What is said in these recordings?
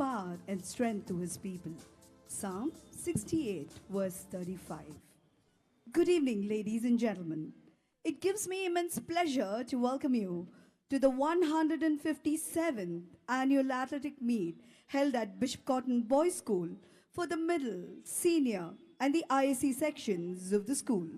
power and strength to his people. Psalm 68, verse 35. Good evening, ladies and gentlemen. It gives me immense pleasure to welcome you to the 157th annual athletic meet held at Bishop Cotton Boys School for the middle, senior, and the ISC sections of the school.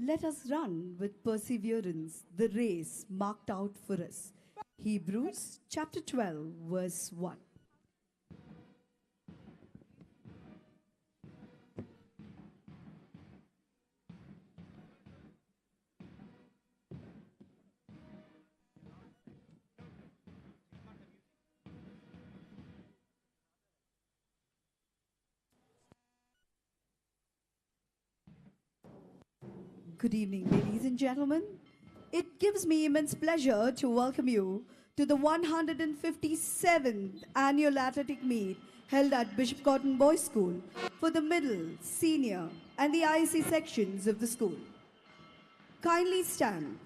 Let us run with perseverance the race marked out for us. Hebrews chapter 12, verse 1. Good evening, ladies and gentlemen. It gives me immense pleasure to welcome you to the 157th annual athletic meet held at Bishop Cotton Boys School for the middle, senior, and the ISC sections of the school. Kindly stand.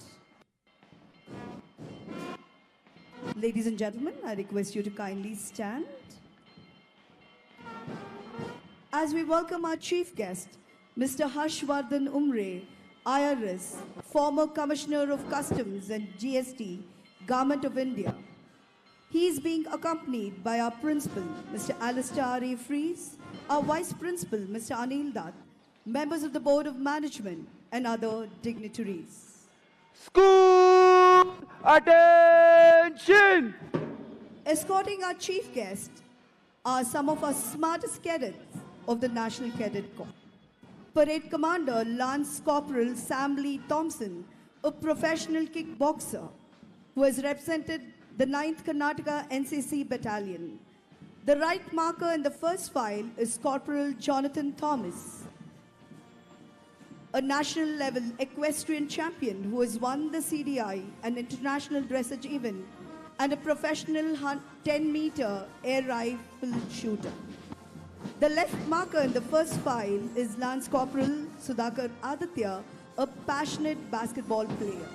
Ladies and gentlemen, I request you to kindly stand as we welcome our chief guest, Mr. Vardhan Umre, IRS, former Commissioner of Customs and GST, Government of India. He is being accompanied by our Principal, Mr. Alistair R A Freese, our Vice Principal, Mr. Anil Dutt, members of the Board of Management, and other dignitaries. School attention! Escorting our chief guest are some of our smartest cadets of the National Cadet Corps. Parade Commander Lance Corporal Sam Lee Thompson, a professional kickboxer who has represented the 9th Karnataka NCC Battalion. The right marker in the first file is Corporal Jonathan Thomas, a national level equestrian champion who has won the CDI, an international dressage event, and a professional 10-meter air rifle shooter. The left marker in the first file is Lance Corporal Sudhakar Aditya, a passionate basketball player.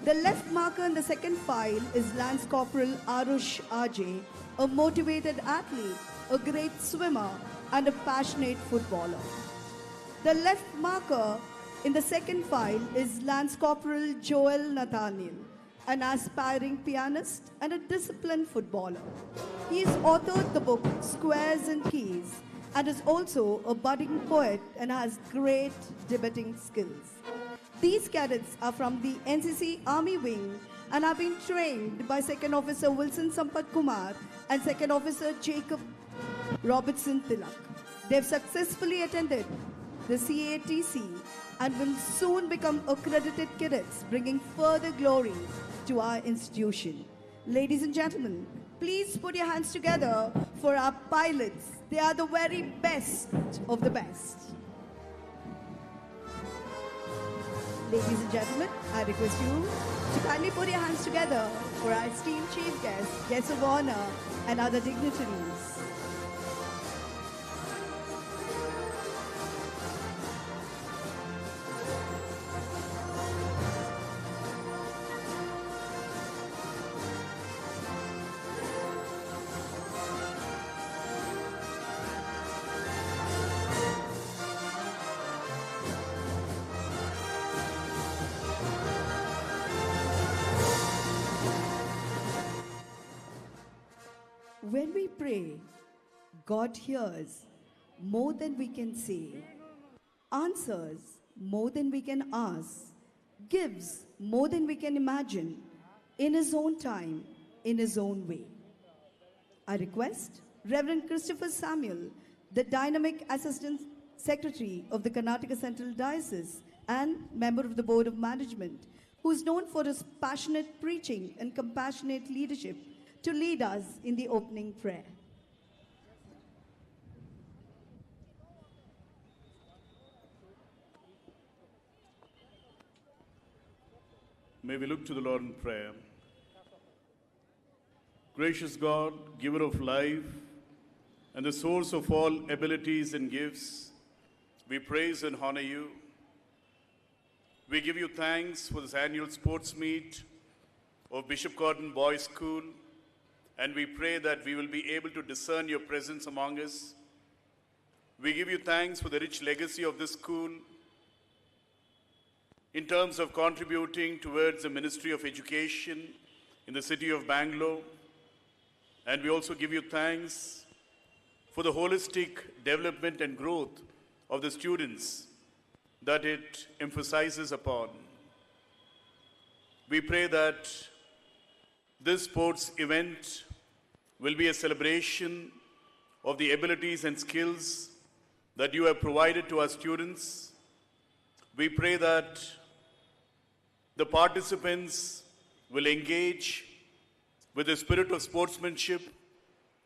The left marker in the second file is Lance Corporal Arush Ajay, a motivated athlete, a great swimmer, and a passionate footballer. The left marker in the second file is Lance Corporal Joel Nathaniel, an aspiring pianist and a disciplined footballer. He has authored the book Squares and Keys and is also a budding poet and has great debating skills. These cadets are from the NCC Army Wing and have been trained by Second Officer Wilson Sampat Kumar and Second Officer Jacob Robertson Tilak. They have successfully attended the CATC and will soon become accredited cadets, bringing further glory to our institution. Ladies and gentlemen, please put your hands together for our pilots. They are the very best of the best. Ladies and gentlemen, I request you to kindly put your hands together for our esteemed chief guests, guests of honor, and other dignitaries. When we pray, God hears more than we can say, answers more than we can ask, gives more than we can imagine, in His own time, in His own way. I request Reverend Christopher Samuel, the dynamic Assistant Secretary of the Karnataka Central Diocese and member of the Board of Management, who is known for his passionate preaching and compassionate leadership, to lead us in the opening prayer. May we look to the Lord in prayer. Gracious God, giver of life and the source of all abilities and gifts, we praise and honor you. We give you thanks for this annual sports meet of Bishop Cotton Boys School, and we pray that we will be able to discern your presence among us. We give you thanks for the rich legacy of this school in terms of contributing towards the Ministry of Education in the city of Bangalore. And we also give you thanks for the holistic development and growth of the students, that it emphasizes upon. We pray that this sports event will be a celebration of the abilities and skills that you have provided to our students. We pray that the participants will engage with the spirit of sportsmanship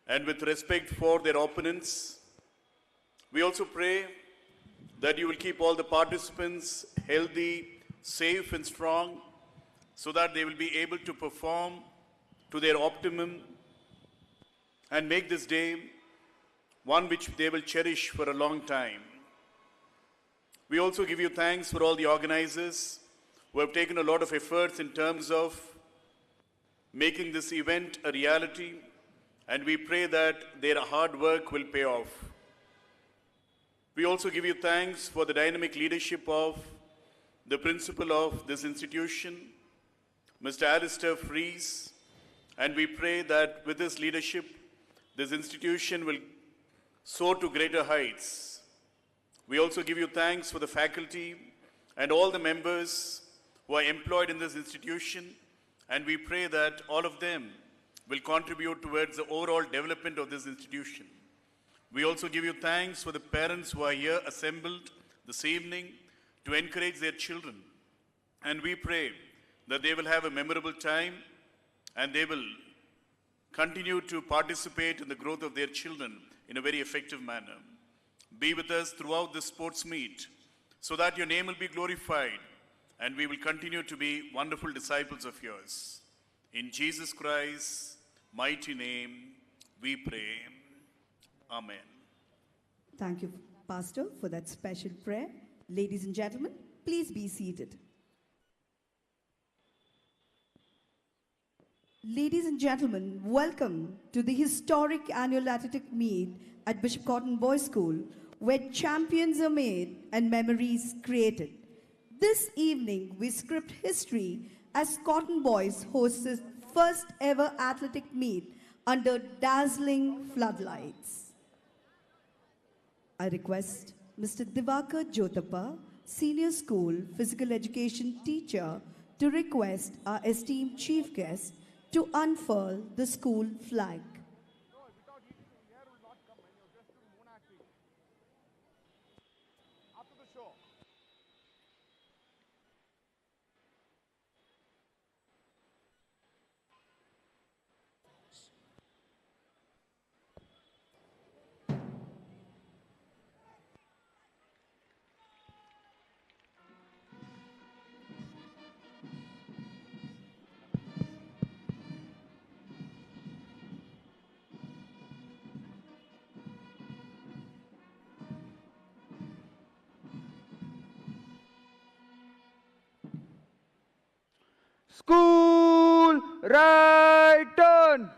and with respect for their opponents. We also pray that you will keep all the participants healthy, safe and strong, so that they will be able to perform to their optimum and make this day one which they will cherish for a long time. We also give you thanks for all the organizers who have taken a lot of efforts in terms of making this event a reality, and we pray that their hard work will pay off. We also give you thanks for the dynamic leadership of the principal of this institution, Mr. Alistair R A Freese, and we pray that with this leadership, this institution will soar to greater heights. We also give you thanks for the faculty and all the members who are employed in this institution, and we pray that all of them will contribute towards the overall development of this institution. We also give you thanks for the parents who are here assembled this evening to encourage their children, and we pray that they will have a memorable time and they will continue to participate in the growth of their children in a very effective manner. Be with us throughout this sports meet so that your name will be glorified and we will continue to be wonderful disciples of yours. In Jesus Christ's mighty name we pray. Amen. Thank you, Pastor, for that special prayer. Ladies and gentlemen, please be seated. Ladies and gentlemen, welcome to the historic annual athletic meet at Bishop Cotton Boys School, where champions are made and memories created. This evening, we script history as Cotton Boys hosts its first ever athletic meet under dazzling floodlights. I request Mr. Divakar Jotappa, Senior School Physical Education teacher, to request our esteemed chief guest to unfurl the school flag. School right turn.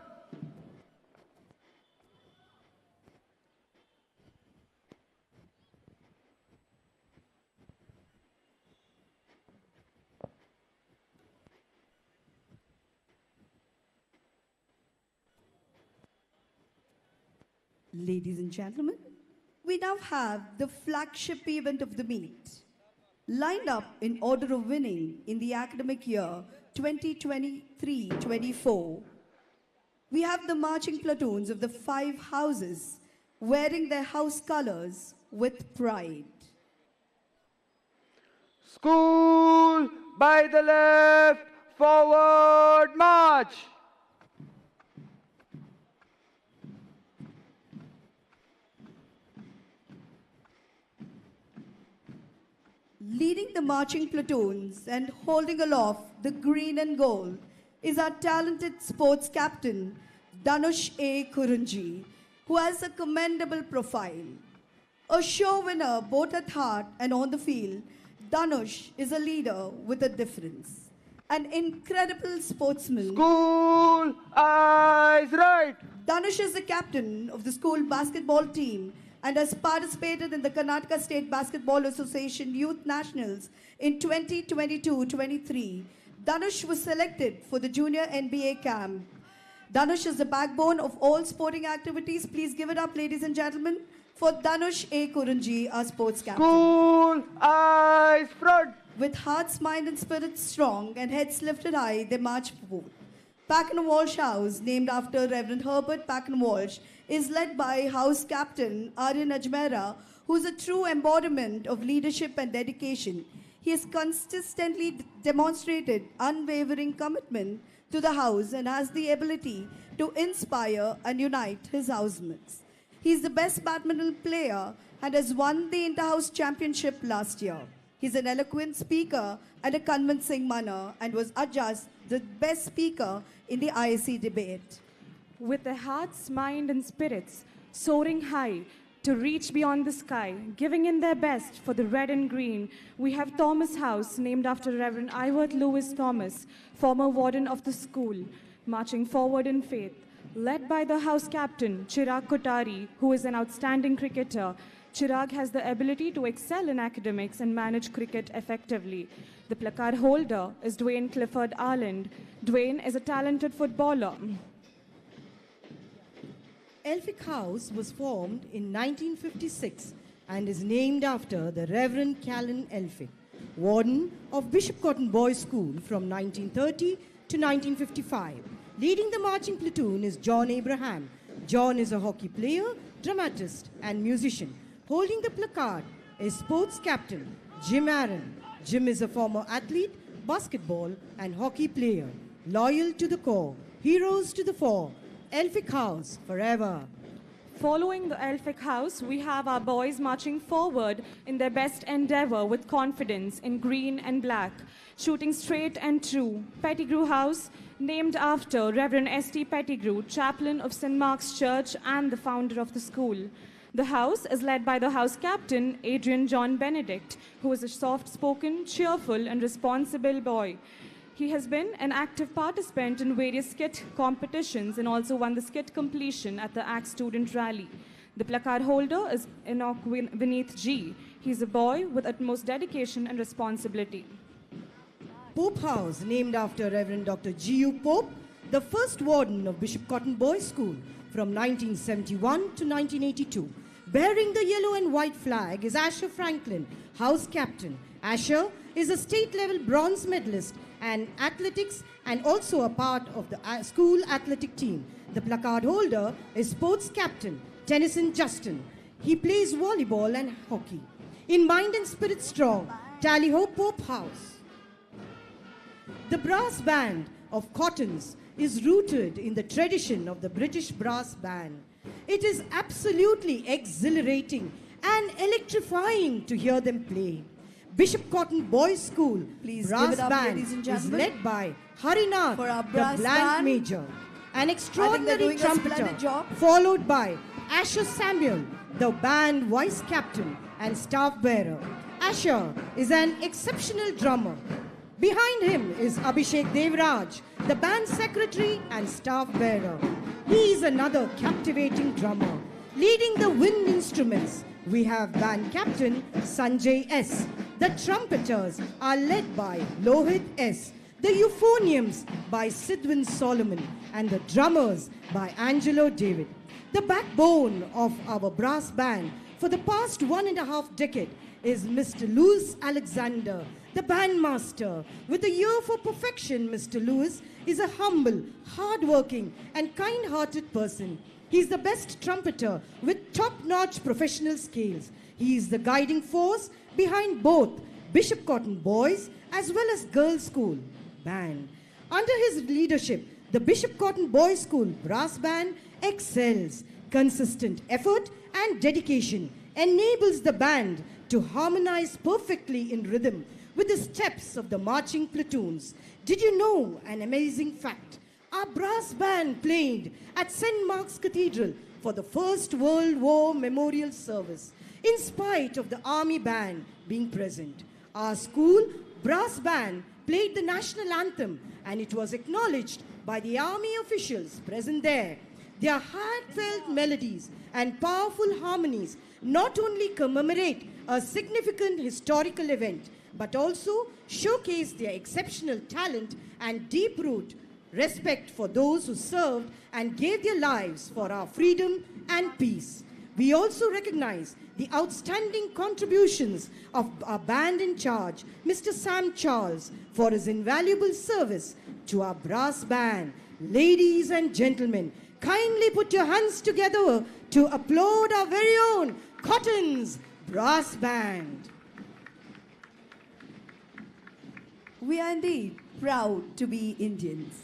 Ladies and gentlemen, we now have the flagship event of the meet. Lined up in order of winning in the academic year 2023-24, we have the marching platoons of the 5 houses wearing their house colors with pride. School by the left, forward march. Leading the marching platoons and holding aloft the green and gold is our talented sports captain, Dhanush A. Kurunji, who has a commendable profile. A show winner both at heart and on the field, Dhanush is a leader with a difference. An incredible sportsman. School eyes right. Dhanush is the captain of the school basketball team and has participated in the Karnataka State Basketball Association Youth Nationals in 2022-23. Dhanush was selected for the Junior NBA camp Dhanush is the backbone of all sporting activities. Please give it up, ladies and gentlemen, for Dhanush A. Kurunji, our sports captain. School eyes front. With hearts, mind and spirits strong and heads lifted high, they march forward. Packen Walsh House, named after Reverend Herbert Packen Walsh, is led by House Captain Aryan Ajmera, who is a true embodiment of leadership and dedication. He has consistently demonstrated unwavering commitment to the house and has the ability to inspire and unite his housemates. He is the best badminton player and has won the Inter-House Championship last year. He's an eloquent speaker and a convincing manner and was adjudged the best speaker in the ISC debate. With their hearts, mind and spirits soaring high to reach beyond the sky, giving in their best for the red and green, we have Thomas House, named after Reverend Iwert Lewis Thomas, former warden of the school, marching forward in faith. Led by the house captain, Chirag Kothari, who is an outstanding cricketer. Chirag has the ability to excel in academics and manage cricket effectively. The placard holder is Dwayne Clifford Arland. Dwayne is a talented footballer. Elphick House was formed in 1956 and is named after the Reverend Callan Elphick, warden of Bishop Cotton Boys' School from 1930 to 1955. Leading the marching platoon is John Abraham. John is a hockey player, dramatist, and musician. Holding the placard is sports captain Jim Aaron. Jim is a former athlete, basketball, and hockey player. Loyal to the core, heroes to the fore. Elphick House forever. Following the Elphick House, we have our boys marching forward in their best endeavor with confidence in green and black, shooting straight and true. Pettigrew House, named after Reverend S.T. Pettigrew, chaplain of St. Mark's Church and the founder of the school. The house is led by the house captain, Adrian John Benedict, who is a soft-spoken, cheerful, and responsible boy. He has been an active participant in various skit competitions and also won the skit completion at the ACT Student Rally. The placard holder is Enoch Vineeth G. He's a boy with utmost dedication and responsibility. Pope House, named after Reverend Dr. G.U. Pope, the first warden of Bishop Cotton Boys' School from 1971 to 1982. Bearing the yellow and white flag is Asher Franklin, house captain. Asher is a state-level bronze medalist and athletics and also a part of the school athletic team. The placard holder is sports captain Tennyson Justin. He plays volleyball and hockey. In mind and spirit strong, Tally Ho Pope House. The brass band of Cottons is rooted in the tradition of the British brass band. It is absolutely exhilarating and electrifying to hear them play. Bishop Cotton Boys' School Please brass give it up, band ladies and is gentlemen, led by Harinath, for our the brass blank band. major, an extraordinary doing a trumpeter, splendid job. followed by Asher Samuel, the band vice captain and staff bearer. Asher is an exceptional drummer. Behind him is Abhishek Devraj, the band secretary and staff bearer. He is another captivating drummer. Leading the wind instruments, we have band captain Sanjay S. The trumpeters are led by Lohit S. The euphoniums by Sidwin Solomon and the drummers by Angelo David. The backbone of our brass band for the past 1.5 decades is Mr. Louis Alexander, the bandmaster. With a ear for perfection, Mr. Louis is a humble, hardworking, and kind-hearted person. He is the best trumpeter with top-notch professional skills. He is the guiding force behind both Bishop Cotton Boys as well as Girls' School Band. Under his leadership, the Bishop Cotton Boys' School Brass Band excels. Consistent effort and dedication enables the band to harmonize perfectly in rhythm with the steps of the marching platoons. Did you know an amazing fact? Our brass band played at St. Mark's Cathedral for the First World War Memorial Service, in spite of the Army band being present. Our school brass band played the national anthem and it was acknowledged by the Army officials present there. Their heartfelt melodies and powerful harmonies not only commemorate a significant historical event, but also showcase their exceptional talent and deep root respect for those who served and gave their lives for our freedom and peace. We also recognize the outstanding contributions of our band in charge, Mr. Sam Charles, for his invaluable service to our brass band. Ladies and gentlemen, kindly put your hands together to applaud our very own Cotton's Brass Band. We are indeed proud to be Indians.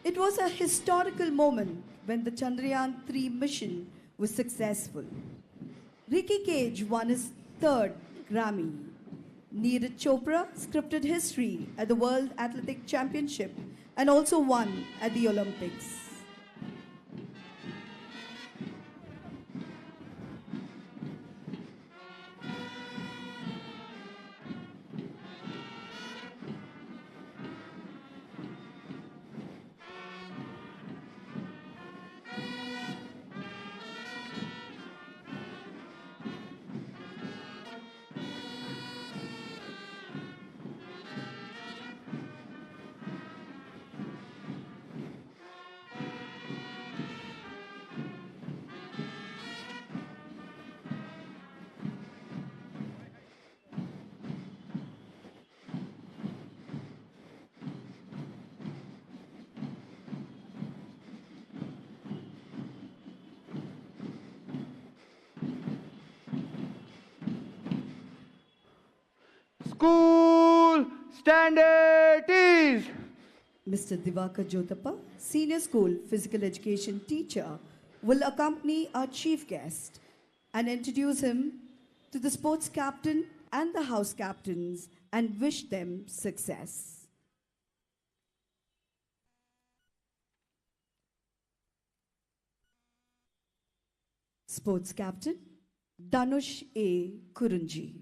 It was a historical moment when the Chandrayaan-3 mission was successful. Ricky Cage won his third Grammy. Neeraj Chopra scripted history at the World Athletic Championship and also won at the Olympics. School stand at ease. Mr. Divakar Jotappa, Senior School Physical Education teacher, will accompany our chief guest and introduce him to the sports captain and the house captains and wish them success. Sports captain, Dhanush A. Kurunji.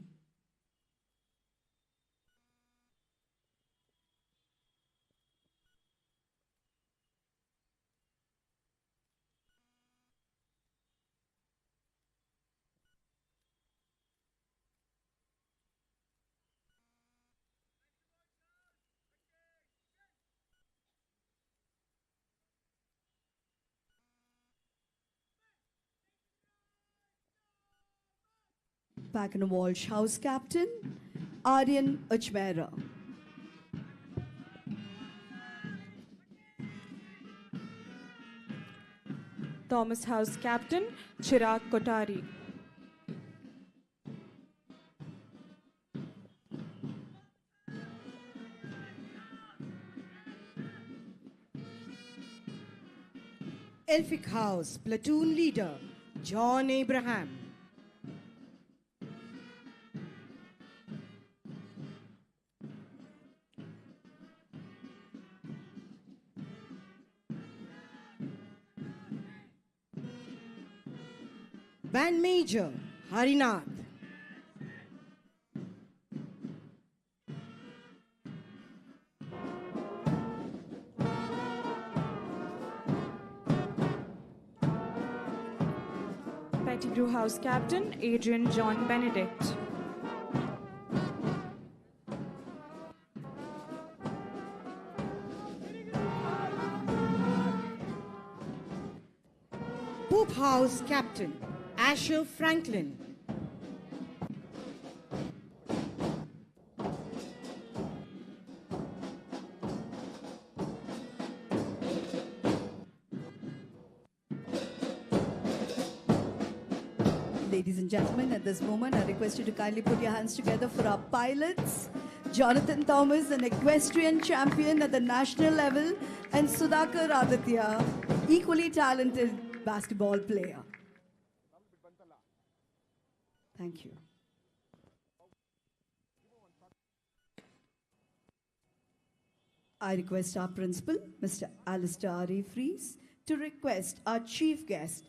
Packana Walsh house captain, Aryan Uchmera. Thomas House Captain, Chirag Kotari. Elphick House platoon leader, John Abraham. Band Major, Harinath. Pettigrew House Captain, Adrian John Benedict. Poop House Captain, Asher Franklin. Ladies and gentlemen, at this moment, I request you to kindly put your hands together for our pilots, Jonathan Thomas, an equestrian champion at the national level, and Sudhakar Aditya, equally talented basketball player. Thank you. I request our principal, Mr. Alistair R A Freese, to request our chief guest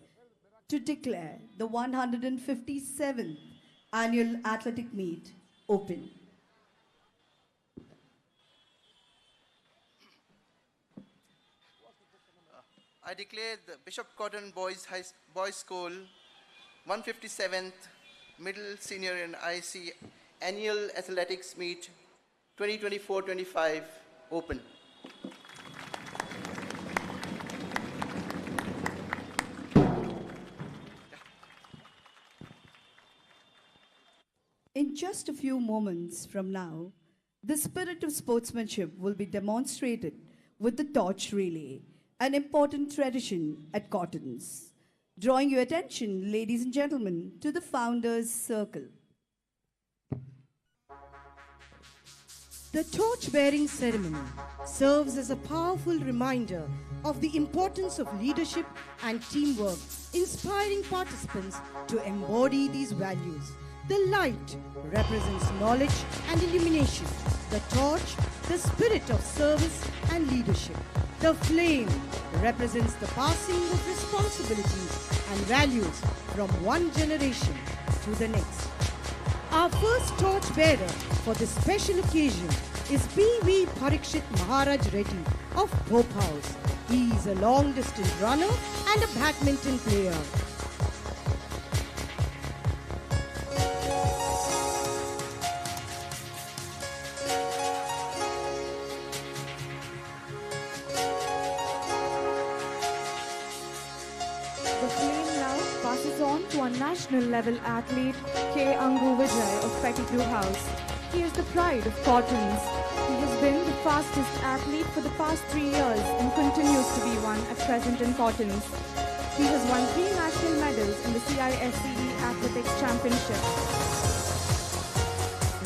to declare the 157th annual athletic meet open. I declare the Bishop Cotton Boys School 157th Middle Senior and ISC Annual Athletics Meet 2024-25 open. In just a few moments from now, the spirit of sportsmanship will be demonstrated with the torch relay, an important tradition at Cottons. Drawing your attention, ladies and gentlemen, to the Founders Circle. The torch-bearing ceremony serves as a powerful reminder of the importance of leadership and teamwork, inspiring participants to embody these values. The light represents knowledge and illumination. The torch, the spirit of service and leadership. The flame represents the passing of responsibilities and values from one generation to the next. Our first torch bearer for this special occasion is P.V. Parikshit Maharaj Reddy of Pope House. He is a long-distance runner and a badminton player. The flame now passes on to our national level athlete K. Angu Vijay of Pettigrew House. He is the pride of Cottons. He has been the fastest athlete for the past 3 years and continues to be one at present in Cottons. He has won 3 national medals in the CISCE Athletics Championship.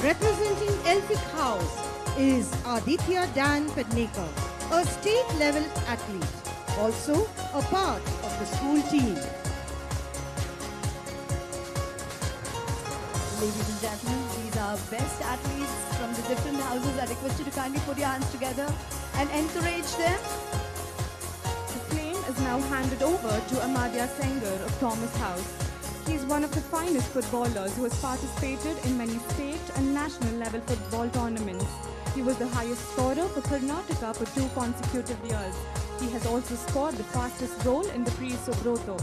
Representing Elphick House is Aditya Dan Pednekar, a state-level athlete, also a part of the school team. Ladies and gentlemen, these are best athletes from the different houses. I request you to kindly put your hands together and encourage them. The flame is now handed over to Amadya Sengar of Thomas House. He is one of the finest footballers who has participated in many state and national level football tournaments. He was the highest scorer for Karnataka for 2 consecutive years. He has also scored the fastest goal in the Pre-Sobroto.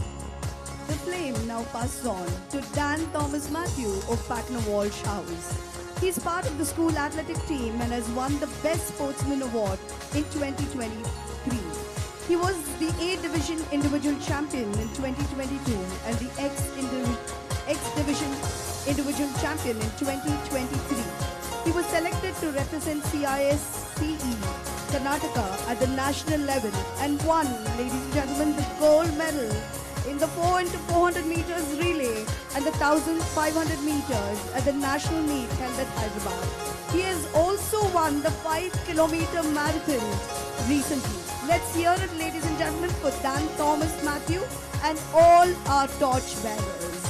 The flame now passes on to Dan Thomas Matthew of Packner Walsh House. He is part of the school athletic team and has won the Best Sportsman Award in 2023. He was the A Division Individual Champion in 2022 and the X Division Individual Champion in 2023. He was selected to represent CISCE Karnataka at the national level and won, ladies and gentlemen, the gold medal in the 4x400 meters relay and the 1500 meters at the national meet held at Hyderabad. He has also won the 5-kilometer marathon recently. Let's hear it, ladies and gentlemen, for Dan Thomas Matthew and all our torch bearers.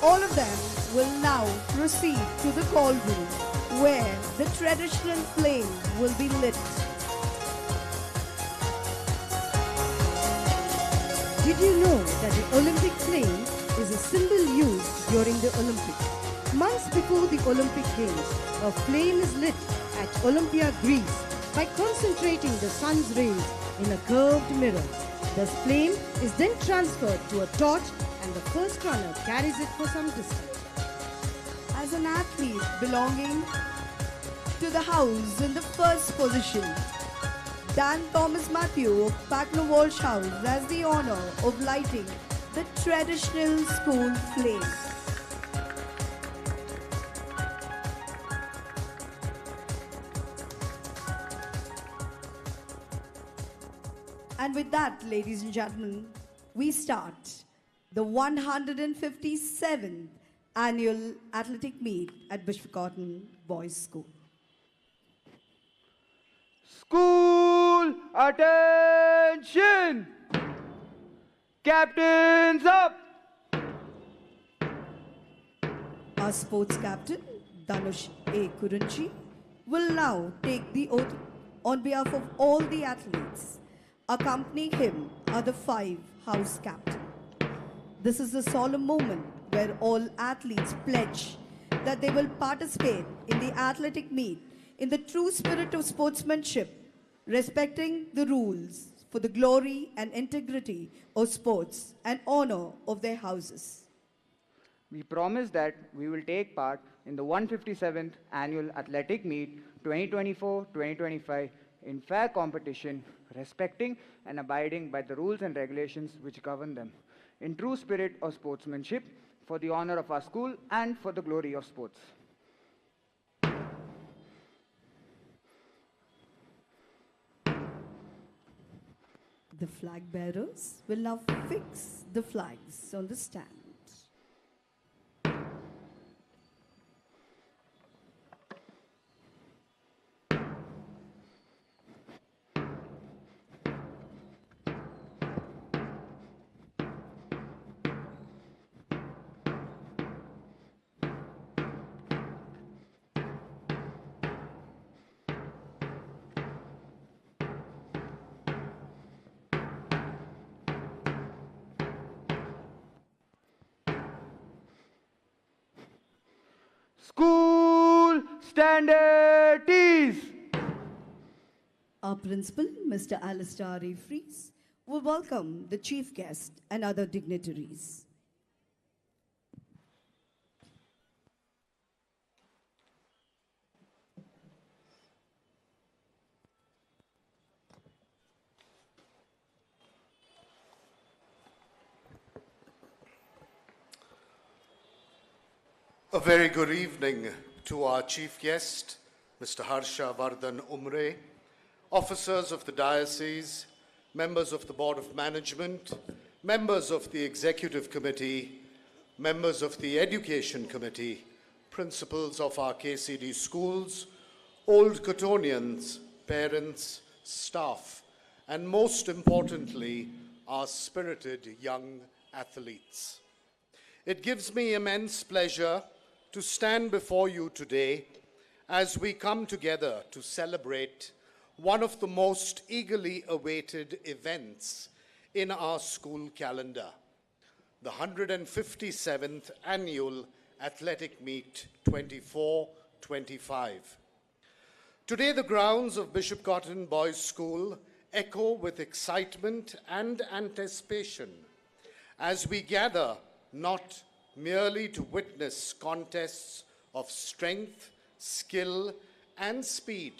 All of them will now proceed to the call room where the traditional flame will be lit. Did you know that the Olympic flame is a symbol used during the Olympics? Months before the Olympic Games, a flame is lit at Olympia, Greece by concentrating the sun's rays in a curved mirror. The flame is then transferred to a torch and the first runner carries it for some distance. As an athlete belonging to the house in the first position, Dan Thomas Matthew of Packner Walsh House has the honor of lighting the traditional school flame. And with that, ladies and gentlemen, we start the 157th annual athletic meet at Bishop Cotton Boys School. School attention! Captains up! Our sports captain, Dhanush A. Kurunchi, will now take the oath on behalf of all the athletes. Accompanying him are the 5 house captains. This is a solemn moment where all athletes pledge that they will participate in the athletic meet in the true spirit of sportsmanship, respecting the rules for the glory and integrity of sports and honor of their houses. We promise that we will take part in the 157th Annual Athletic Meet 2024-2025 in fair competition, respecting and abiding by the rules and regulations which govern them, in true spirit of sportsmanship, for the honor of our school and for the glory of sports. The flag bearers will now fix the flags on the stand. School standardies. Our principal, Mr. Alistair R A Freese, will welcome the chief guest and other dignitaries. A very good evening to our chief guest, Mr. Harsha Vardhan Umre, officers of the diocese, members of the Board of Management, members of the Executive Committee, members of the Education Committee, principals of our KCD schools, old Cottonians, parents, staff, and most importantly, our spirited young athletes. It gives me immense pleasure to stand before you today as we come together to celebrate one of the most eagerly awaited events in our school calendar, the 157th Annual Athletic Meet 24-25. Today, the grounds of Bishop Cotton Boys' School echo with excitement and anticipation as we gather not merely to witness contests of strength, skill, and speed,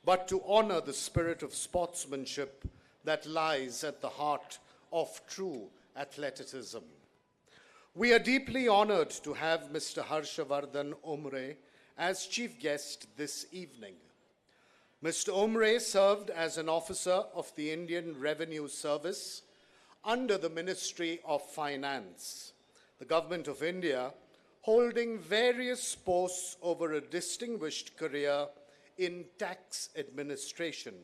but to honor the spirit of sportsmanship that lies at the heart of true athleticism. We are deeply honored to have Mr. Harsha Vardhan Umre as chief guest this evening. Mr. Umre served as an officer of the Indian Revenue Service under the Ministry of Finance, the Government of India, holding various posts over a distinguished career in tax administration.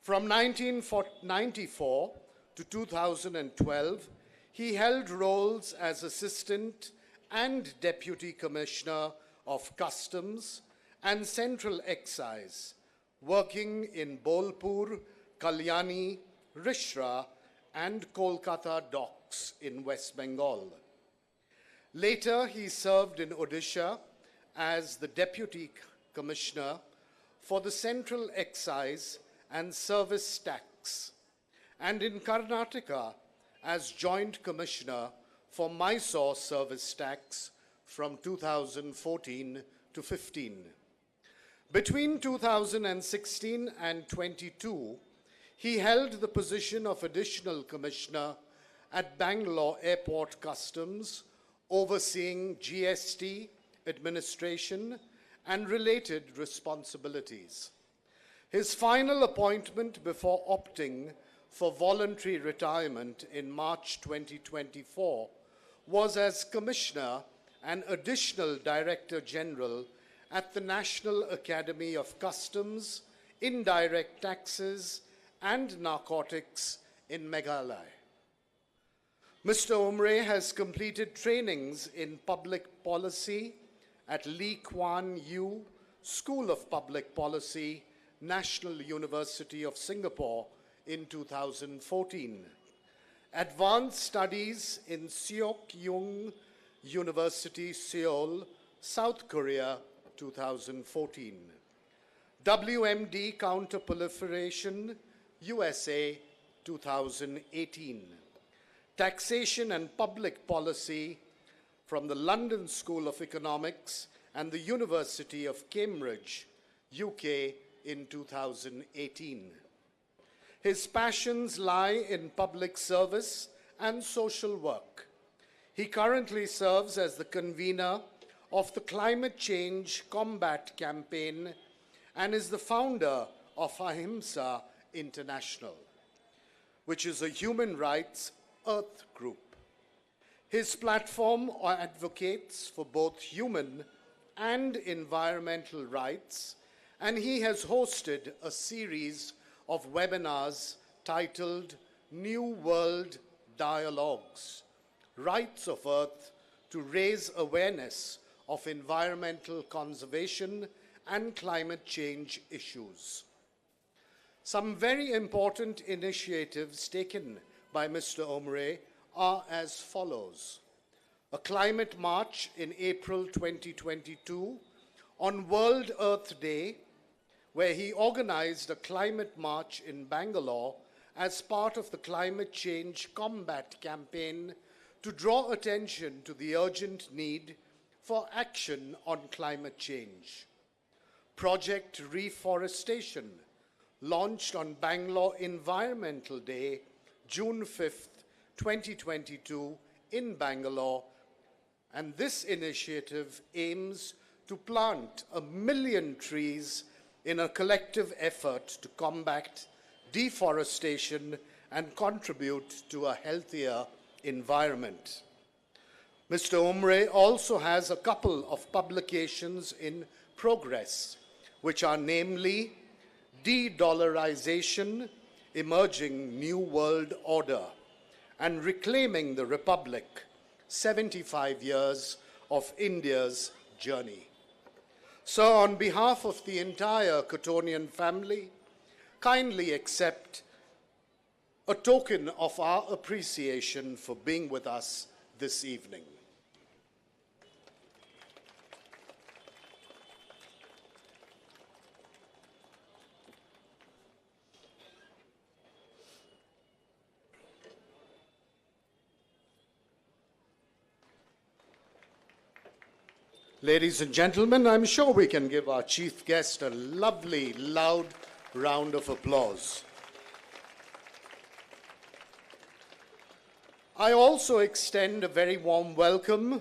From 1994 to 2012, he held roles as Assistant and Deputy Commissioner of Customs and Central Excise, working in Bolpur, Kalyani, Rishra, and Kolkata docks in West Bengal. Later, he served in Odisha as the Deputy Commissioner for the Central Excise and Service Tax, and in Karnataka as Joint Commissioner for Mysore Service Tax from 2014 to 15. Between 2016 and 22, he held the position of Additional Commissioner at Bangalore Airport Customs, overseeing GST administration and related responsibilities. His final appointment before opting for voluntary retirement in March 2024 was as Commissioner and Additional Director General at the National Academy of Customs, Indirect Taxes, and Narcotics in Meghalaya. Mr. Umre has completed trainings in public policy at Lee Kuan Yew School of Public Policy, National University of Singapore in 2014. Advanced studies in Seok-Yung University, Seoul, South Korea, 2014. WMD Counterproliferation, USA, 2018. Taxation and Public Policy from the London School of Economics and the University of Cambridge, UK, in 2018. His passions lie in public service and social work. He currently serves as the convener of the Climate Change Combat Campaign and is the founder of Ahimsa International. which is a human rights Earth group. His platform advocates for both human and environmental rights, and he has hosted a series of webinars titled New World Dialogues, Rights of Earth to raise awareness of environmental conservation and climate change issues. Some very important initiatives taken by Mr. Umre are as follows. A climate march in April 2022 on World Earth Day, where he organized a climate march in Bangalore as part of the climate change combat campaign to draw attention to the urgent need for action on climate change. Project Reforestation, launched on Bangalore Environmental Day, June 5th, 2022 in Bangalore, and this initiative aims to plant 1 million trees in a collective effort to combat deforestation and contribute to a healthier environment. Mr. Umre also has a couple of publications in progress, which are namely De-Dollarization, Emerging New World Order, and Reclaiming the Republic, 75 years of India's journey. So on behalf of the entire Cottonian family, kindly accept a token of our appreciation for being with us this evening. Ladies and gentlemen, I'm sure we can give our chief guest a lovely, loud round of applause. I also extend a very warm welcome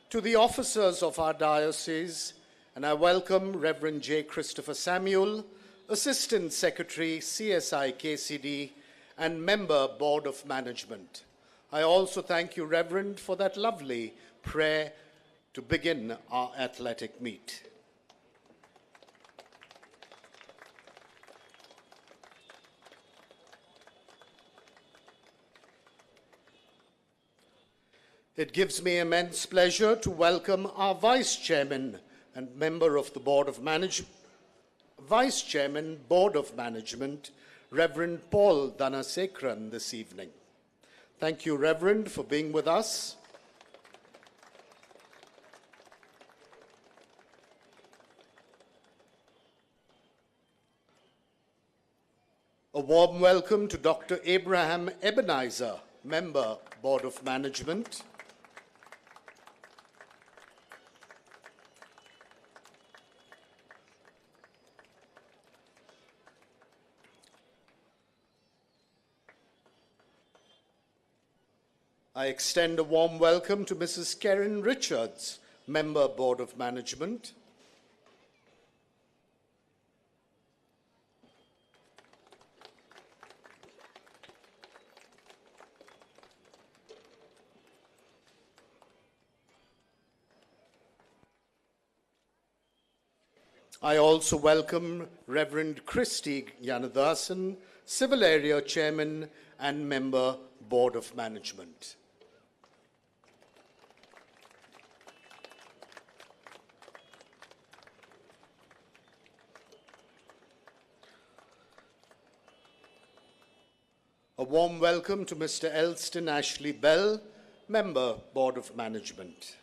to the officers of our diocese, and I welcome Reverend J. Christopher Samuel, Assistant Secretary, CSI KCD, and Member, Board of Management. I also thank you, Reverend, for that lovely prayer to begin our athletic meet. It gives me immense pleasure to welcome our Vice Chairman and Member of the Board of Management, Vice Chairman, Board of Management, Reverend Paul Dhanasekran this evening. Thank you, Reverend, for being with us. A warm welcome to Dr. Abraham Ebenezer, Member, Board of Management. I extend a warm welcome to Mrs. Karen Richards, Member, Board of Management. I also welcome Reverend Christy Yanadasan, Civil Area Chairman and Member, Board of Management. A warm welcome to Mr. Elston Ashley Bell, Member, Board of Management.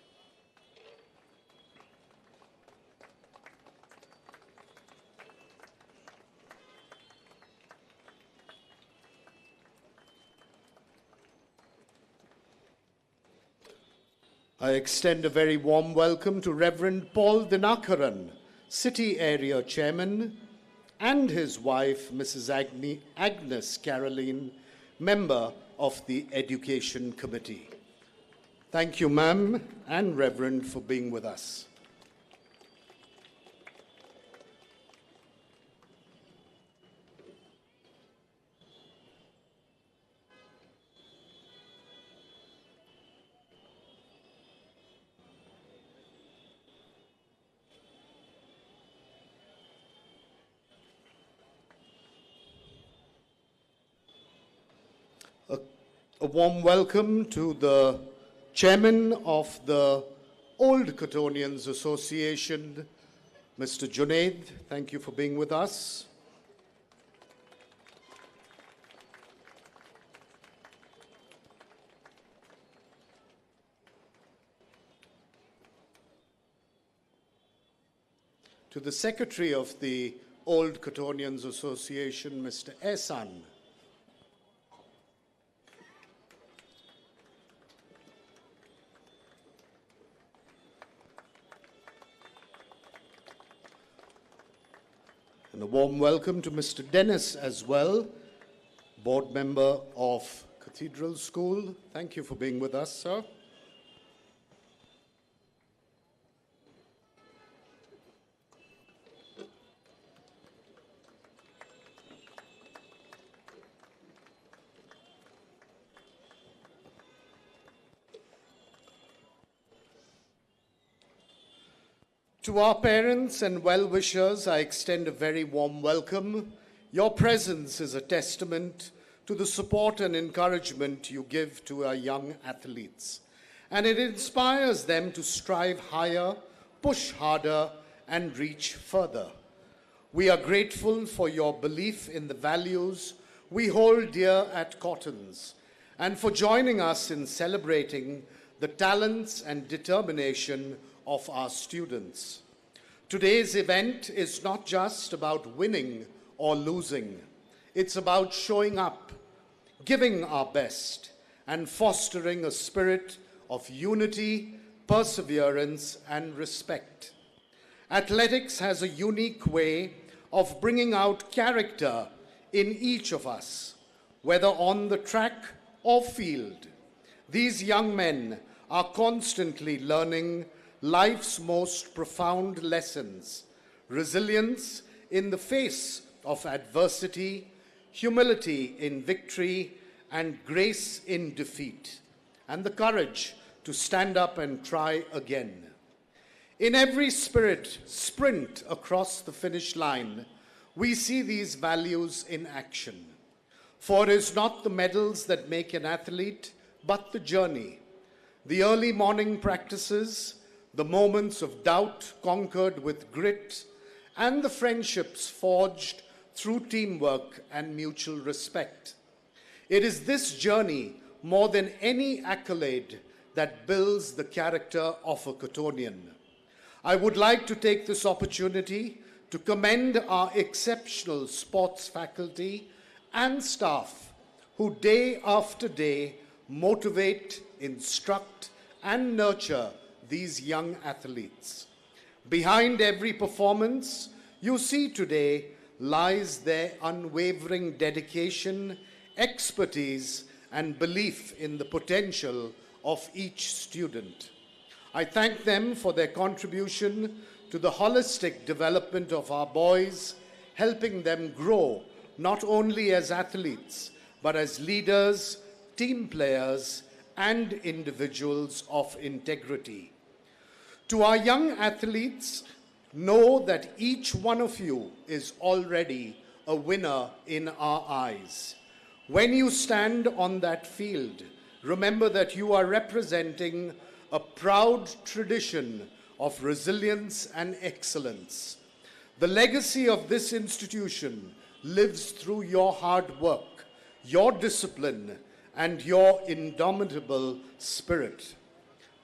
I extend a very warm welcome to Reverend Paul Dinakaran, City Area Chairman, and his wife, Mrs. Agnes Caroline, Member of the Education Committee. Thank you, ma'am and Reverend, for being with us. A warm welcome to the Chairman of the Old Cottonians Association, Mr. Junaid. Thank you for being with us. To the Secretary of the Old Cottonians Association, Mr. Ehsan. And a warm welcome to Mr. Dennis as well, board member of Cathedral School. Thank you for being with us, sir. To our parents and well-wishers, I extend a very warm welcome. Your presence is a testament to the support and encouragement you give to our young athletes, and it inspires them to strive higher, push harder, and reach further. We are grateful for your belief in the values we hold dear at Cottons, and for joining us in celebrating the talents and determination of our students. Today's event is not just about winning or losing. It's about showing up, giving our best, and fostering a spirit of unity, perseverance, and respect. Athletics has a unique way of bringing out character in each of us, whether on the track or field. These young men are constantly learning life's most profound lessons: resilience in the face of adversity, humility in victory, and grace in defeat, and the courage to stand up and try again. In every sprint across the finish line, we see these values in action. For it is not the medals that make an athlete, but the journey, the early morning practices, the moments of doubt conquered with grit, and the friendships forged through teamwork and mutual respect. It is this journey, more than any accolade, that builds the character of a Cottonian. I would like to take this opportunity to commend our exceptional sports faculty and staff who day after day motivate, instruct, and nurture these young athletes. Behind every performance you see today lies their unwavering dedication, expertise, and belief in the potential of each student. I thank them for their contribution to the holistic development of our boys, helping them grow not only as athletes, but as leaders, team players, and individuals of integrity. To our young athletes, know that each one of you is already a winner in our eyes. When you stand on that field, remember that you are representing a proud tradition of resilience and excellence. The legacy of this institution lives through your hard work, your discipline, and your indomitable spirit.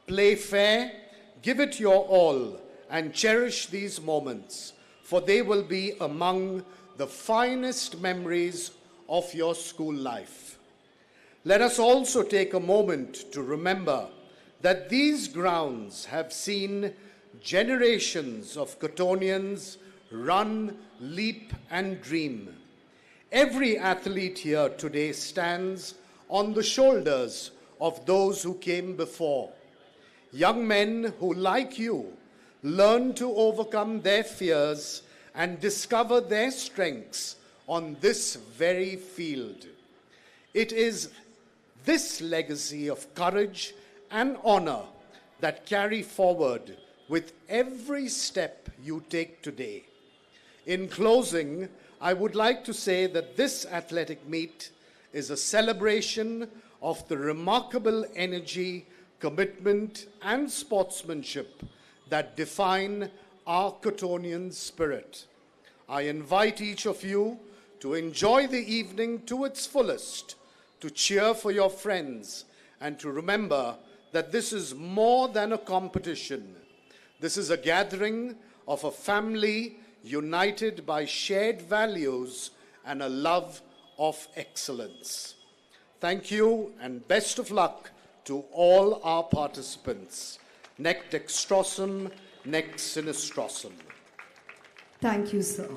Play fair, give it your all, and cherish these moments, for they will be among the finest memories of your school life. Let us also take a moment to remember that these grounds have seen generations of Cottonians run, leap, and dream. Every athlete here today stands on the shoulders of those who came before. Young men who, like you, learn to overcome their fears and discover their strengths on this very field. It is this legacy of courage and honor that carry forward with every step you take today. In closing, I would like to say that this athletic meet is a celebration of the remarkable energy, commitment, and sportsmanship that define our Cottonian spirit. I invite each of you to enjoy the evening to its fullest, to cheer for your friends, and to remember that this is more than a competition. This is a gathering of a family united by shared values and a love of excellence. Thank you and best of luck to all our participants. Nec dextrosum, nec sinistrosum. Thank you, sir.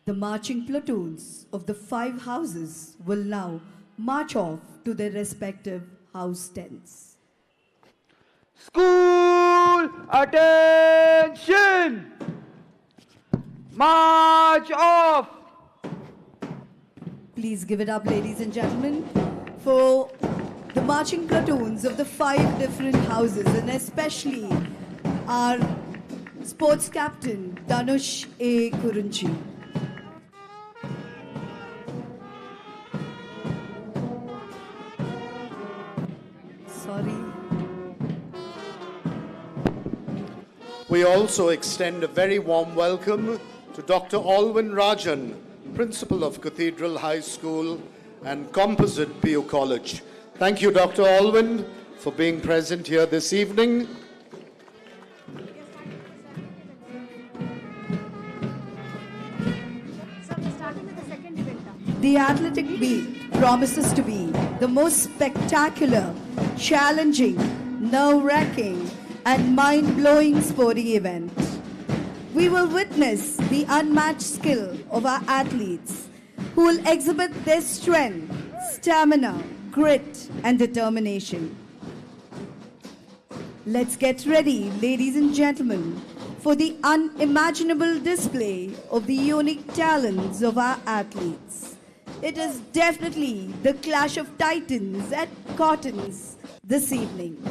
The marching platoons of the 5 houses will now march off to their respective house tents. School attention! March off! Please give it up, ladies and gentlemen, for the marching platoons of the 5 different houses, and especially our sports captain, Dhanush A. Kurunchi. Sorry. We also extend a very warm welcome to Dr. Alwyn Rajan, Principal of Cathedral High School and Composite PU College. Thank you, Dr. Alwyn, for being present here this evening. The athletic meet promises to be the most spectacular, challenging, nerve-wracking, and mind-blowing sporting event. We will witness the unmatched skill of our athletes who will exhibit their strength, stamina, grit, and determination. Let's get ready, ladies and gentlemen, for the unimaginable display of the unique talents of our athletes. It is definitely the clash of titans at Cottons this evening.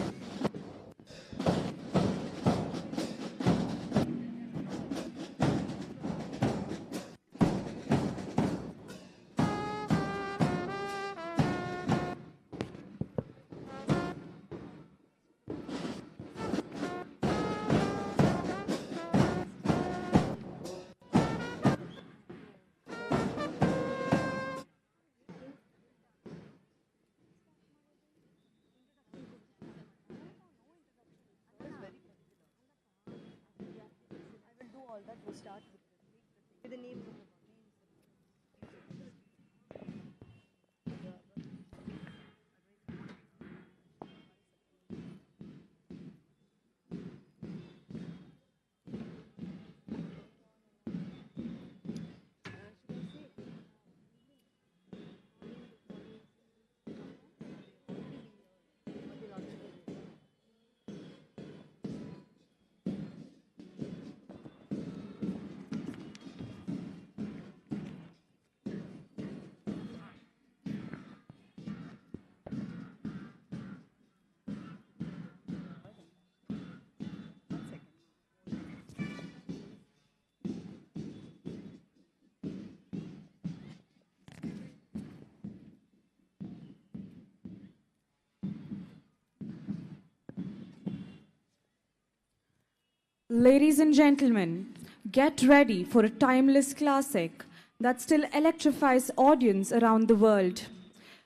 Ladies and gentlemen, get ready for a timeless classic that still electrifies audience around the world.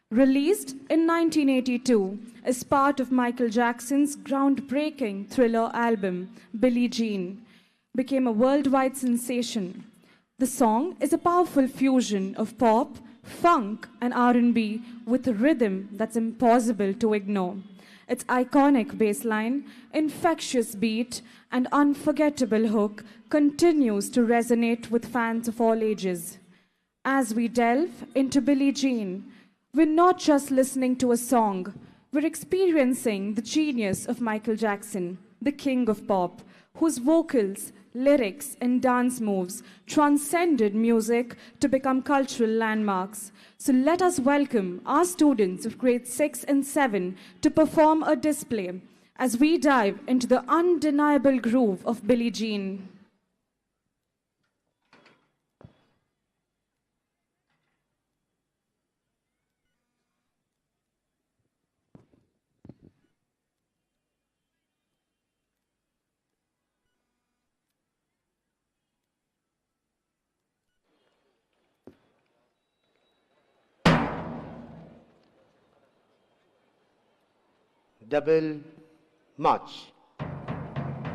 Released in 1982 as part of Michael Jackson's groundbreaking Thriller album, Billie Jean, became a worldwide sensation. The song is a powerful fusion of pop, funk, and R&B with a rhythm that's impossible to ignore. Its iconic bass line, infectious beat, and unforgettable hook continues to resonate with fans of all ages. As we delve into Billie Jean, we're not just listening to a song, we're experiencing the genius of Michael Jackson, the king of pop, whose vocals, lyrics, and dance moves transcended music to become cultural landmarks. So let us welcome our students of grades 6 and 7 to perform a display as we dive into the undeniable groove of Billie Jean. double march.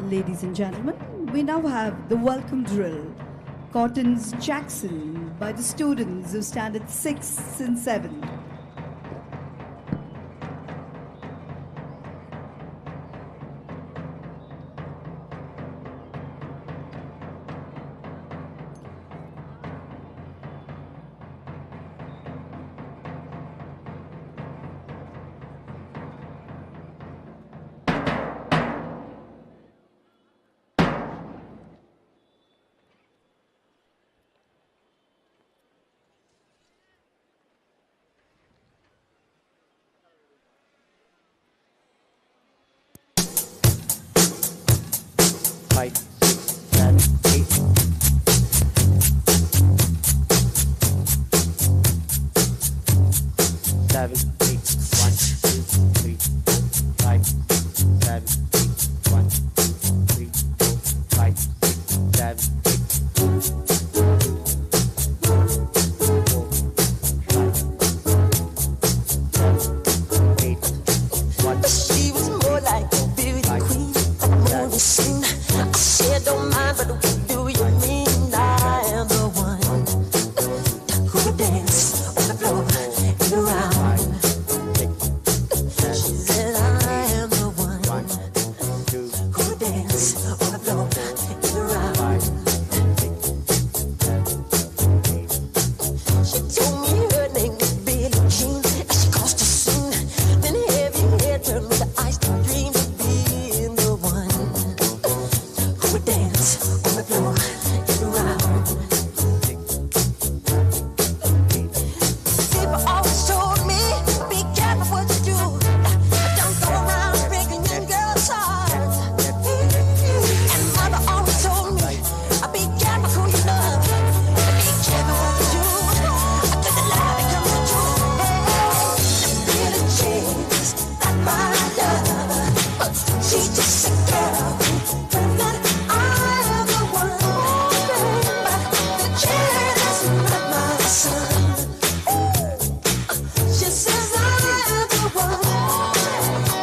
Ladies and gentlemen, we now have the welcome drill, Cotton's Jackson, by the students of Standard 6 and 7. Five, six, seven, eight. Seven, eight, 1, 2, 3, 4, 5, 6, 7, 8, 1, 2, 3, 4, 5, 6, 7, 8. 1, She was more like a beauty queen, a movie scene. I said don't mind, but what do you mean? I am the one who would dance on the floor and around. She said I am the one who would dance on the floor and around. She told me her name was Billie Jean, and she caused a scene. Then heavy hair turned with the ice to dream of being the one who would dance on the floor and around. People always told me, be careful what you do. Don't go around breaking young girls' hearts. And mother always told me, be careful who you love. Be careful what you do. Till the lie becomes the truth. Billie Jean's not my love. She's just a girl who turned that I am the one. But the kid is not my son. She says I am the one.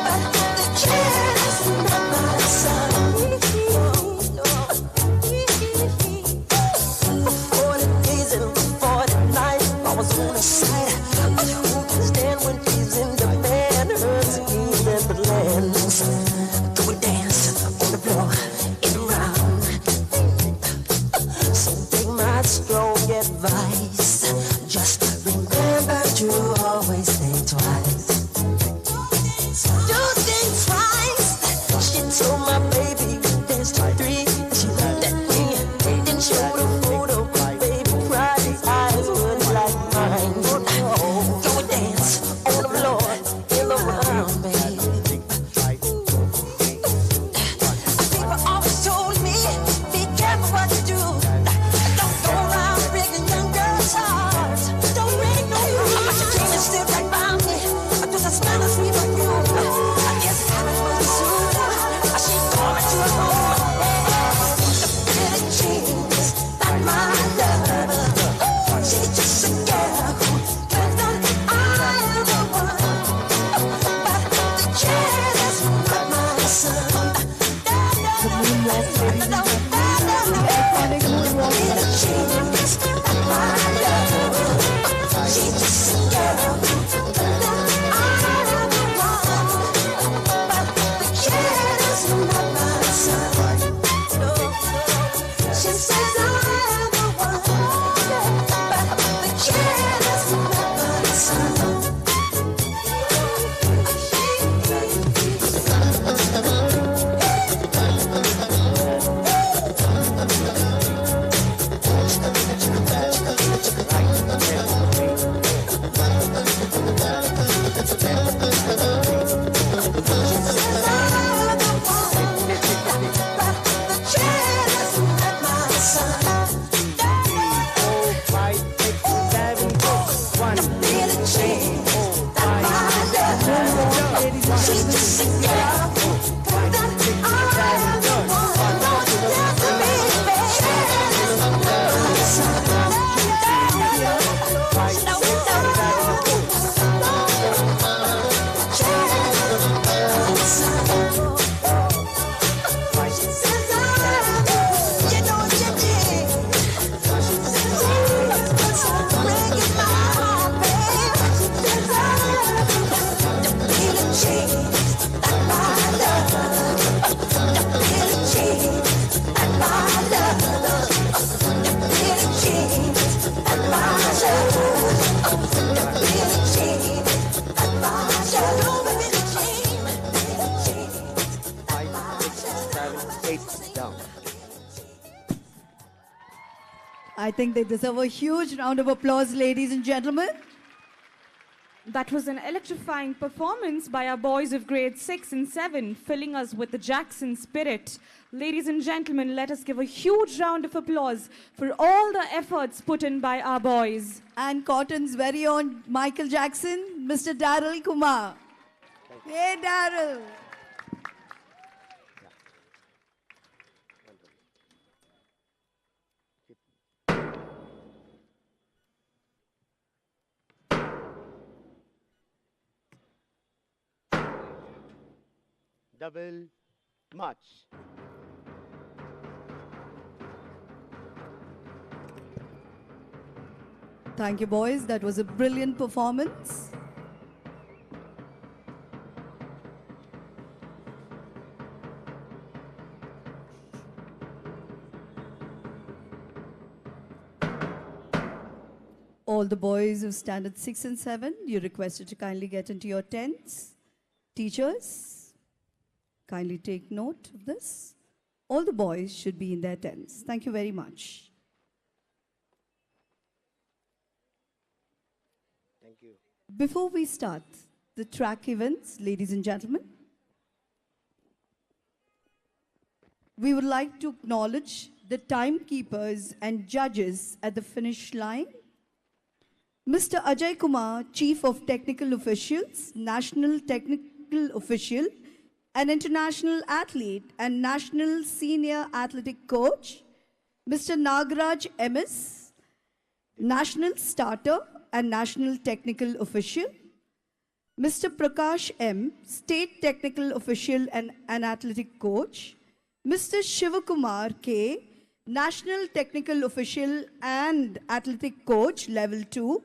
But the kid is not my son. For 40 days and 40 nights, I was on the side. But who can stand when she's in demand? Her schemes and plans. Go and dance on the floor and around. So take my strong advice. Just remember to always think twice. Do think twice. She told my baby we danced to 3. She looked at me, then showed a photo. Baby cried, his eyes were like mine. Go and dance on the floor and around, baby. People always told me, be careful what you do. Don't go around breaking young girls' hearts. Don't break no heart. But she came and stood right by me. Just a smell of sweet perfume. I guess it happened pretty soon. She called me to her room. Billie Jean's not my love. She's just a girl who turns out I am the one. But the kid is not my son. Billie Jean's not my love. She's just a girl who turns out I am the one. But the kid is not my son. She says I am the one. But the kid is not my son. I think they deserve a huge round of applause, ladies and gentlemen. That was an electrifying performance by our boys of grade 6 and 7, filling us with the Jackson spirit. Ladies and gentlemen, let us give a huge round of applause for all the efforts put in by our boys. And Cotton's very own Michael Jackson, Mr. Daryl Kumar. Hey, Daryl. Double march. Thank you, boys. That was a brilliant performance. All the boys who stand at 6 and 7, you're requested to kindly get into your tents. Teachers, kindly take note of this. All the boys should be in their tents. Thank you very much. Thank you. Before we start the track events, ladies and gentlemen, we would like to acknowledge the timekeepers and judges at the finish line. Mr. Ajay Kumar, Chief of Technical Officials, National Technical Official, an international athlete and national senior athletic coach. Mr. Nagaraj MS, national starter and national technical official. Mr. Prakash M, state technical official and an athletic coach. Mr. Shivakumar K, national technical official and athletic coach, level 2.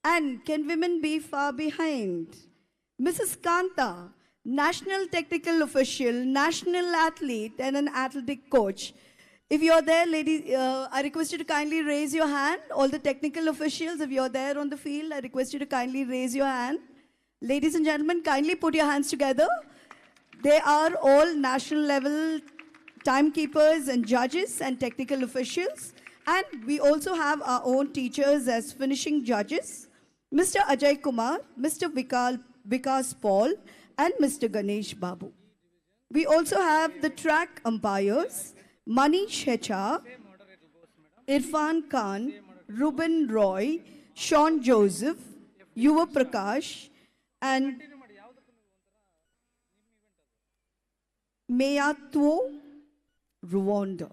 And can women be far behind? Mrs. Kanta, national technical official, national athlete, and an athletic coach. If you're there, ladies, I request you to kindly raise your hand. All the technical officials, if you're there on the field, I request you to kindly raise your hand. Ladies and gentlemen, kindly put your hands together. They are all national level timekeepers and judges and technical officials. And we also have our own teachers as finishing judges. Mr. Ajay Kumar, Mr. Vikas Paul, and Mr. Ganesh Babu. We also have the track umpires, Manish Hecha, Irfan Khan, Ruben Roy, Sean Joseph, Yuva Prakash, and Mayatwo Rwanda.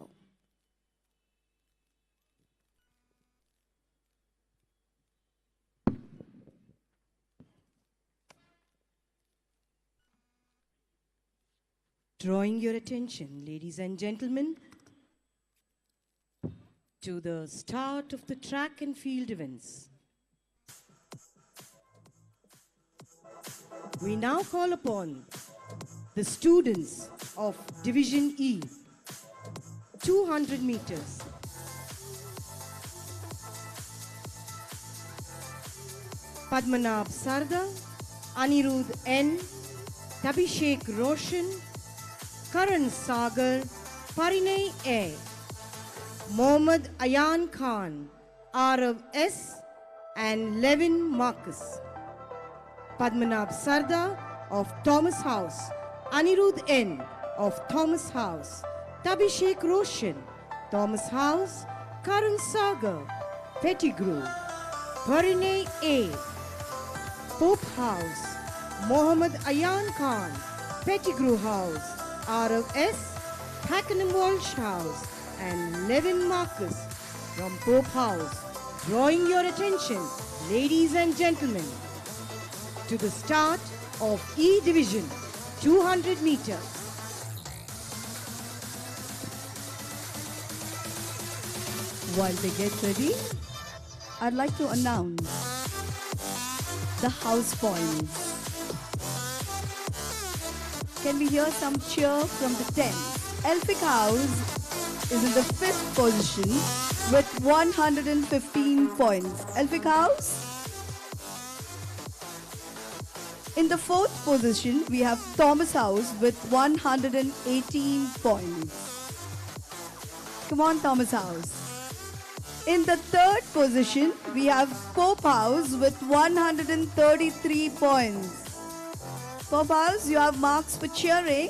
Drawing your attention, ladies and gentlemen, to the start of the track and field events. We now call upon the students of Division E, 200 meters. Padmanabh Sarda, Anirudh N, Tabhishek Roshan, Karan Sagar, Parinay A, Mohammad Ayan Khan, Arav S, and Levin Marcus. Padmanabh Sarda of Thomas House, Anirudh N of Thomas House, Tabhishek Roshan, Thomas House, Karan Sagar, Pettigrew, Parinay A, Pope House, Mohammad Ayan Khan, Pettigrew House, Arav S, Pakenham Walsh House, and Levin Marcus from Pope House. Drawing your attention, ladies and gentlemen, to the start of E Division, 200 meters. While they get ready, I'd like to announce the house points. Can we hear some cheer from the 10? Elphick House is in the 5th position with 115 points. Elphick House. In the 4th position, we have Thomas House with 118 points. Come on, Thomas House. In the third position, we have Pope House with 133 points. Pope House, you have marks for cheering.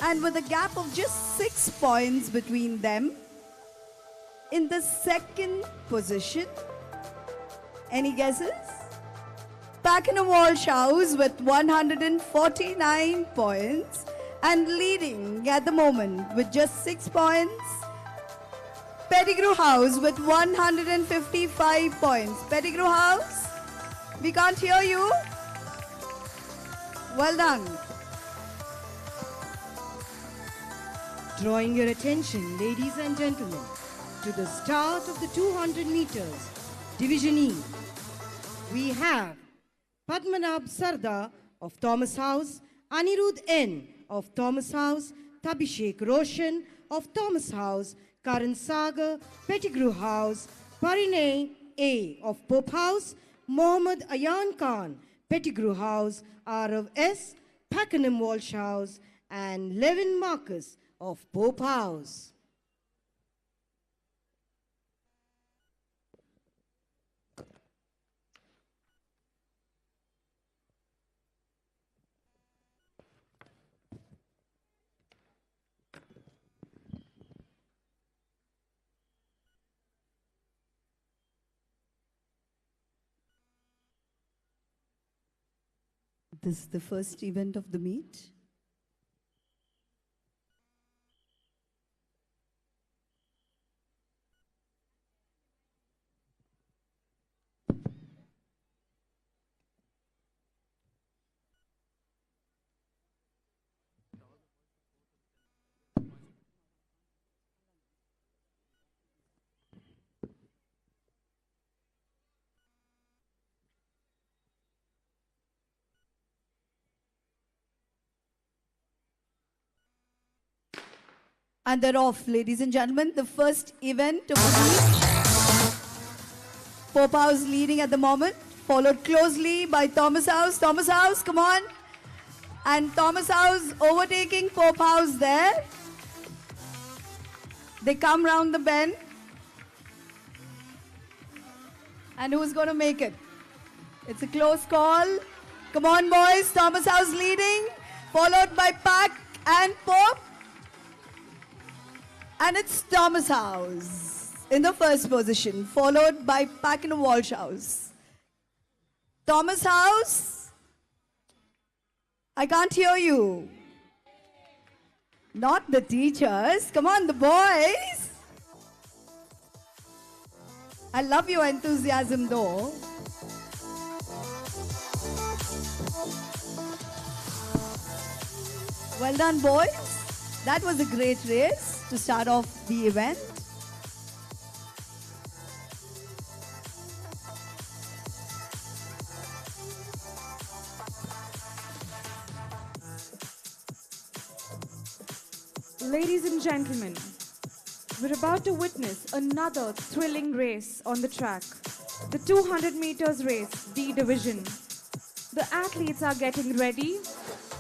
And with a gap of just 6 points between them, in the second position, any guesses? Pakenham Walsh House with 149 points and leading at the moment with just 6 points. Pettigrew House with 155 points. Pettigrew House, we can't hear you. Well done. Drawing your attention, ladies and gentlemen, to the start of the 200 meters, Division E. We have Padmanabh Sardar of Thomas House, Anirudh N. of Thomas House, Tabhishek Roshan of Thomas House, Karan Sagar, Pettigrew House, Parinay A. of Pope House, Mohammad Ayan Khan, Pettigrew House, Arav S. Pakenham Walsh House, and Levin Marcus of Pope House. This is the first event of the meet. And they're off, ladies and gentlemen. The first event of the week. Pope House leading at the moment, followed closely by Thomas House. Thomas House, come on. And Thomas House overtaking Pope House there. They come round the bend. And who's going to make it? It's a close call. Come on, boys. Thomas House leading, followed by Pack and Pope. And it's Thomas House in the first position, followed by Pakenham Walsh House. Thomas House, I can't hear you. Not the teachers. Come on, the boys. I love your enthusiasm though. Well done, boys. That was a great race to start off the event. Ladies and gentlemen, we're about to witness another thrilling race on the track. The 200 meters race, D division. The athletes are getting ready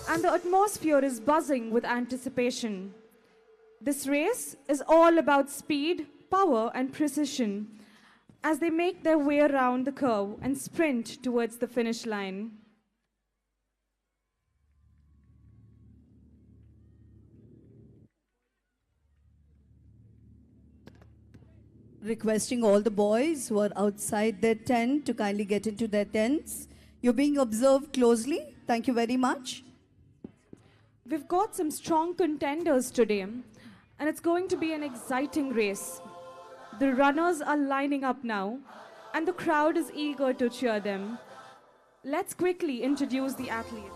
and the atmosphere is buzzing with anticipation. This race is all about speed, power, and precision as they make their way around the curve and sprint towards the finish line. Requesting all the boys who are outside their tent to kindly get into their tents. You're being observed closely. Thank you very much. We've got some strong contenders today, and it's going to be an exciting race. The runners are lining up now, and the crowd is eager to cheer them. Let's quickly introduce the athletes.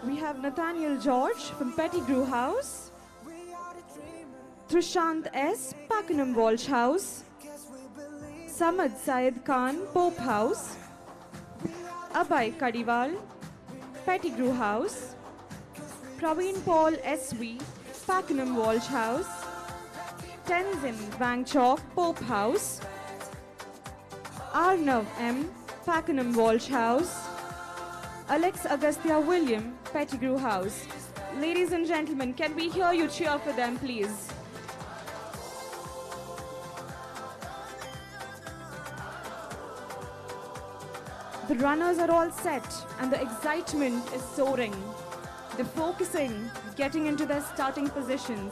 We have Nathaniel George from Pettigrew House, Trishant S. Pakenham Walsh House, Samad Syed Khan Pope House, Abhay Kadiwal, Pettigrew House, Praveen Paul S.V., Pakenham Walsh House, Tenzin Wangchok Pope House, Arnav M., Pakenham Walsh House. Alex Agastya William, Pettigrew House. Ladies and gentlemen, can we hear you cheer for them, please? The runners are all set and the excitement is soaring. They're focusing, getting into their starting positions.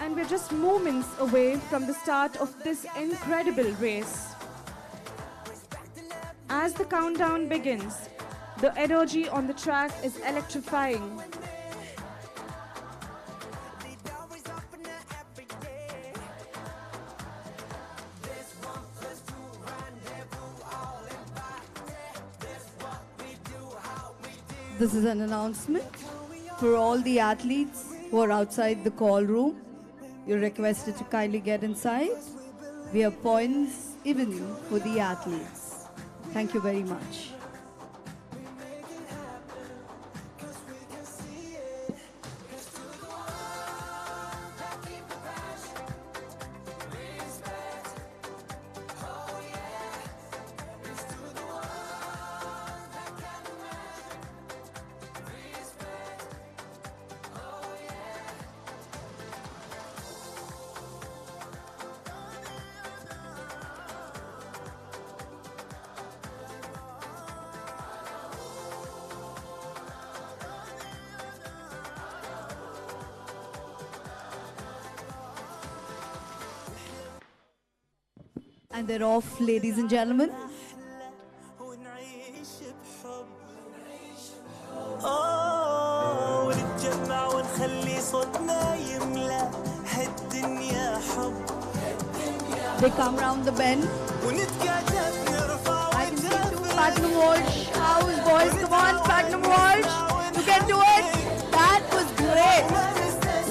And we're just moments away from the start of this incredible race. As the countdown begins, the energy on the track is electrifying. This is an announcement for all the athletes who are outside the call room. You're requested to kindly get inside. We have points even for the athletes. Thank you very much. And they're off, ladies and gentlemen. They come round the bend. I can see two Pakenham Walsh House boys. Come on, Pakenham Walsh. You can do it. That was great.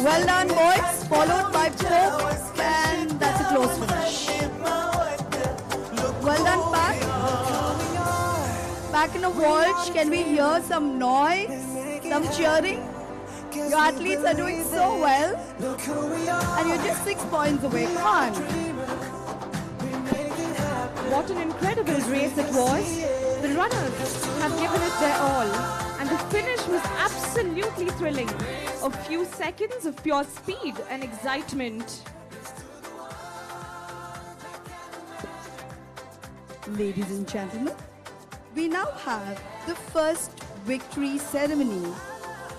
Well done, boys. Followed by Pope, and that's a close finish. Well done, Pat. Pakenham Walsh, can we hear some noise, some cheering? Your athletes are doing so well. And you're just 6 points away. Come on. What an incredible race it was. The runners have given it their all. And the finish was absolutely thrilling. A few seconds of pure speed and excitement. Ladies and gentlemen, we now have the first victory ceremony,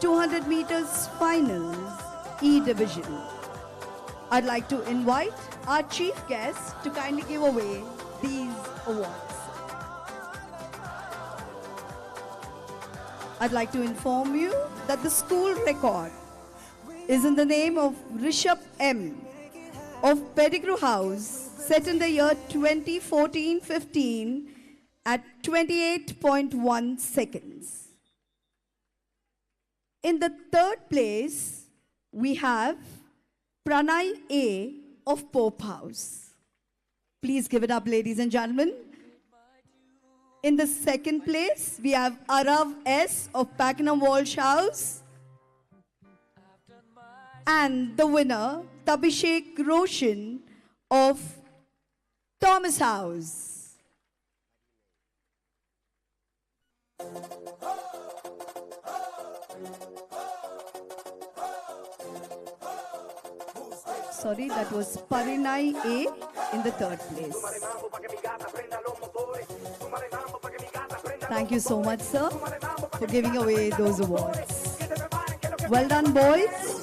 200 meters finals, E division. I'd like to invite our chief guest to kindly give away these awards. I'd like to inform you that the school record is in the name of Rishabh M. of Pettigrew House, set in the year 2014-15 at 28.1 seconds. In the third place, we have Pranay A of Pope House. Please give it up, ladies and gentlemen. In the second place, we have Arav S of Pakenham Walsh House. And the winner, Tabishek Roshan of Thomas House. Sorry, that was Parinai A in the third place. Thank you so much, sir, for giving away those awards. Well done, boys.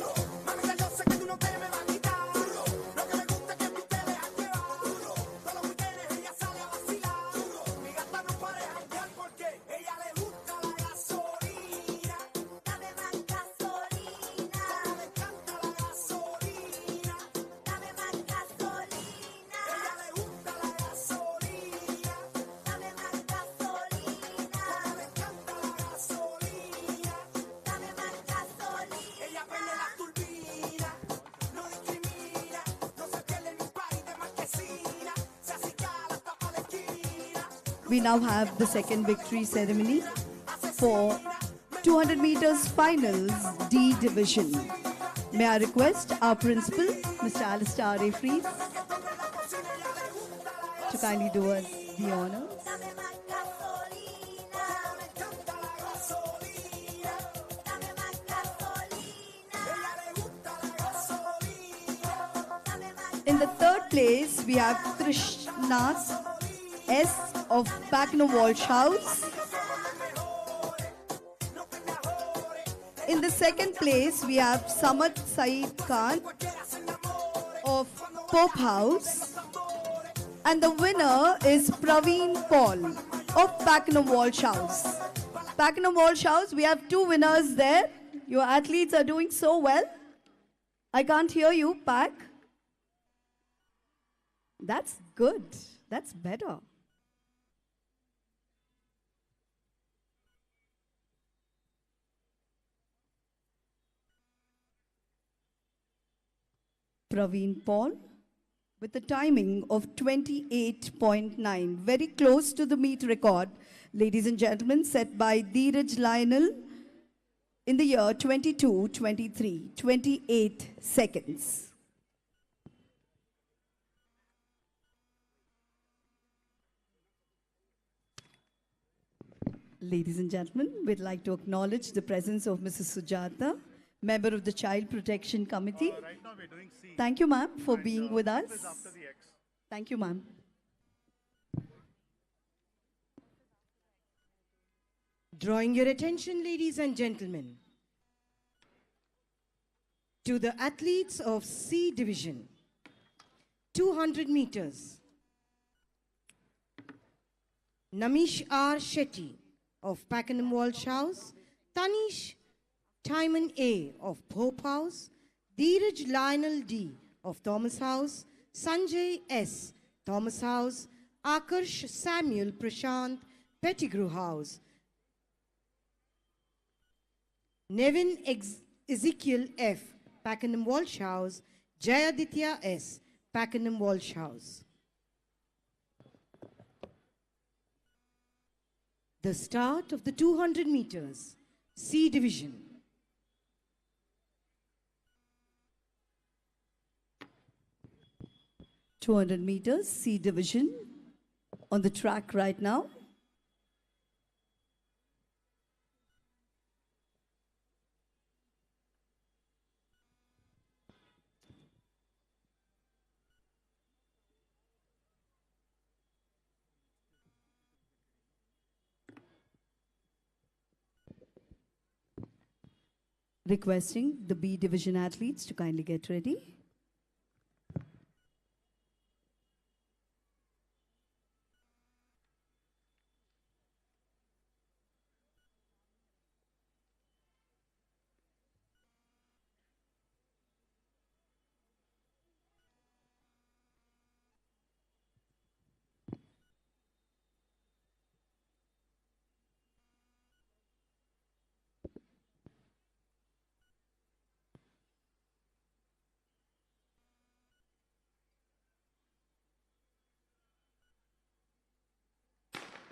We now have the second victory ceremony for 200 meters finals D division. May I request our principal, Mr. Alistair R A Freese, to kindly do us the honors. In the third place, we have Krishna's S of Pakenham Walsh House. In the second place, we have Samad Saeed Khan of Pope House. And the winner is Praveen Paul of Pakenham Walsh House. Pakenham Walsh House, we have two winners there. Your athletes are doing so well. I can't hear you, Pak. That's good. That's better. Praveen Paul with a timing of 28.9, very close to the meet record, ladies and gentlemen, set by Dheeraj Lionel in the year 22-23, 28 seconds. Ladies and gentlemen, we'd like to acknowledge the presence of Mrs. Sujata, member of the Child Protection Committee. Right now we're doing C. Thank you, ma'am, for being with us. This is after the X. Thank you, ma'am. Drawing your attention, ladies and gentlemen, to the athletes of C Division, 200 meters. Namish R. Shetty of Pakenham Walsh House, Tanish Timon A. of Pope House, Dheeraj Lionel D. of Thomas House, Sanjay S. Thomas House, Akarsh Samuel Prashant Pettigrew House, Nevin Ezekiel F. Pakenham Walsh House, Jayaditya S. Pakenham Walsh House. The start of the 200 meters, C Division. .200 meters, C Division, on the track right now. Requesting the B Division athletes to kindly get ready.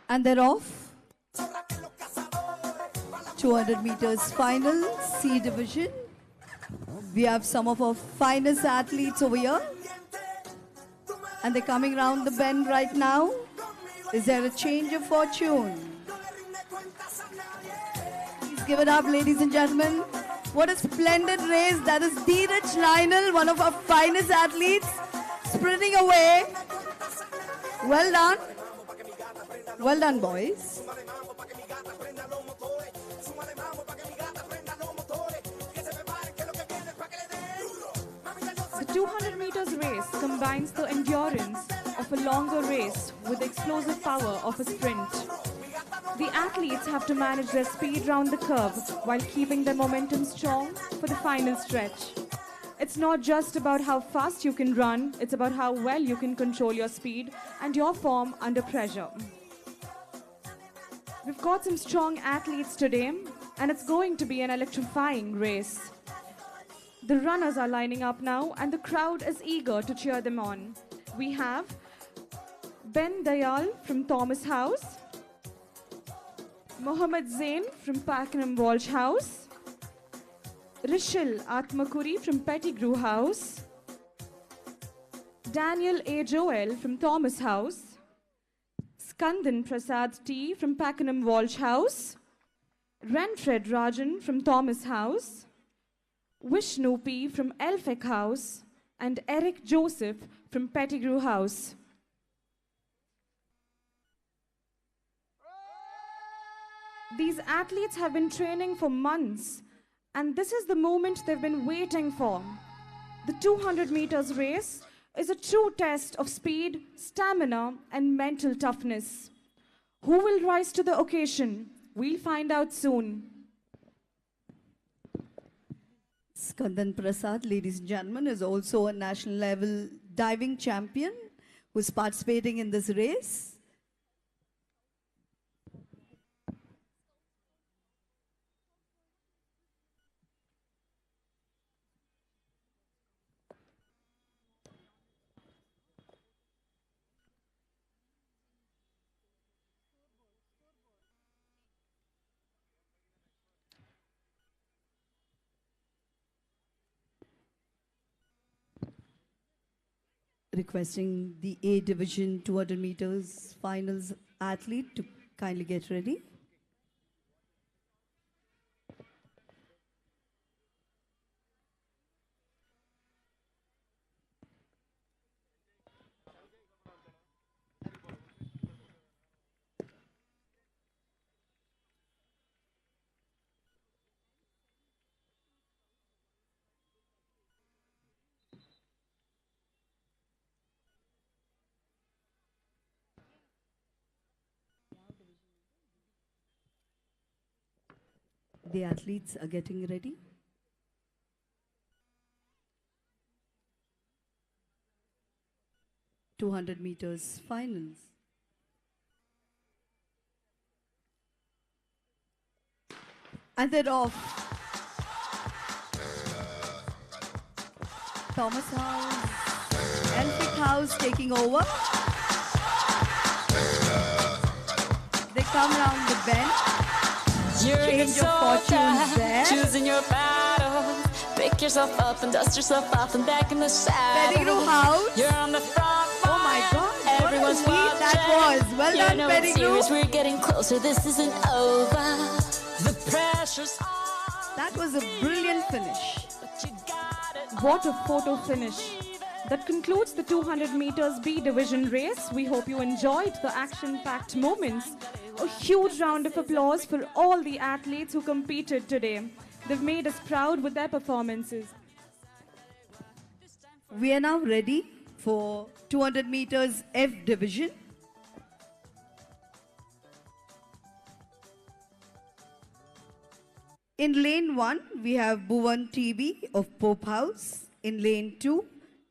And they're off. 200 meters final, C Division. We have some of our finest athletes over here. And they're coming round the bend right now. Is there a change of fortune? Please give it up, ladies and gentlemen. What a splendid race. That is Dheeraj Lionel, one of our finest athletes, sprinting away. Well done. Well done, boys. The 200 meters race combines the endurance of a longer race with the explosive power of a sprint. The athletes have to manage their speed round the curve while keeping their momentum strong for the final stretch. It's not just about how fast you can run, it's about how well you can control your speed and your form under pressure. We've got some strong athletes today, and it's going to be an electrifying race. The runners are lining up now, and the crowd is eager to cheer them on. We have Ben Dayal from Thomas House, Mohammad Zain from Pakenham Walsh House, Rishil Atmakuri from Pettigrew House, Daniel A. Joel from Thomas House, Skandan Prasad T from Pakenham Walsh House, Renfred Rajan from Thomas House, Vishnu P from Elphick House, and Eric Joseph from Pettigrew House. These athletes have been training for months, and this is the moment they've been waiting for. The 200 meters race is a true test of speed, stamina, and mental toughness. Who will rise to the occasion? We'll find out soon. Skandan Prasad, ladies and gentlemen, is also a national level diving champion who's participating in this race. Requesting the A Division 200 meters finals athlete to kindly get ready. The athletes are getting ready. (200 meters finals. And they're off. Thomas House, Elphick House taking over. They come round the bend. You're a Change of fortunes there. choosing your battle. Pick yourself up and dust yourself off and back in the saddle. Pettigrew House. You're on the front line. Oh my God, Everyone's what a lead that watching. was. Well You done, know it's Pettigrew. serious. We're getting closer. This isn't over. The pressure's on. That was a brilliant finish. But you got it. What a photo finish. That concludes the 200 meters B division race. We hope you enjoyed the action-packed moments. A huge round of applause for all the athletes who competed today. They've made us proud with their performances. We are now ready for 200 meters F division. In lane 1, we have Bhuvan TB of Pope House. In lane 2,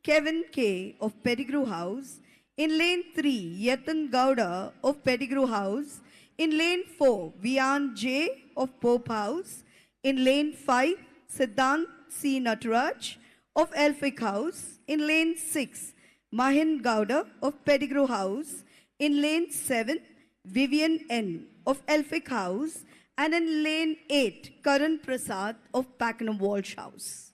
Kevin K of Pettigrew House. In lane 3, Yatan Gowda of Pettigrew House. In lane 4, Vian J of Pope House. In lane 5, Siddhant C Nataraj of Elphick House. In lane 6, Mahin Gowda of Pettigrew House. In lane 7, Vivian N of Elphick House. And in lane 8, Karan Prasad of Pakenham Walsh House.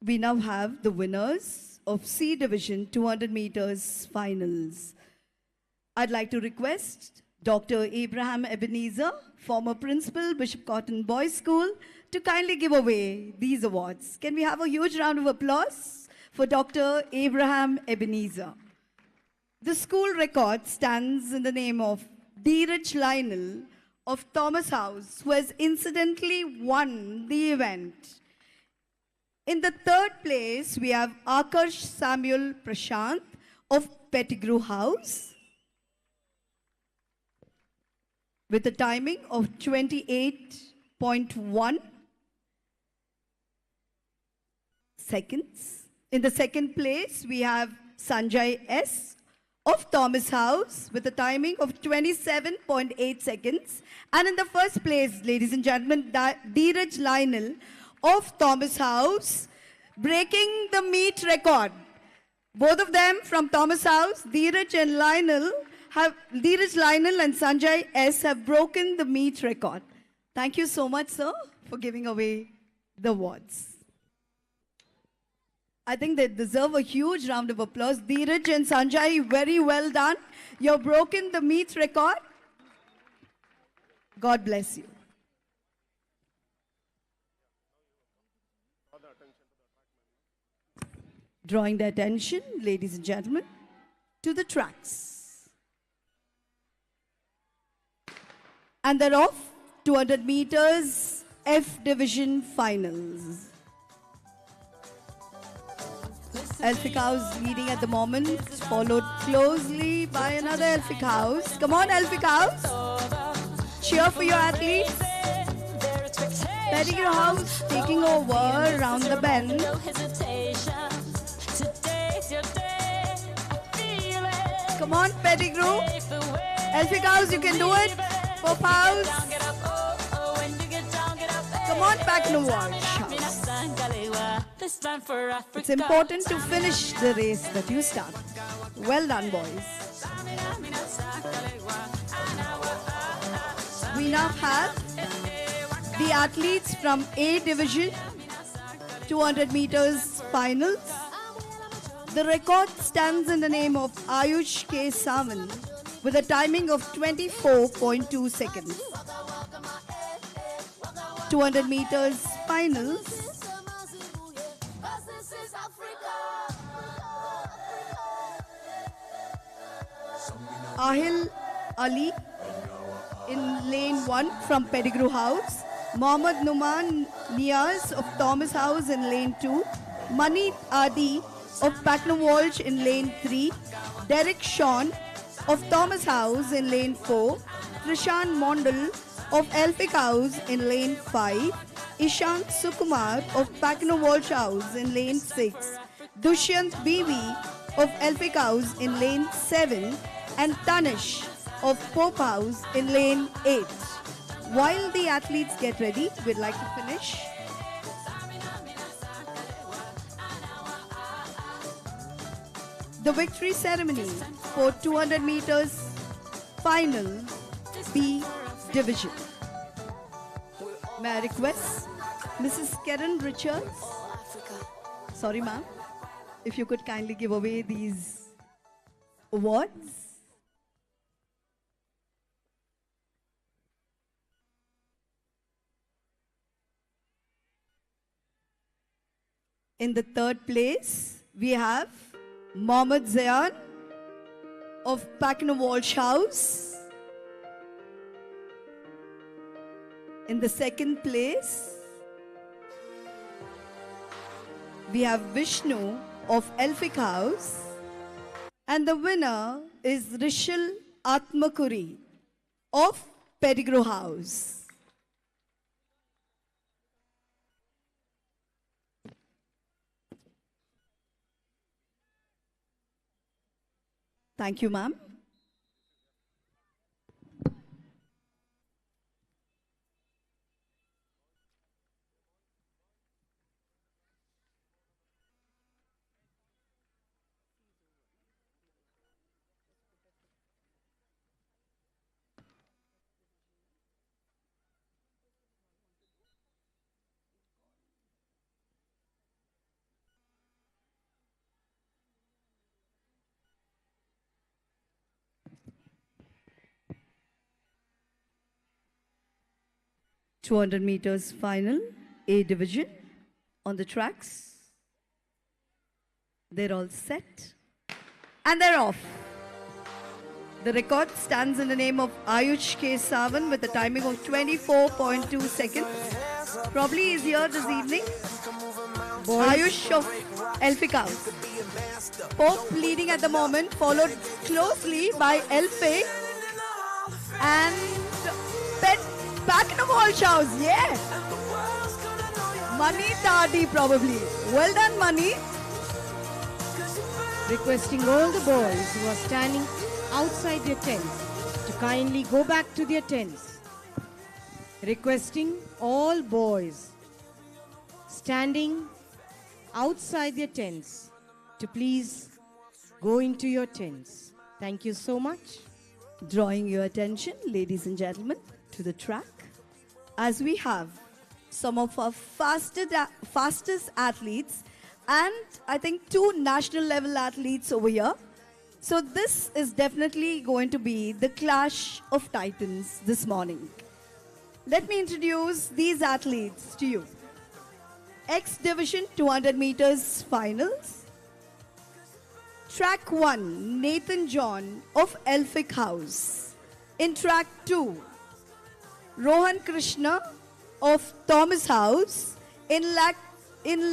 We now have the winners of C Division 200 meters finals. I'd like to request Dr. Abraham Ebenezer, former principal, Bishop Cotton Boys School, to kindly give away these awards. Can we have a huge round of applause for Dr. Abraham Ebenezer? The school record stands in the name of Dheeraj Lionel of Thomas House, who has incidentally won the event. In the third place, we have Akarsh Samuel Prashant of Pettigrew House with a timing of 28.1 seconds. In the second place, we have Sanjay S of Thomas House with a timing of 27.8 seconds. And in the first place, ladies and gentlemen, Dheeraj Lionel of Thomas House, breaking the meet record. Both of them from Thomas House, Dheeraj Lionel and Sanjay S have broken the meet record. Thank you so much, sir, for giving away the awards. I think they deserve a huge round of applause. Dheeraj and Sanjay, very well done. You've broken the meet record. God bless you. Drawing the attention, ladies and gentlemen, to the tracks. And they're off, 200 meters, F Division Finals. Elphick House leading at the moment, followed closely by another Elphick House. Come on, Elphick House. Cheer for your athletes. Pettigrew House taking over around the bend. Come on, Pettigrew. Elphick House, you can do it. Pop House. Come on, Packnell Walsh. It's important to finish the race that you start. Well done, boys. We now have the athletes from A Division, 200 meters finals. The record stands in the name of Ayush K. Savan with a timing of 24.2 seconds. 200 meters finals. Ahil Ali in lane 1 from Pettigrew House. Mohammad Numan Niaz of Thomas House in lane 2. Mani Adi of Packnell Walsh in lane 3. Derek Sean of Thomas House in lane 4. Trishan Mondal of Elphick House in lane 5. Ishant Sukumar of Packnell Walsh House in lane 6. Dushyant Bibi of Elphick House in lane 7. And Tanish of Pope House in lane 8. While the athletes get ready, we'd like to finish. The victory ceremony for 200 meters final B division. May I request Mrs. Karen Richards? Sorry, ma'am. If you could kindly give away these awards. In the third place, we have Mohammad Zayan of Packnell Walsh House. In the second place, we have Vishnu of Elphick House. And the winner is Rishal Atmakuri of Pettigrew House. Thank you, ma'am. .200 meters final, A division on the tracks. They're all set and they're off. The record stands in the name of Ayush K. Savan with a timing of 24.2 seconds. Probably is here this evening. Ayush of Elphick House. Pope leading at the moment, followed closely by Elphick and Packnell Walsh House, yeah. Mani Tardy probably. Well done, Mani. Requesting all the boys who are standing outside their tents to kindly go back to their tents. Requesting all boys standing outside their tents to please go into your tents. Thank you so much. Drawing your attention, ladies and gentlemen, to the track as we have some of our fastest athletes, and I think 2 national level athletes over here. So this is definitely going to be the clash of titans this morning. Let me introduce these athletes to you. X Division 200 meters finals. Track 1, Nathan John of Elphick House. In track 2, Rohan Krishna of Thomas House. In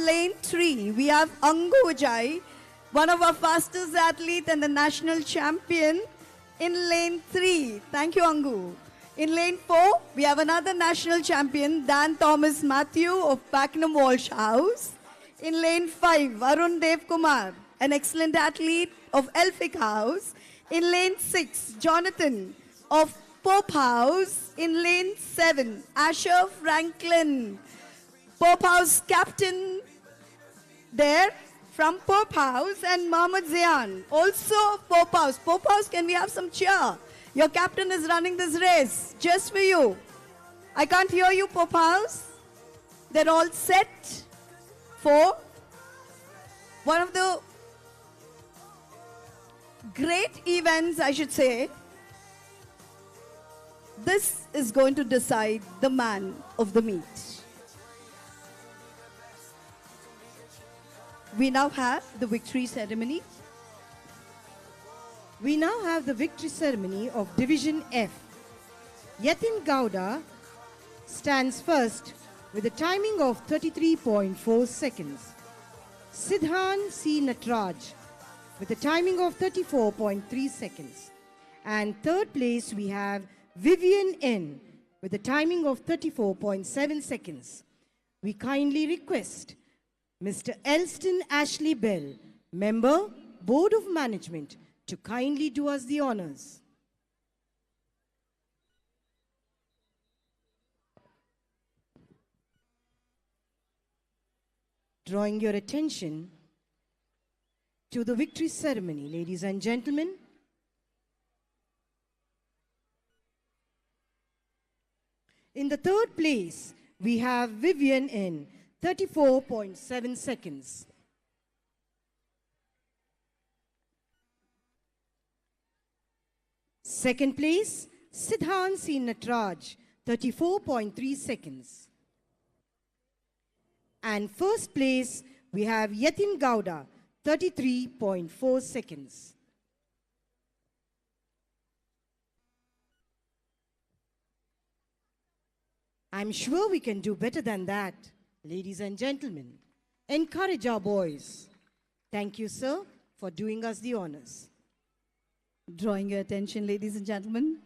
lane 3, we have Angu Vijay, one of our fastest athletes and the national champion. In lane 3, thank you Angu. In lane 4, we have another national champion, Dan Thomas Matthew of Pakenham Walsh House. In lane 5, Arun Dev Kumar, an excellent athlete of Elphick House. In lane 6, Jonathan of Pope House. In lane 7, Asher Franklin, Pope House captain there from Pope House, and Mohammed Zayan, also Pope House. Pope House, can we have some cheer? Your captain is running this race just for you. I can't hear you, Pope House. They're all set for one of the great events, I should say. This is going to decide the man of the meet. We now have the victory ceremony. We now have the victory ceremony of Division F. Yatin Gowda stands first with a timing of 33.4 seconds. Siddhan C. Natraj with a timing of 34.3 seconds. And third place we have Vivian N with a timing of 34.7 seconds. We kindly request Mr. Elston Ashley Bell, Member, Board of Management, to kindly do us the honors. Drawing your attention to the victory ceremony, ladies and gentlemen. In the third place, we have Vivian N, 34.7 seconds. Second place, Siddhan C. Natraj, 34.3 seconds. And first place, we have Yatin Gowda, 33.4 seconds. I'm sure we can do better than that, ladies and gentlemen. Encourage our boys. Thank you, sir, for doing us the honors. Drawing your attention, ladies and gentlemen,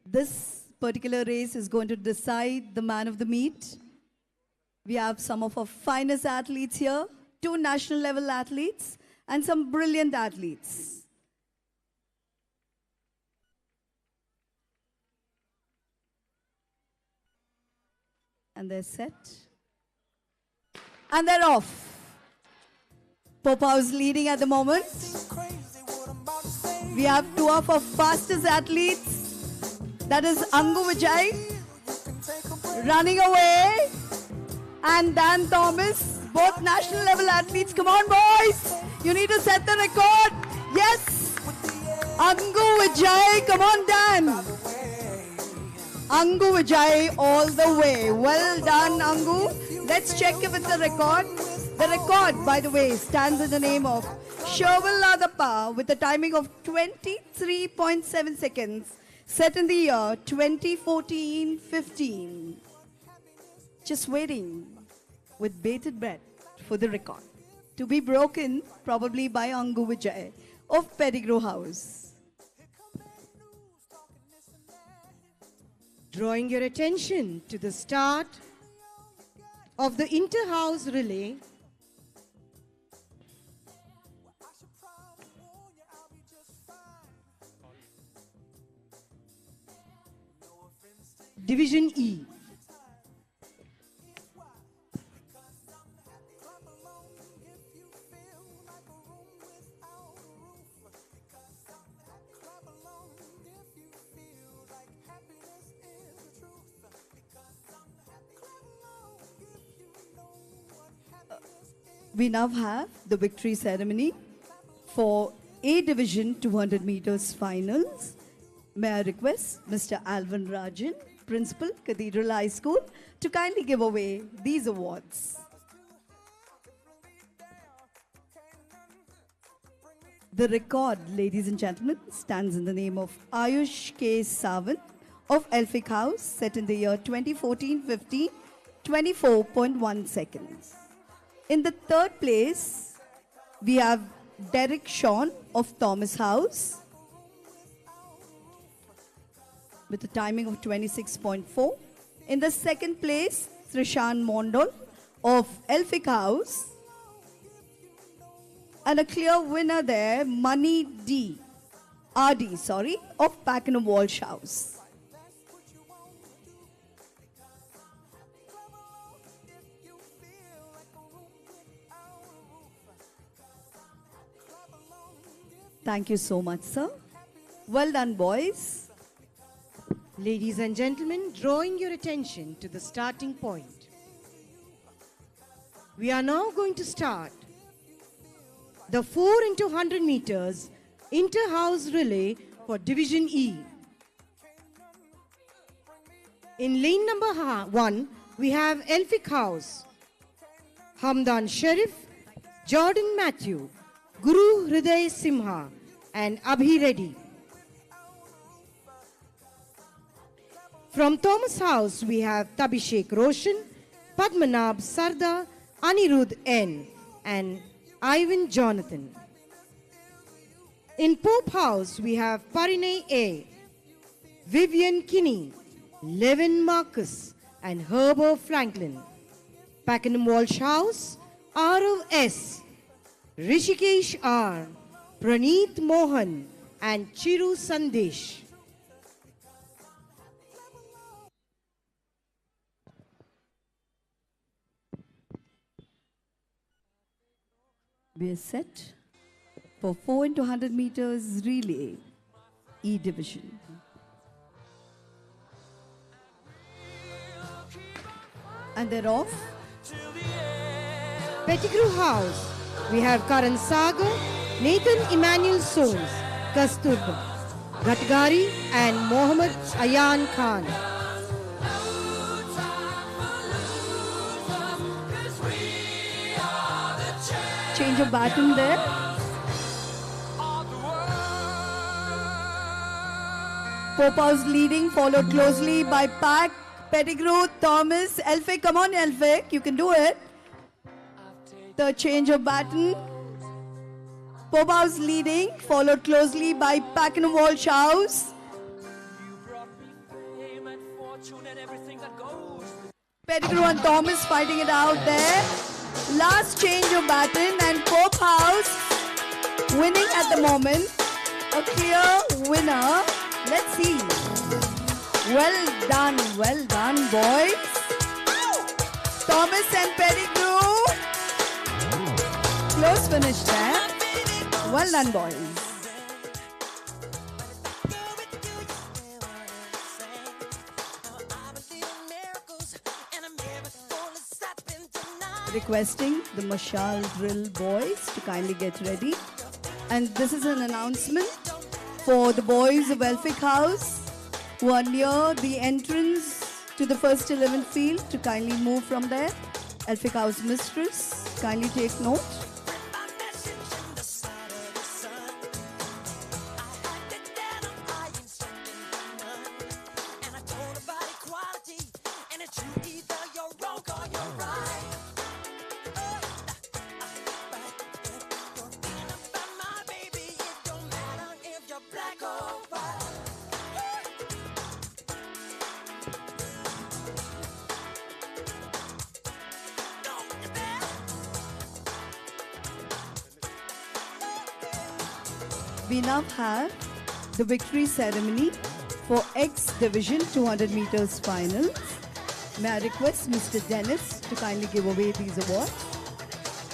this particular race is going to decide the man of the meet. We have some of our finest athletes here, 2 national level athletes, and some brilliant athletes. And they're set. And they're off. Pope House leading at the moment. We have 2 of our fastest athletes. That is Angu Vijay running away, and Dan Thomas, both national level athletes. Come on, boys. You need to set the record. Yes. Angu Vijay. Come on, Dan. Angu Vijay all the way. Well done, Angu. Let's check if it's a record. The record, by the way, stands in the name of Sherwin Ladappa with a timing of 23.7 seconds, set in the year 2014-15. Just waiting with bated breath for the record to be broken probably by Angu Vijay of Pettigrew House. Drawing your attention to the start of the inter-house relay. Division E. We now have the victory ceremony for A Division 200 meters finals. May I request Mr. Alvin Rajan, Principal, Cathedral High School, to kindly give away these awards. The record, ladies and gentlemen, stands in the name of Ayush K. Sawant of Elphick House, set in the year 2014-15, 24.1 seconds. In the third place, we have Derek Sean of Thomas House with a timing of 26.4. In the second place, Trishan Mondol of Elphick House. And a clear winner there, Mani RD, of Pakenham Walsh House. Thank you so much, sir. Well done, boys. Ladies and gentlemen, drawing your attention to the starting point. We are now going to start the 4 into 100 meters inter-house relay for Division E. In lane number 1, we have Elphick House, Hamdan Sharif, Jordan Matthew, Guru Hriday Simha, and Abhi Reddy. From Thomas House, we have Tabishek Roshan, Padmanabh Sarda, Anirudh N, and Ivan Jonathan. In Pope House, we have Parinay A, Vivian Kinney, Levin Marcus, and Herbert Franklin. Pakenham Walsh House, Arav S, Rishikesh R, Praneeth Mohan, and Chiru Sandesh. We are set for 4 into 100 meters relay, E Division. And they're off. Pettigrew House, we have Karan Sagar, Nathan Emmanuel Soames, Kasturba Ghatgari, and Mohammad Ayan Khan. Change of baton there. Pope House leading, followed closely by Pack, Pettigrew, Thomas, Elphick. Come on, Elphick, you can do it. The change of baton. Pope House leading, followed closely by Pakenham Walsh House. Pettigrew and Thomas fighting it out there. Last change of baton, and Pope House winning at the moment. A clear winner. Let's see. Well done, boys. Thomas and Pettigrew. Close finish there. Well done, boys. Requesting the Mashal drill boys to kindly get ready. And this is an announcement for the boys of Elphick House who are near the entrance to the first 11 field to kindly move from there. Elphick House mistress, kindly take note. We now have the victory ceremony for X Division 200 meters finals. May I request Mr. Dennis to kindly give away these awards?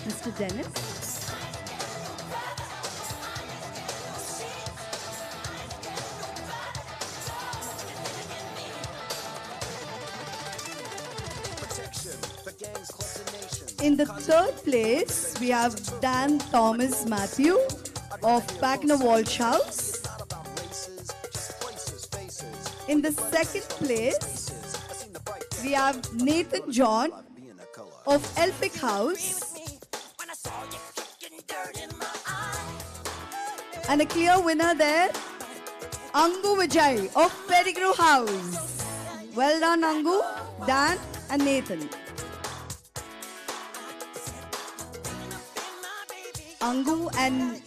Mr. Dennis. Protection for gangs, clubs, and nations. In the third place, we have Dan Thomas Matthew of Packner Walsh House. In the second place, we have Nathan John of Elphick House. And a clear winner there, Angu Vijay of Pettigrew House. Well done, Angu, Dan and Nathan. Angu and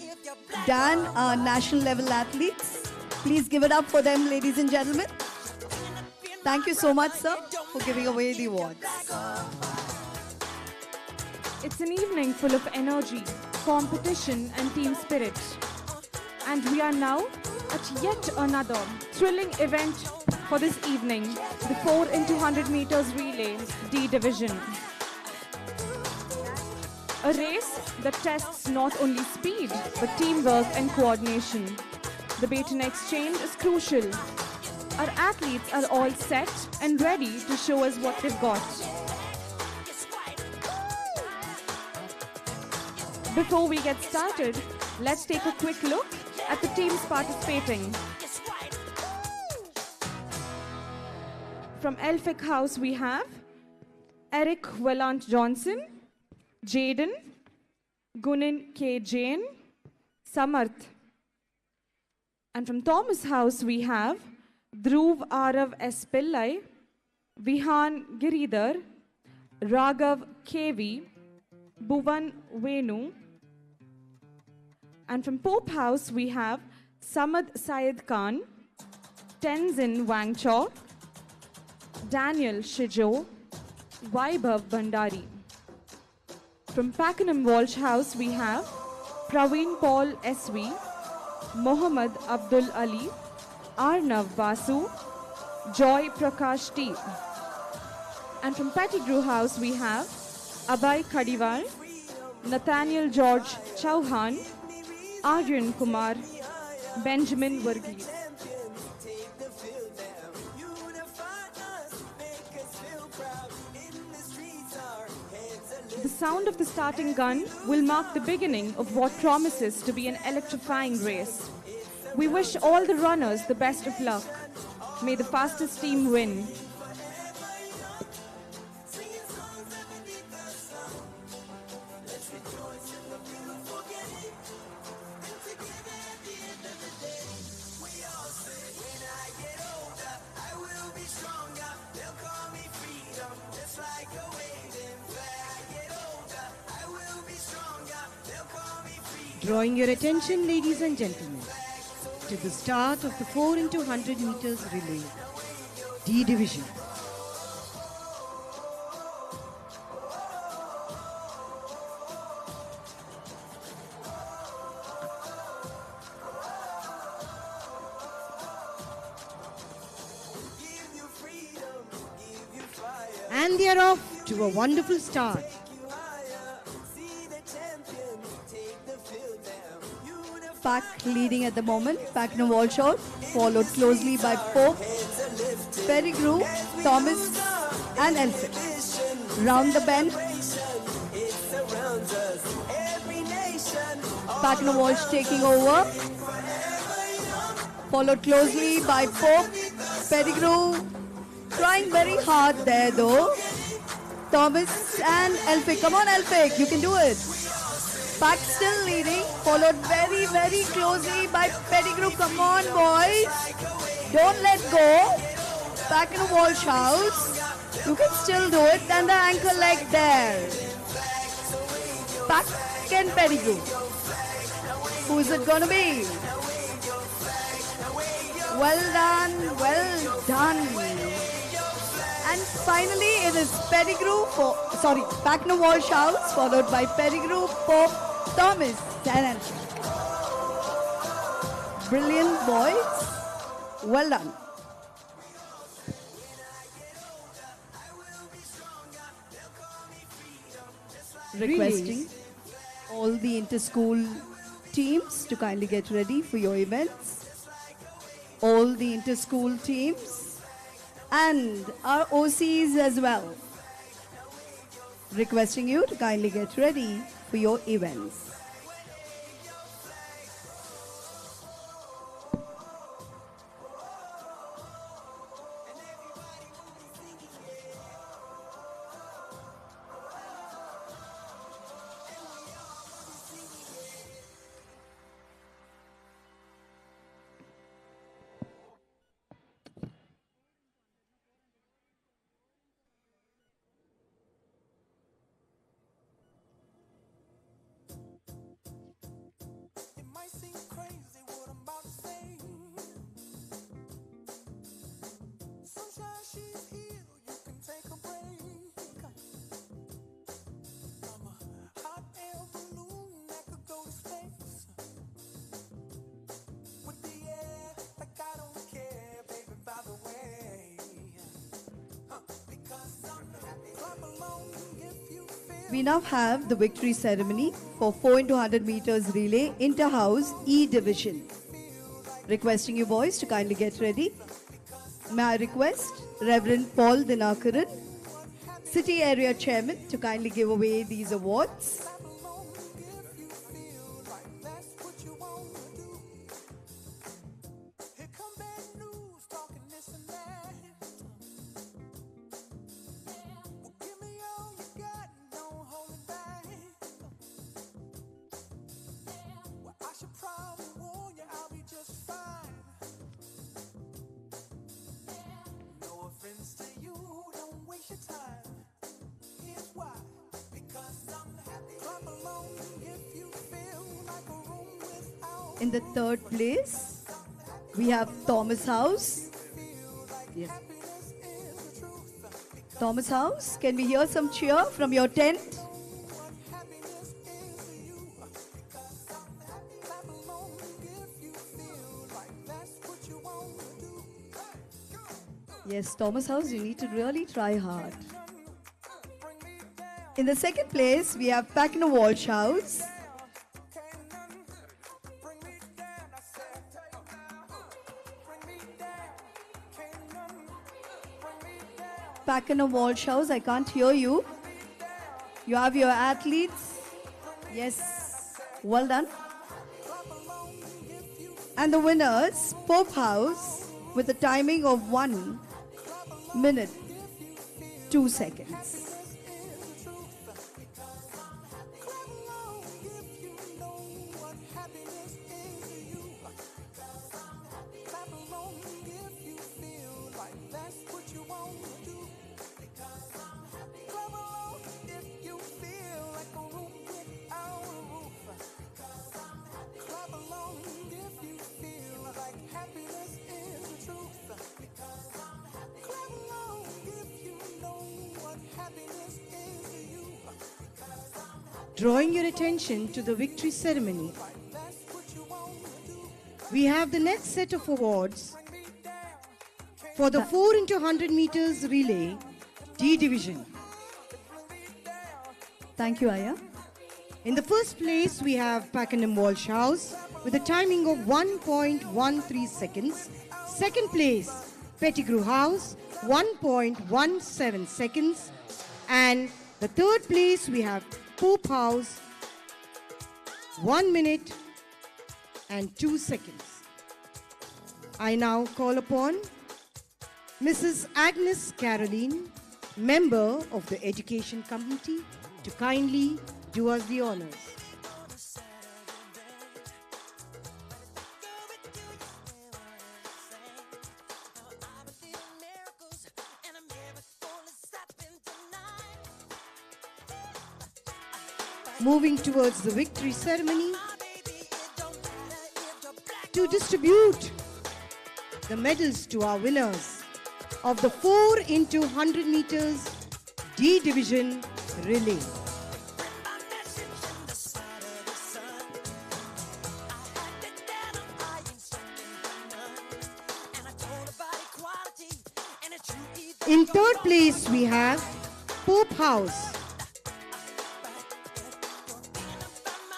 Dan are national level athletes. Please give it up for them, ladies and gentlemen. Thank you so much, sir, for giving away the awards. It's an evening full of energy, competition and team spirit. And we are now at yet another thrilling event for this evening, the 4 into 100 meters relay D division. A race that tests not only speed, but teamwork and coordination. The baton exchange is crucial. Our athletes are all set and ready to show us what they've got. Before we get started, let's take a quick look at the teams participating. From Elphick House, we have Eric Wellant Johnson, Jaden, Gunin K. Jain, Samarth. And from Thomas House, we have Dhruv Arav S. Pillai, Vihan Giridhar, Raghav KV, Bhuvan Venu. And from Pope House, we have Samad Syed Khan, Tenzin Wangchaw, Daniel Shijo, Vaibhav Bhandari. From Pakenham Walsh House, we have Praveen Paul SV, Mohammad Abdul Ali, Arnav Basu, Joy Prakash T. And from Pettigrew House, we have Abhay Khadiwal, Nathaniel George Chauhan, Aryan Kumar, Benjamin Varghese. The sound of the starting gun will mark the beginning of what promises to be an electrifying race. We wish all the runners the best of luck. May the fastest team win. Drawing your attention, ladies and gentlemen, to the start of the 4 into 100 meters relay, D division. And they are off to a wonderful start. Pack leading at the moment, Packner Walsh out, followed closely by Pope, Pettigrew, Thomas and Elphick. Round the bend, Packner Walsh taking over, followed closely by Pope, Pettigrew, trying very hard there though, Thomas and Elphick. Come on Elphick, you can do it. Pack still leading, followed very, very closely by Pettigrew. Come on, boys. Don't let go. Packner Walsh House. You can still do it. And the ankle leg there. Pack and Pettigrew. Who is it going to be? Well done, well done. And finally, it is Packner Walsh House, followed by Pettigrew, Pope, Thomas, and Elphick. Brilliant, boys. Well done. Requesting all the inter-school teams to kindly get ready for your events. All the inter-school teams and our OCs as well. Requesting you to kindly get ready for your events. We now have the victory ceremony for 4 into 100 meters relay inter-house E division. Requesting you boys to kindly get ready. May I request Reverend Paul Dinakaran, City Area Chairman, to kindly give away these awards. In the third place, we have Thomas House. Yes. Thomas House, can we hear some cheer from your tent? Yes, Thomas House, you need to really try hard. In the second place, we have Packner Walsh House. Packner Walsh House, I can't hear you. You have your athletes. Yes, well done. And the winners, Pope House, with a timing of 1 minute, 2 seconds. Drawing your attention to the victory ceremony, we have the next set of awards for the 4 into 100 meters relay D division. Thank you, Aya. In the first place, we have Pakenham Walsh House with a timing of 1.13 seconds. Second place, Pettigrew House, 1.17 seconds. And the third place, we have Pope House, 1 minute and 2 seconds. I now call upon Mrs. Agnes Caroline, member of the Education Committee, to kindly do us the honors. Moving towards the victory ceremony to distribute the medals to our winners of the 4 into 100 meters D division relay. In third place, we have Pope House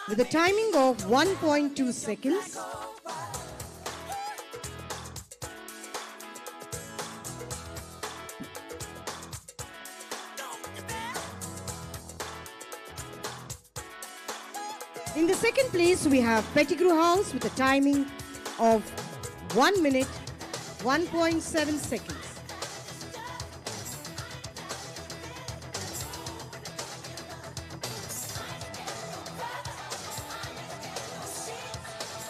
with a timing of 1.2 seconds. In the second place, we have Pettigrew House with a timing of 1 minute, 1.7 seconds.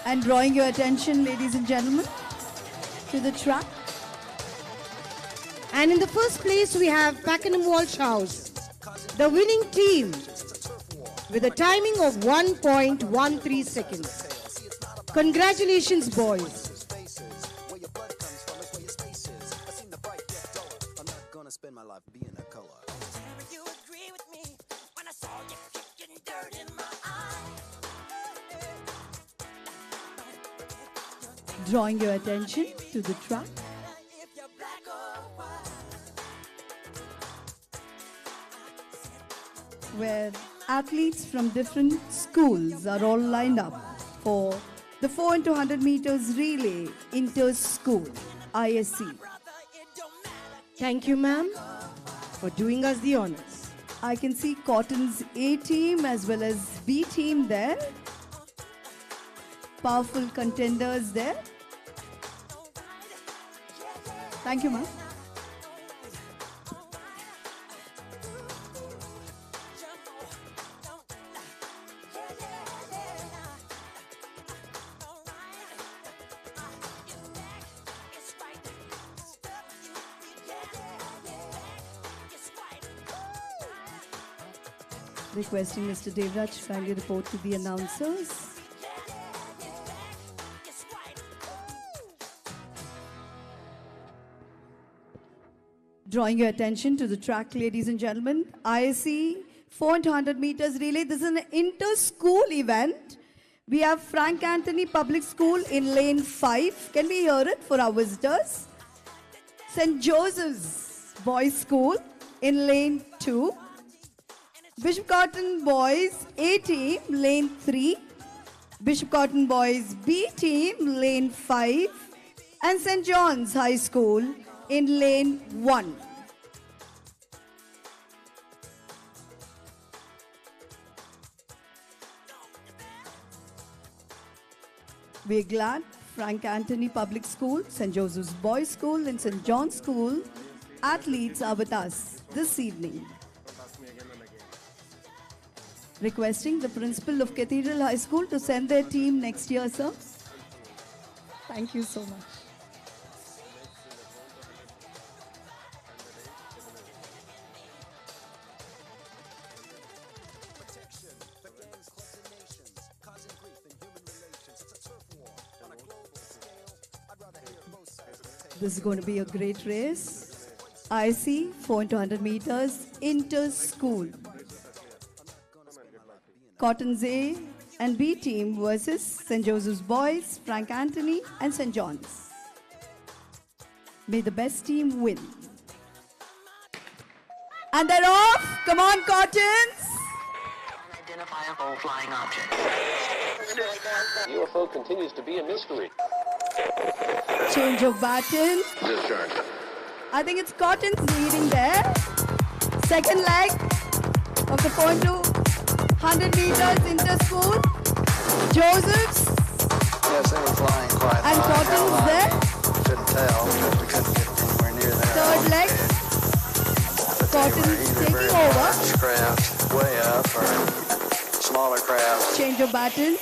And drawing your attention, ladies and gentlemen, to the track. And in the first place, we have Pakenham Walsh House, the winning team, with a timing of 1.13 seconds. Congratulations, boys. Drawing your attention to the track. Where athletes from different schools are all lined up for the 4 into 100 meters relay inter-school ISC. Thank you, ma'am, for doing us the honors. I can see Cotton's A team as well as B team there. Powerful contenders there. Thank you, ma'am. Requesting Mr. Devraj kindly report to the announcers. Drawing your attention to the track, ladies and gentlemen. ISC 4 into 100 meters relay. This is an inter-school event. We have Frank Anthony Public School in lane 5. Can we hear it for our visitors? St. Joseph's Boys School in lane 2. Bishop Cotton Boys A team, lane 3. Bishop Cotton Boys B team, lane 5. And St. John's High School in lane 1. We're glad Frank Anthony Public School, St. Joseph's Boys School and St. John's School athletes are with us this evening. Requesting the principal of Cathedral High School to send their team next year, sir. Thank you so much. This is going to be a great race. IC 4 into 100 meters inter-school. Cotton's A and B team versus St. Joseph's Boys, Frank Anthony and St. John's. May the best team win. And they're off. Come on, Cottons. Identifiable flying object. UFO continues to be a mystery. Change of baton. Discharge. I think it's Cotton's leading there. Second leg of the 4 into 100 meters inter-school. Joseph's. Yes, they were flying quite and high. Cotton's there. Couldn't tell because we couldn't get anywhere near there. Third leg. Cotton's taking over. Crafts way up or smaller crafts. Change of baton.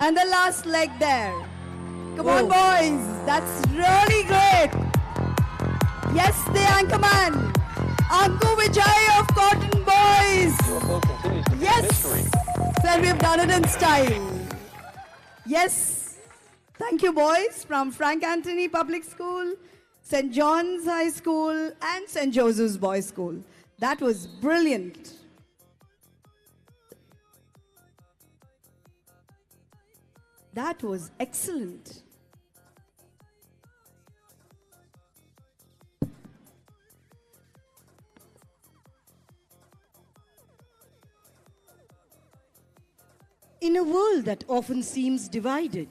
And the last leg there. Come on, boys. That's really great. Yes, the anchorman. Anku Vijay of Cotton Boys. Yes. Then we've done it in style. Yes. Thank you, boys, from Frank Anthony Public School, St. John's High School, and St. Joseph's Boys School. That was brilliant. That was excellent. In a world that often seems divided,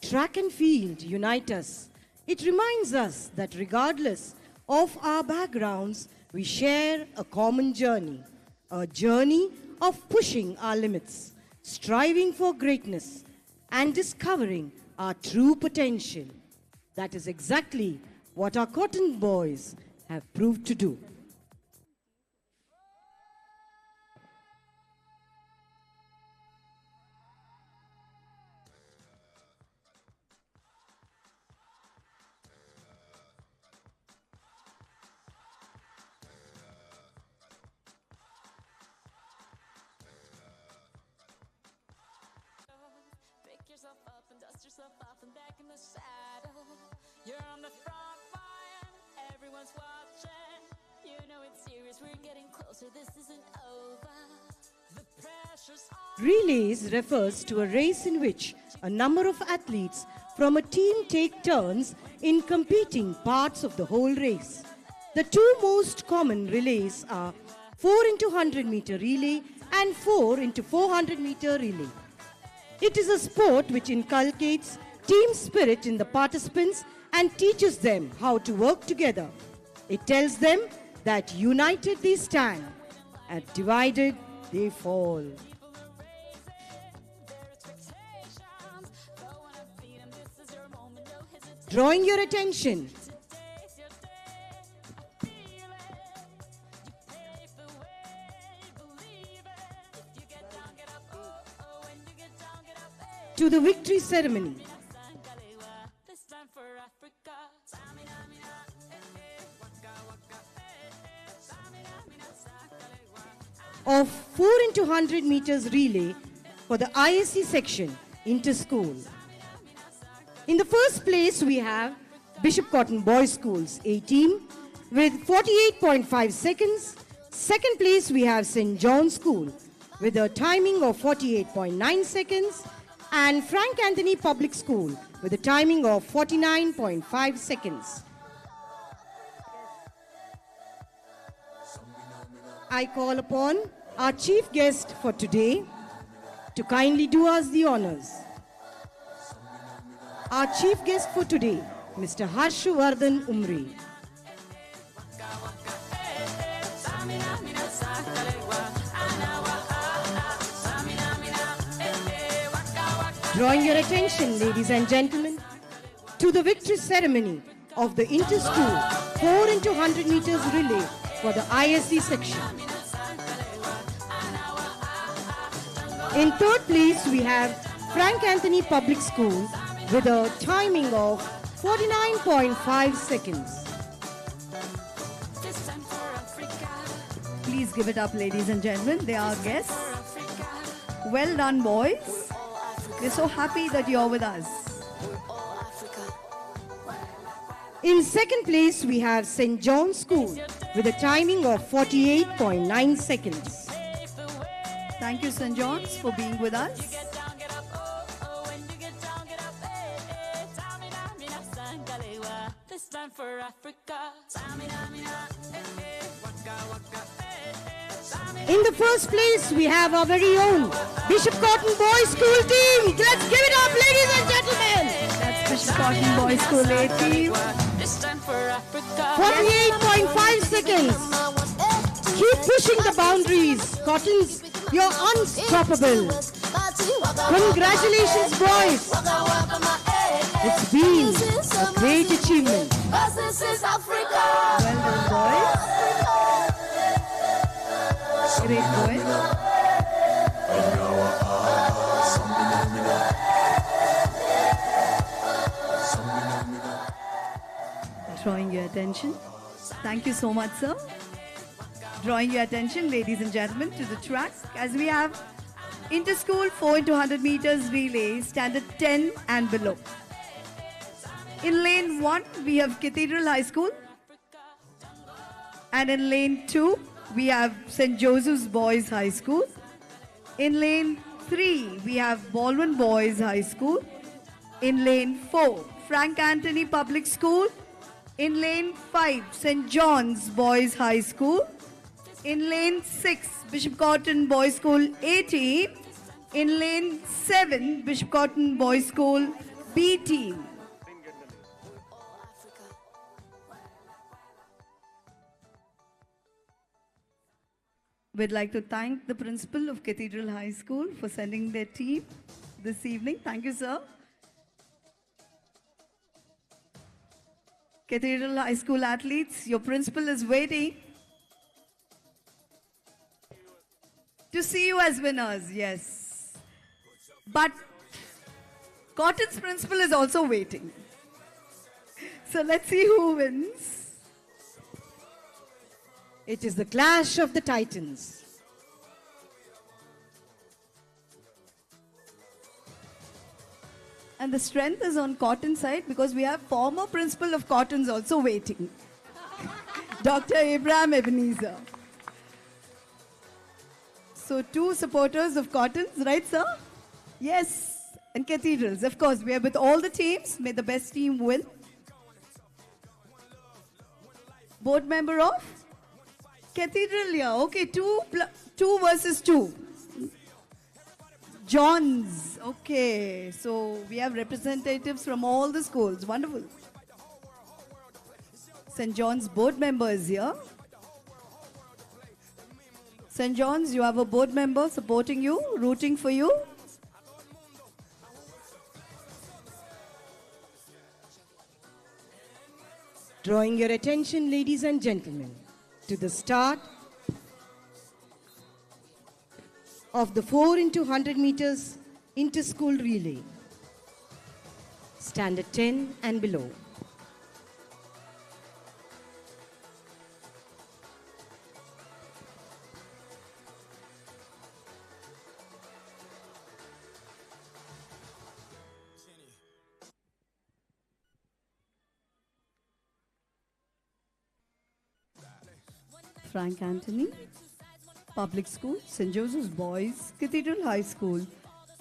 track and field unite us. It reminds us that regardless of our backgrounds, we share a common journey, a journey of pushing our limits. striving for greatness, and discovering our true potential. That is exactly what our cotton boys have proved to do. Pick yourself up and dust yourself off and back in the saddle. You're on the front line, everyone's watching. You know it's serious, we're getting closer, this isn't over. The pressure's on. Relays refers to a race in which a number of athletes from a team take turns in competing parts of the whole race. The two most common relays are 4 into 100 meter relay and 4 into 400 meter relay. It is a sport which inculcates team spirit in the participants and teaches them how to work together. It tells them that united they stand and divided they fall. Drawing your attention. To the victory ceremony. Of 4 into 100 meters relay for the ISC section inter-school. In the first place, we have Bishop Cotton Boys School's A team with 48.5 seconds. Second place, we have St. John's School with a timing of 48.9 seconds. And Frank Anthony Public School with a timing of 49.5 seconds. I call upon our chief guest for today to kindly do us the honors. Our chief guest for today, Mr. Harsha Vardhan Umre. Drawing your attention, ladies and gentlemen, to the victory ceremony of the inter-school 4 into 100 meters relay for the ISC section. In third place, we have Frank Anthony Public School with a timing of 49.5 seconds. Please give it up, ladies and gentlemen. They are our guests. Well done, boys. We're so happy that you're with us. In second place, we have St. John's School with a timing of 48.9 seconds. Thank you, St. John's, for being with us. In the first place, we have our very own Bishop Cotton Boys School team. Let's give it up, ladies and gentlemen. That's Bishop Cotton Boys School A team. 48.5 seconds. Keep pushing the boundaries. Cottons, you're unstoppable. Congratulations, boys. It's been a great achievement. Well done, boys. Great, boys. Drawing your attention. Thank you so much, sir. Drawing your attention, ladies and gentlemen, to the track as we have inter-school 4 into 100 meters relay, standard 10 and below. In lane 1, we have Cathedral High School. And in lane 2, we have St. Joseph's Boys High School. In lane 3, we have Baldwin Boys High School. In lane 4, Frank Anthony Public School. In lane 5, St. John's Boys High School. In lane 6, Bishop Cotton Boys School A team. In lane 7, Bishop Cotton Boys School B team. We'd like to thank the principal of Cathedral High School for sending their team this evening. Thank you, sir. Cathedral High School athletes, your principal is waiting to see you as winners, yes. But Cotton's principal is also waiting. So let's see who wins. It is the clash of the titans. And the strength is on Cotton's side because we have former principal of Cotton's also waiting. Dr. Abraham Ebenezer. So 2 supporters of Cotton's, right, sir? Yes. And Cathedrals, of course, we are with all the teams. May the best team win. Board member of Cathedral, yeah. Okay, 2 versus 2. John's. Okay, so we have representatives from all the schools. Wonderful. St. John's board members here. St. John's, you have a board member supporting you, rooting for you. Drawing your attention, ladies and gentlemen, to the start of the 4 into 100 meters inter-school relay. Standard 10 and below. Frank Anthony, Public School, St. Joseph's Boys, Cathedral High School,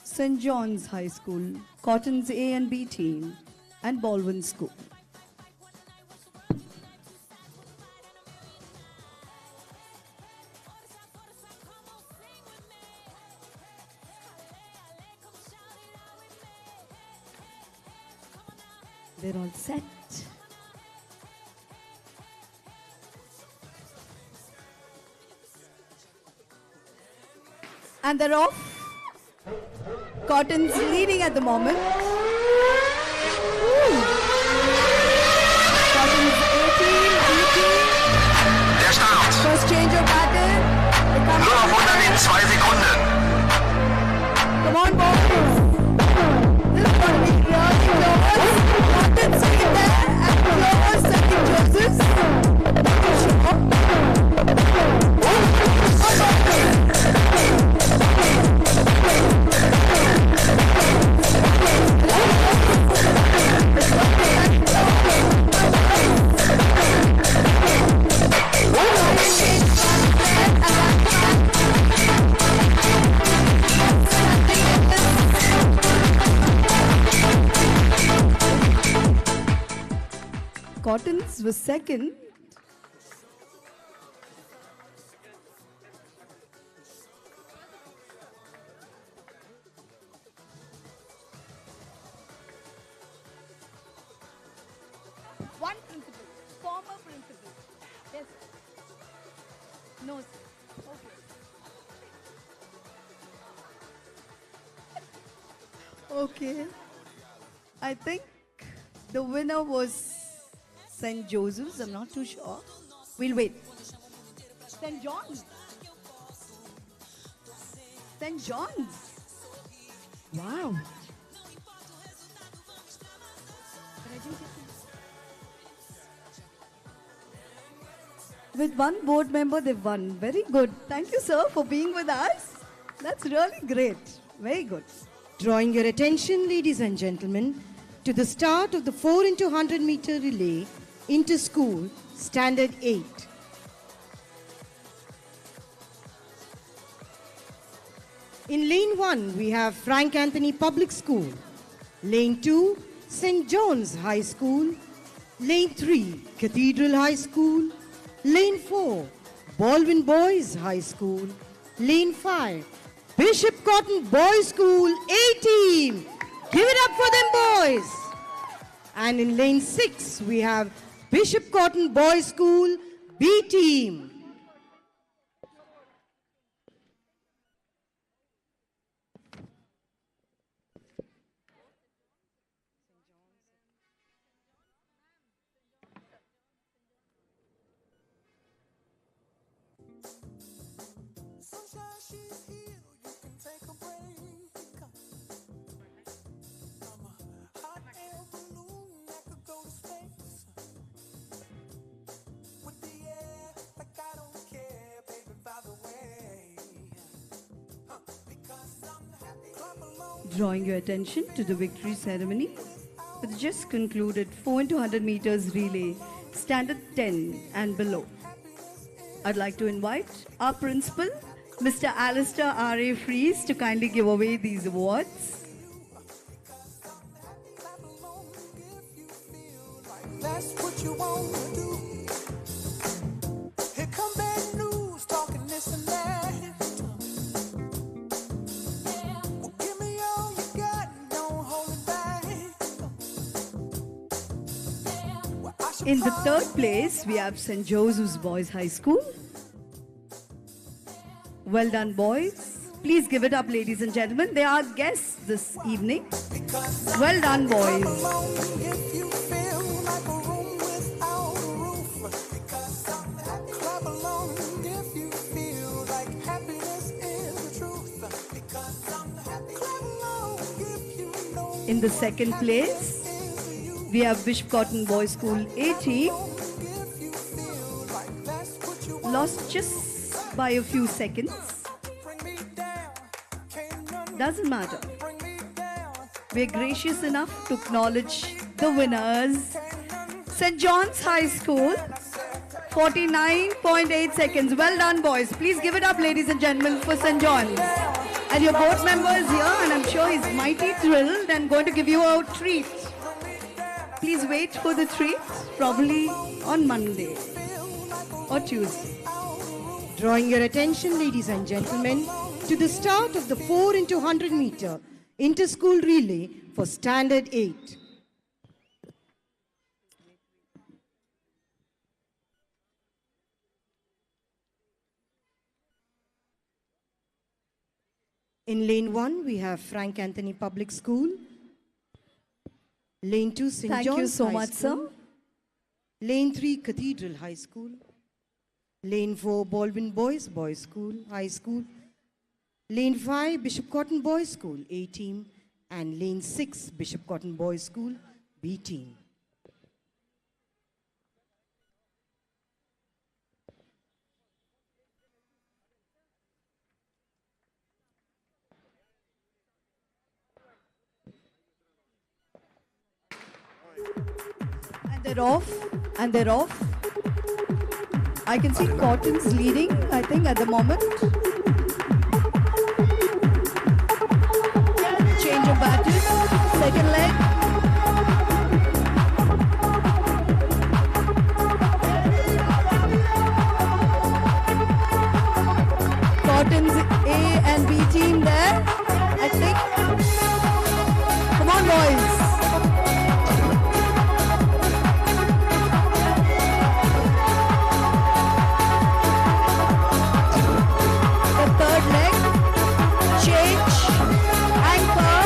St. John's High School, Cotton's A and B team, and Baldwin School. They're all set. And they're off. Cotton's leading at the moment. Cotton's 18, 18. Der Start. First change of pattern. Nur noch 102 Sekunden. Come on, boys. This is going to be really close. Cotton's in there and close. St. Joseph's. Cotton's was second. One principal, former principal. Yes. No, sir. Okay. Okay. I think the winner was St. Joseph's, I'm not too sure. We'll wait. St. John's. St. John's. Wow. With one board member, they've won. Very good. Thank you, sir, for being with us. That's really great. Very good. Drawing your attention, ladies and gentlemen, to the start of the 4 into 100 meter relay inter-school, Standard 8. In lane 1, we have Frank Anthony Public School. Lane 2, St. John's High School. Lane 3, Cathedral High School. Lane 4, Baldwin Boys High School. Lane 5, Bishop Cotton Boys School A team. Give it up for them, boys. And in lane 6, we have Bishop Cotton Boys School B team. Sunshine, she's here, you can take a break. I'm a hot air balloon that could go to space. With the air, like I don't care, baby, by the way. Because I'm happy. Clap along. Drawing your attention to the victory ceremony for the just concluded 4 into 100 meters relay, standard 10 and below. I'd like to invite our principal, Mr. Alistair R A Freese, to kindly give away these awards. That's what you want to do. Here come bad news, talking this and that. Well, give me all you got, don't hold it back. Well, I should In the third place, we have St. Joseph's Boys High School. Well done, boys. Please give it up, ladies and gentlemen. They are guests this evening. Well done, boys. if you feel like a room without a roof. Clap along if you feel like happiness is the truth. Clap along if you know. In the second place, we have Bishop Cotton Boys School A team. Lost just by a few seconds. Doesn't matter. We're gracious enough to acknowledge the winners. St. John's High School, 49.8 seconds. Well done, boys. Please give it up, ladies and gentlemen, for St. John's. And your board member is here, and I'm sure he's mighty thrilled and going to give you a treat. Please wait for the treat, probably on Monday or Tuesday. Drawing your attention, ladies and gentlemen, to the start of the 4 into 100 meter inter-school relay for Standard 8. In lane 1, we have Frank Anthony Public School. Lane 2, St. Thank you John's so High much, School. sir. Lane 3, Cathedral High School. Lane 4, Baldwin Boys School, High School. Lane 5, Bishop Cotton Boys School, A team. And Lane 6, Bishop Cotton Boys School, B team. And they're off. And they're off. I can see Cotton's leading, I think, at the moment. Change of battles. Second leg. Cotton's A and B team there, I think. Come on, boys. Third leg, change, anchor,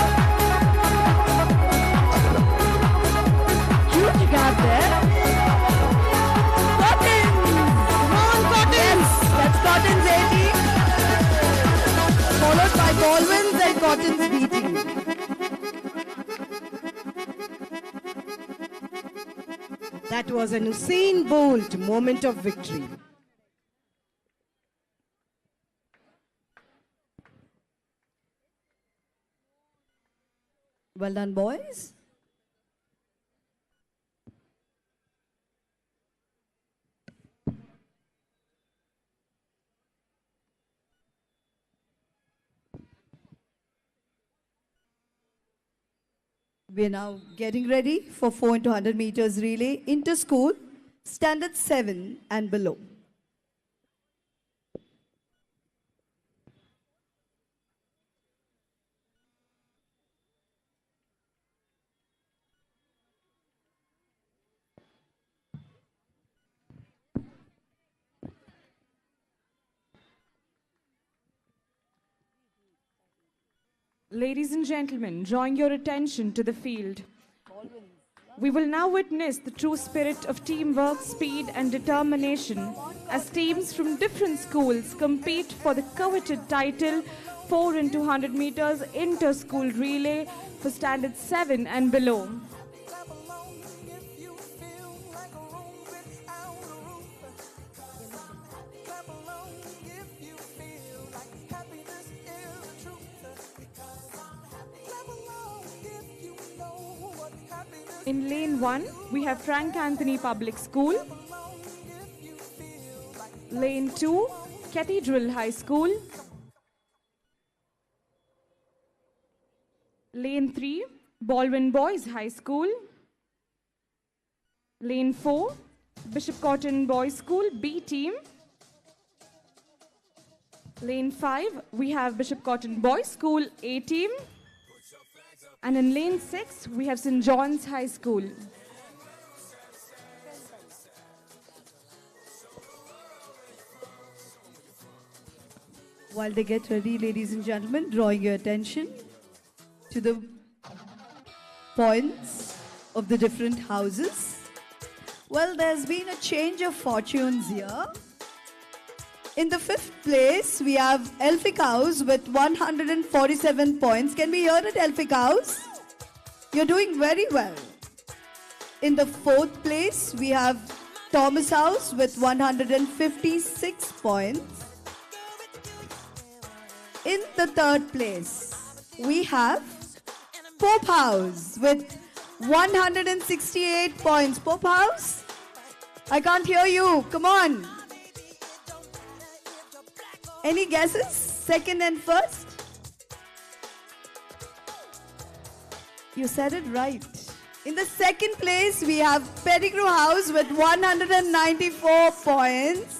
huge gap there. Cottons! Come on, Cottons! Yes, that's Cottons A team, followed by Baldwin's and Cottons B team. That was an Usain Bolt moment of victory. Well done, boys. We're now getting ready for 4 into 100 meters relay inter-school, standard 7 and below. Ladies and gentlemen, drawing your attention to the field. We will now witness the true spirit of teamwork, speed, and determination as teams from different schools compete for the coveted title 4 into 100 meters inter-school relay for standard 7 and below. In lane 1, we have Frank Anthony Public School. Lane 2, Cathedral High School. Lane 3, Baldwin Boys High School. Lane 4, Bishop Cotton Boys School B team. Lane 5, we have Bishop Cotton Boys School A team. And in lane 6, we have St. John's High School. While they get ready, ladies and gentlemen, drawing your attention to the points of the different houses. Well, there's been a change of fortunes here. In the 5th place, we have Elphick House with 147 points. Can we hear it, Elphick House? You're doing very well. In the 4th place, we have Thomas House with 156 points. In the 3rd place, we have Pope House with 168 points. Pope House? I can't hear you. Come on. Any guesses? 2nd and 1st? You said it right. In the 2nd place, we have Pettigrew House with 194 points.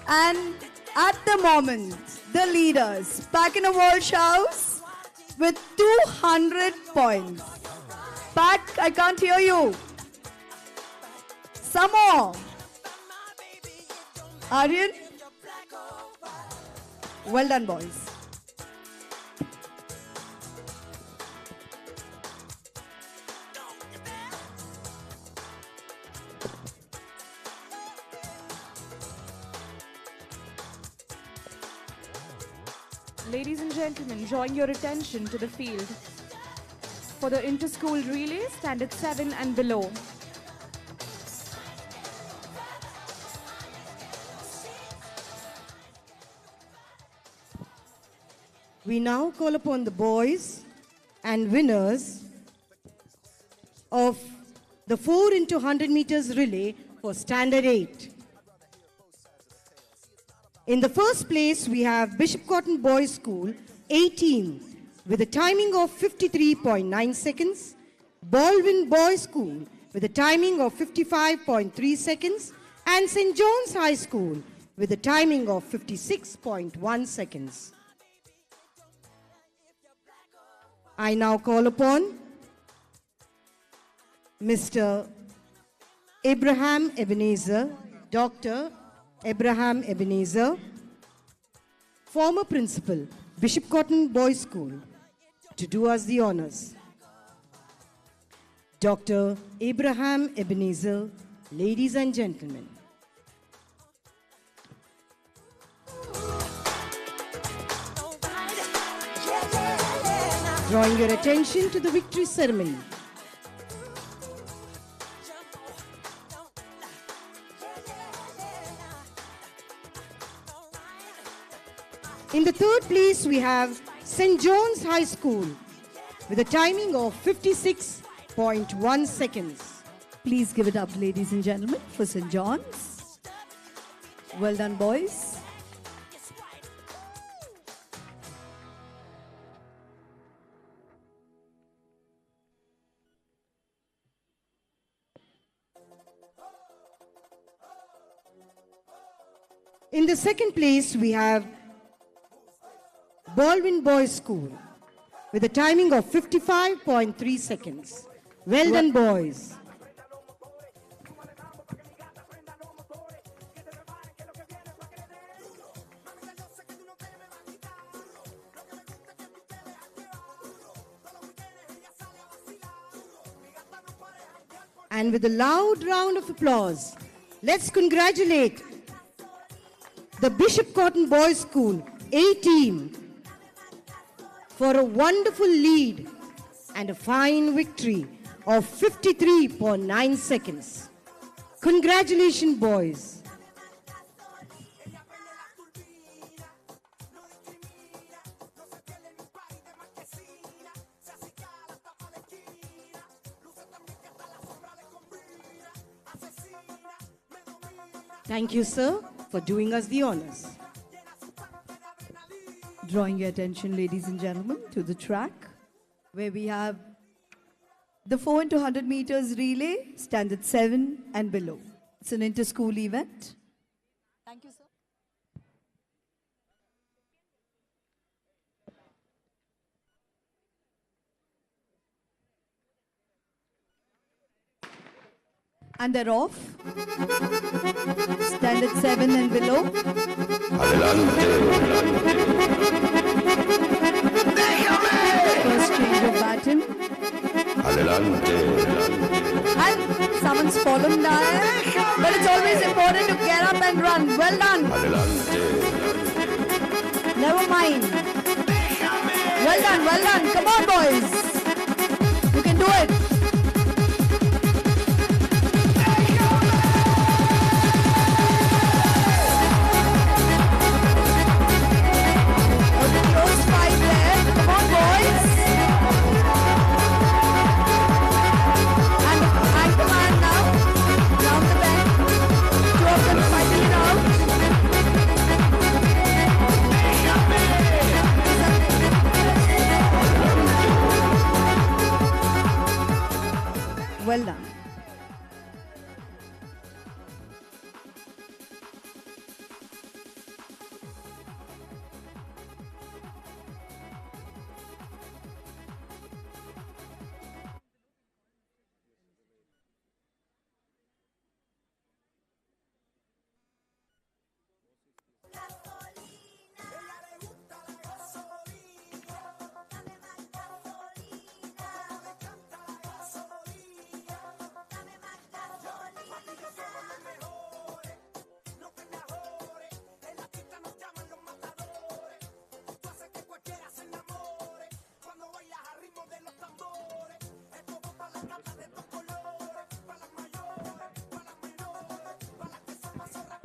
And at the moment, the leaders, Pack and Walsh House with 200 points. Pack, I can't hear you. Some more. Aryan? Well done, boys. Ladies and gentlemen, drawing your attention to the field for the inter-school relay, standard 7 and below. We now call upon the boys and winners of the 4 into 100 meters relay for standard 8. In the 1st place, we have Bishop Cotton Boys School A team with a timing of 53.9 seconds, Baldwin Boys School with a timing of 55.3 seconds, and St. John's High School with a timing of 56.1 seconds. I now call upon Mr. Abraham Ebenezer, Dr. Abraham Ebenezer, former principal, Bishop Cotton Boys School, to do us the honors. Dr. Abraham Ebenezer, ladies and gentlemen. Drawing your attention to the victory ceremony. In the 3rd place, we have St. John's High School with a timing of 56.1 seconds. Please give it up, ladies and gentlemen, for St. John's. Well done, boys. In the 2nd place, we have Baldwin Boys School with a timing of 55.3 seconds. Well done, boys. And with a loud round of applause, let's congratulate the Bishop Cotton Boys School A team for a wonderful lead and a fine victory of 53.9 seconds. Congratulations, boys. Thank you, sir, for doing us the honors. Drawing your attention, ladies and gentlemen, to the track where we have the 4 into 100 meters relay, standard 7 and below. It's an inter-school event. Thank you, sir. And they're off. Standard 7 and below. First change of baton. And someone's fallen down. But it's always important to get up and run. Well done. Never mind. Well done, well done. Come on, boys. You can do it. Well done.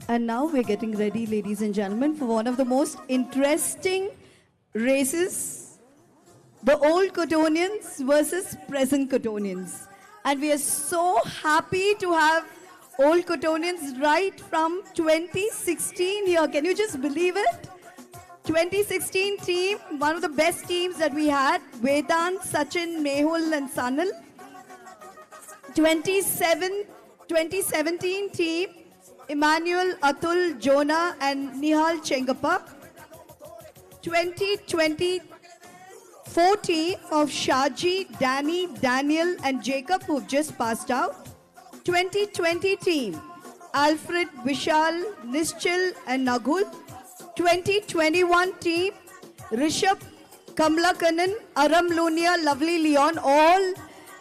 And now we're getting ready, ladies and gentlemen, for one of the most interesting races, the old Cottonians versus present Cottonians. And we are so happy to have old Cottonians right from 2016 here. Can you just believe it? 2016 team, one of the best teams that we had, Vardhan, Sachin, Mehul and Sanal. 2017 team, Emmanuel, Atul, Jonah and Nihal Chengappa. 2024 team of Shaji, Danny, Daniel and Jacob who've just passed out. 2020 team, Alfred, Vishal, Nischil and Naghul. 2021 team, Rishabh, Kamlakanan, Aram Lunia, Lovely Leon, all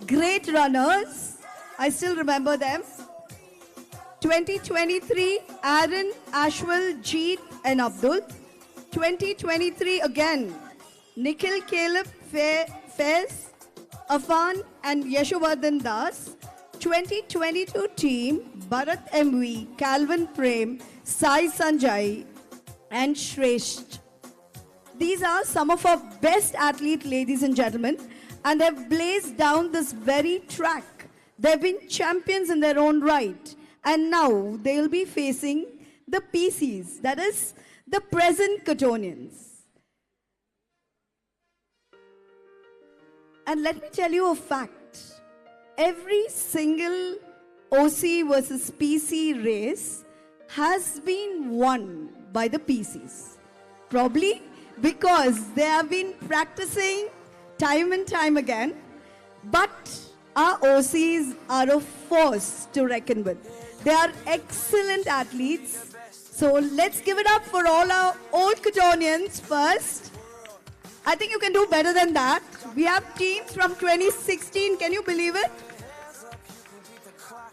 great runners. I still remember them. 2023, Aaron, Ashwal, Jeet and Abdul. 2023 again, Nikhil, Caleb, Faiz, Afan and Yashovardhan Das. 2022 team, Bharat MV, Calvin Prem, Sai Sanjay and Shresht. These are some of our best athletes, ladies and gentlemen, and they've blazed down this very track. They've been champions in their own right. And now they'll be facing the PCs, that is, the present Cottonians. And let me tell you a fact. Every single OC versus PC race has been won by the PCs. Probably because they have been practicing time and time again. But our OCs are a force to reckon with. They are excellent athletes. So let's give it up for all our old Cottonians first. I think you can do better than that. We have teams from 2016. Can you believe it?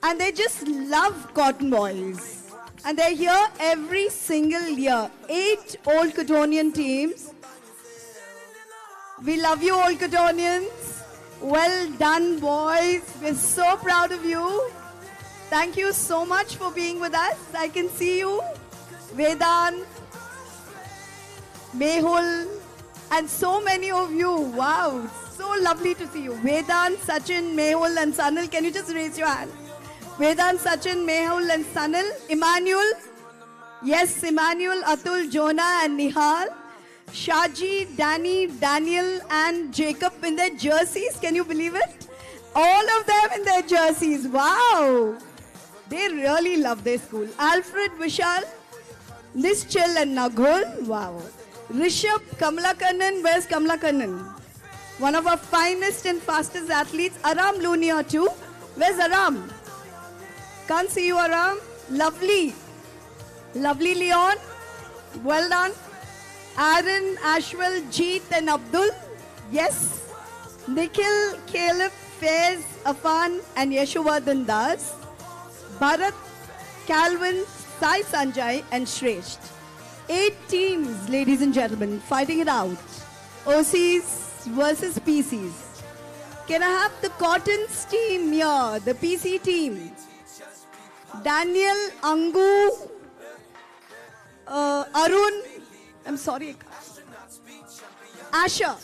And they just love Cotton Boys. And they're here every single year. 8 Old Cottonian teams. We love you, Old Cottonians. Well done, boys. We're so proud of you. Thank you so much for being with us. I can see you. Vardhan, Mehul, and so many of you. Wow, so lovely to see you. Vardhan, Sachin, Mehul, and Sanil. Can you just raise your hand? Vardhan, Sachin, Mehul, and Sanil. Emmanuel. Yes, Emmanuel, Atul, Jonah, and Nihal. Shaji, Danny, Daniel, and Jacob in their jerseys. Can you believe it? All of them in their jerseys. Wow. They really love their school. Alfred, Vishal, Nischal, and Naghul. Wow. Rishabh, Kamalakannan. Where's Kamalakannan? One of our finest and fastest athletes. Aram Lunia too. Where's Aram? Can't see you, Aram. Lovely. Lovely, Leon. Well done. Aaron, Ashwal, Jeet, and Abdul. Yes. Nikhil, Caleb, Faiz, Afan, and Yashuvardhan Das. Bharat, Calvin, Sai Sanjay, and Shresht. 8 teams, ladies and gentlemen, fighting it out. OCs versus PCs. Can I have the Cottons team here, the PC team? Daniel, Angu, Arun, I'm sorry, Asher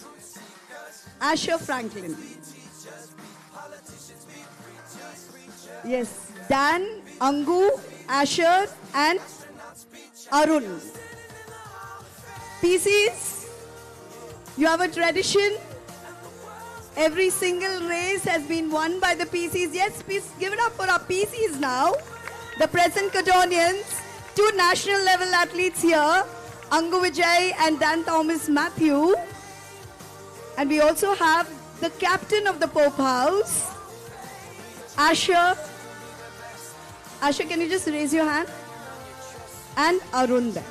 Franklin. Yes, Dan, Angu, Asher, and Arun. PCs, you have a tradition. Every single race has been won by the PCs. Yes, please give it up for our PCs now. The present Cottonians, 2 national level athletes here, Angu Vijay and Dan Thomas Matthew. And we also have the captain of the Pope House, Asher. Asher, can you just raise your hand? And Arun there,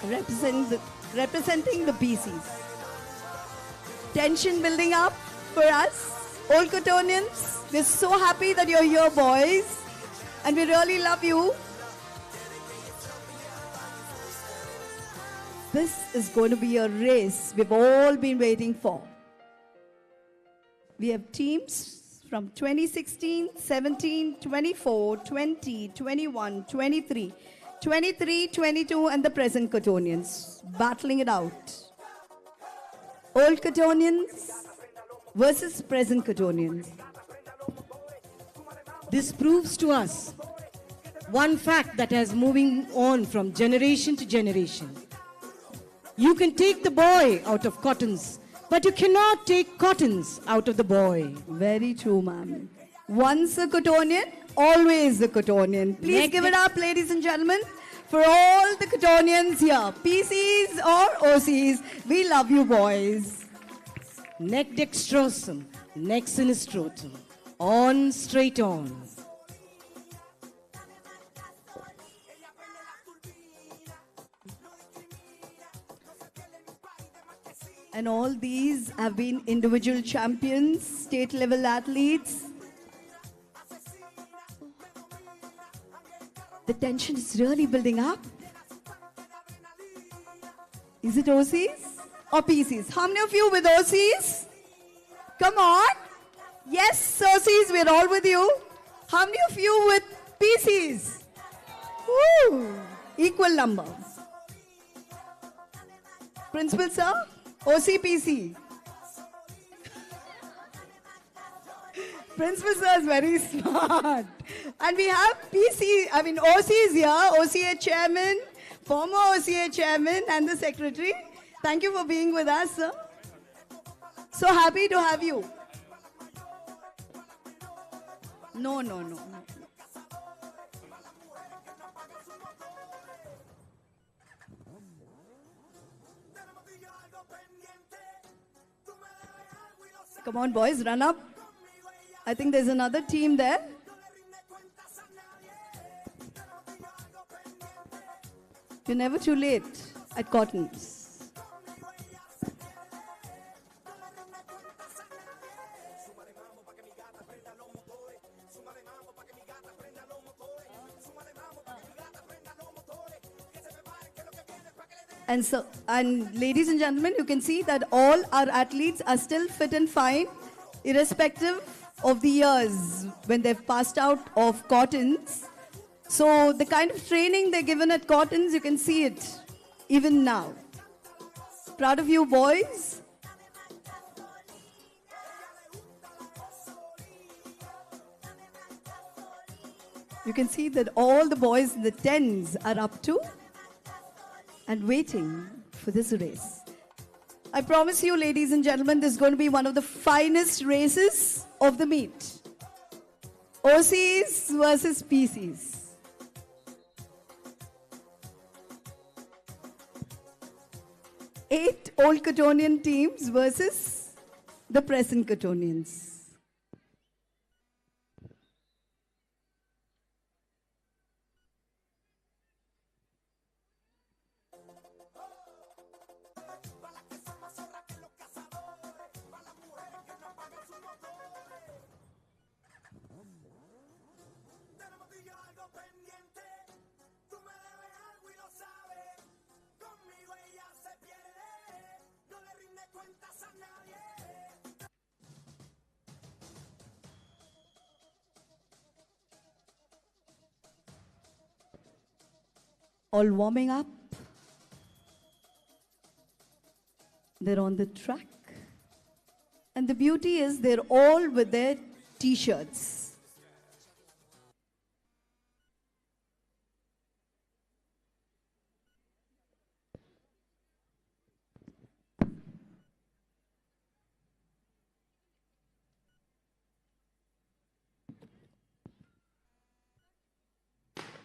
representing the PCs. Tension building up for us, Old Cottonians. We're so happy that you're here, boys. And we really love you. This is going to be a race we've all been waiting for. We have teams from 2016, 17, 24, 20, 21, 23, 23, 22, and the present Cottonians battling it out. Old Cottonians versus present Cottonians. This proves to us one fact that has moving on from generation to generation. You can take the boy out of cottons, but you cannot take cottons out of the boy. Very true, ma'am. Once a Cottonian, always a Cottonian. Please give it up, ladies and gentlemen, for all the Cottonians here. PCs or OCs, we love you, boys. Nec dextrosum, nec sinistrotum. On, straight on. And all these have been individual champions, state level athletes. The tension is really building up. Is it OCs or PCs? How many of you with OCs? Come on. Yes, OCs, we're all with you. How many of you with PCs? Woo! Equal number. Principal sir, OCPC. Principal sir is very smart. And we have OCs here, OCA chairman, former OCA chairman, and the secretary. Thank you for being with us, sir. So happy to have you. No. Come on, boys, run up. I think there's another team there. You're never too late at Cottons. And ladies and gentlemen, you can see that all our athletes are still fit and fine, irrespective of the years when they've passed out of Cottons. So the kind of training they're given at Cottons, you can see it even now. Proud of you, boys. You can see that all the boys in the 10s are up to and waiting for this race. I promise you, ladies and gentlemen, this is going to be one of the finest races of the meet. OCs versus PCs. Eight old Cottonian teams versus the present Cottonians. All warming up. They're on the track. And the beauty is they're all with their t-shirts.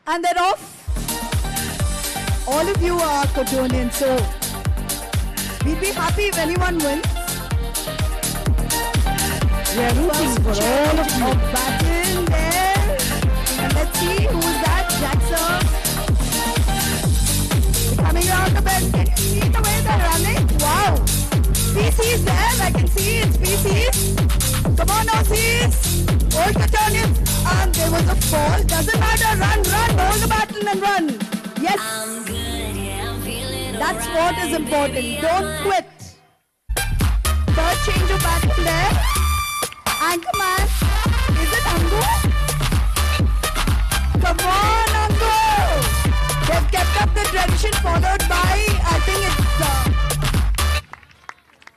And they're off. All of you are Cottonians, so we'd be happy if anyone wins. We are rooting for all of you. Battle there. And let's see who's that. Jackson. Coming around the bend. Can you see the way they're running? Wow. PC's there. I can see it's PC's. Come on, OCs. Old Cottonians. And there was a fall. Doesn't matter. Run, run. Hold the battle and run. Yes. That's what is important. Don't quit. Third change of battle there. Anchorman. Is it Angu? Come on, Angu. They've kept up the tradition followed by, I think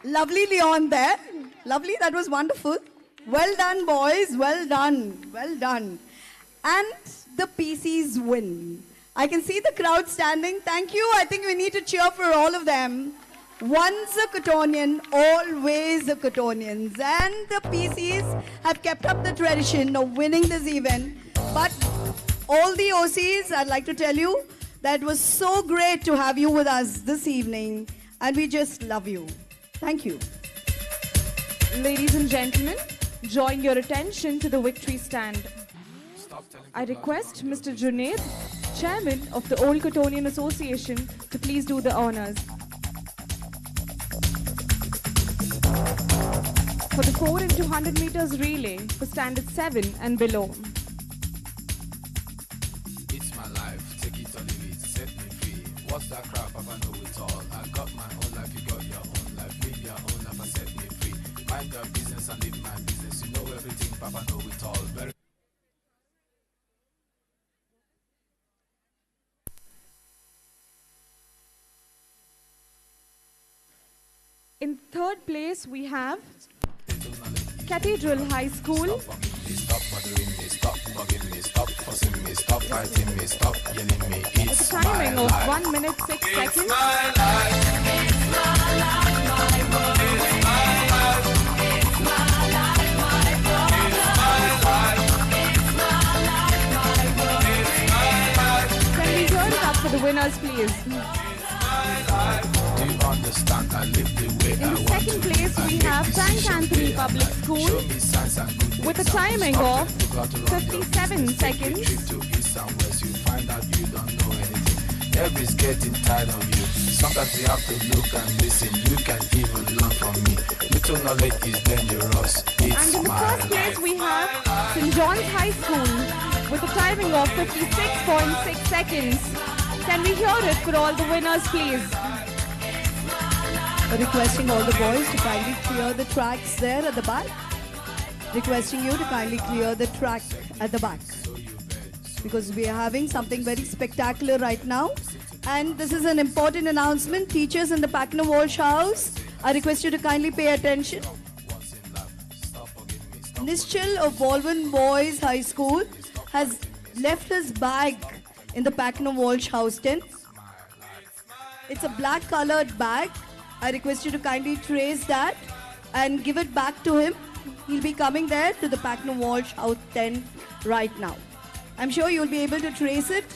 it's lovely Leon there. Lovely. That was wonderful. Well done, boys. Well done. Well done. And the PCs win. I can see the crowd standing. Thank you. I think we need to cheer for all of them. Once a Cottonian, always a Cottonians. And the PCs have kept up the tradition of winning this event. But all the OCs, I'd like to tell you that it was so great to have you with us this evening. And we just love you. Thank you. Ladies and gentlemen, drawing your attention to the victory stand. I request Mr. Junaid, Chairman of the Old Cottonian Association, to please do the honors. For the 4 into 100 meters relay for standard 7 and below. It's my life, take it or leave it, set me free. What's that crap? I know it all. I got my own life, you got your own life. Live your own life and set me free. Mind your business and live my business. You know everything, Papa know it all. Very In third place, we have Cathedral High School. Stop bothering me, stop bugging me, stop fussing me, stop fighting me, stop yelling me. With a timing of 1 minute 6 seconds. It's my life, my world. It's my life, it's my life, my world. It's my life, it's my life, my world. It's my life. Can we hear it up for the winners, please? Do you understand? I live the way In the second place, we have St. Anthony Public School with a timing of 57 seconds. Trip to east and west, you find out you don't know anything. Everybody's getting tired of you. Sometimes we have to look and listen. You can even learn from me. Little knowledge is dangerous. It's And in the first place, we have St. John's High School with a timing of 56.6 seconds. Can we hear it for all the winners, please? Requesting all the boys to kindly clear the tracks there at the back. Requesting you to kindly clear the track at the back. Because we are having something very spectacular right now. And this is an important announcement. Teachers in the Packner Walsh House, I request you to kindly pay attention. Nischal of Baldwin Boys High School has left his bag in the Packner Walsh House tent. It's a black colored bag. I request you to kindly trace that and give it back to him. He'll be coming there to the Packner Walsh House tent right now. I'm sure you'll be able to trace it.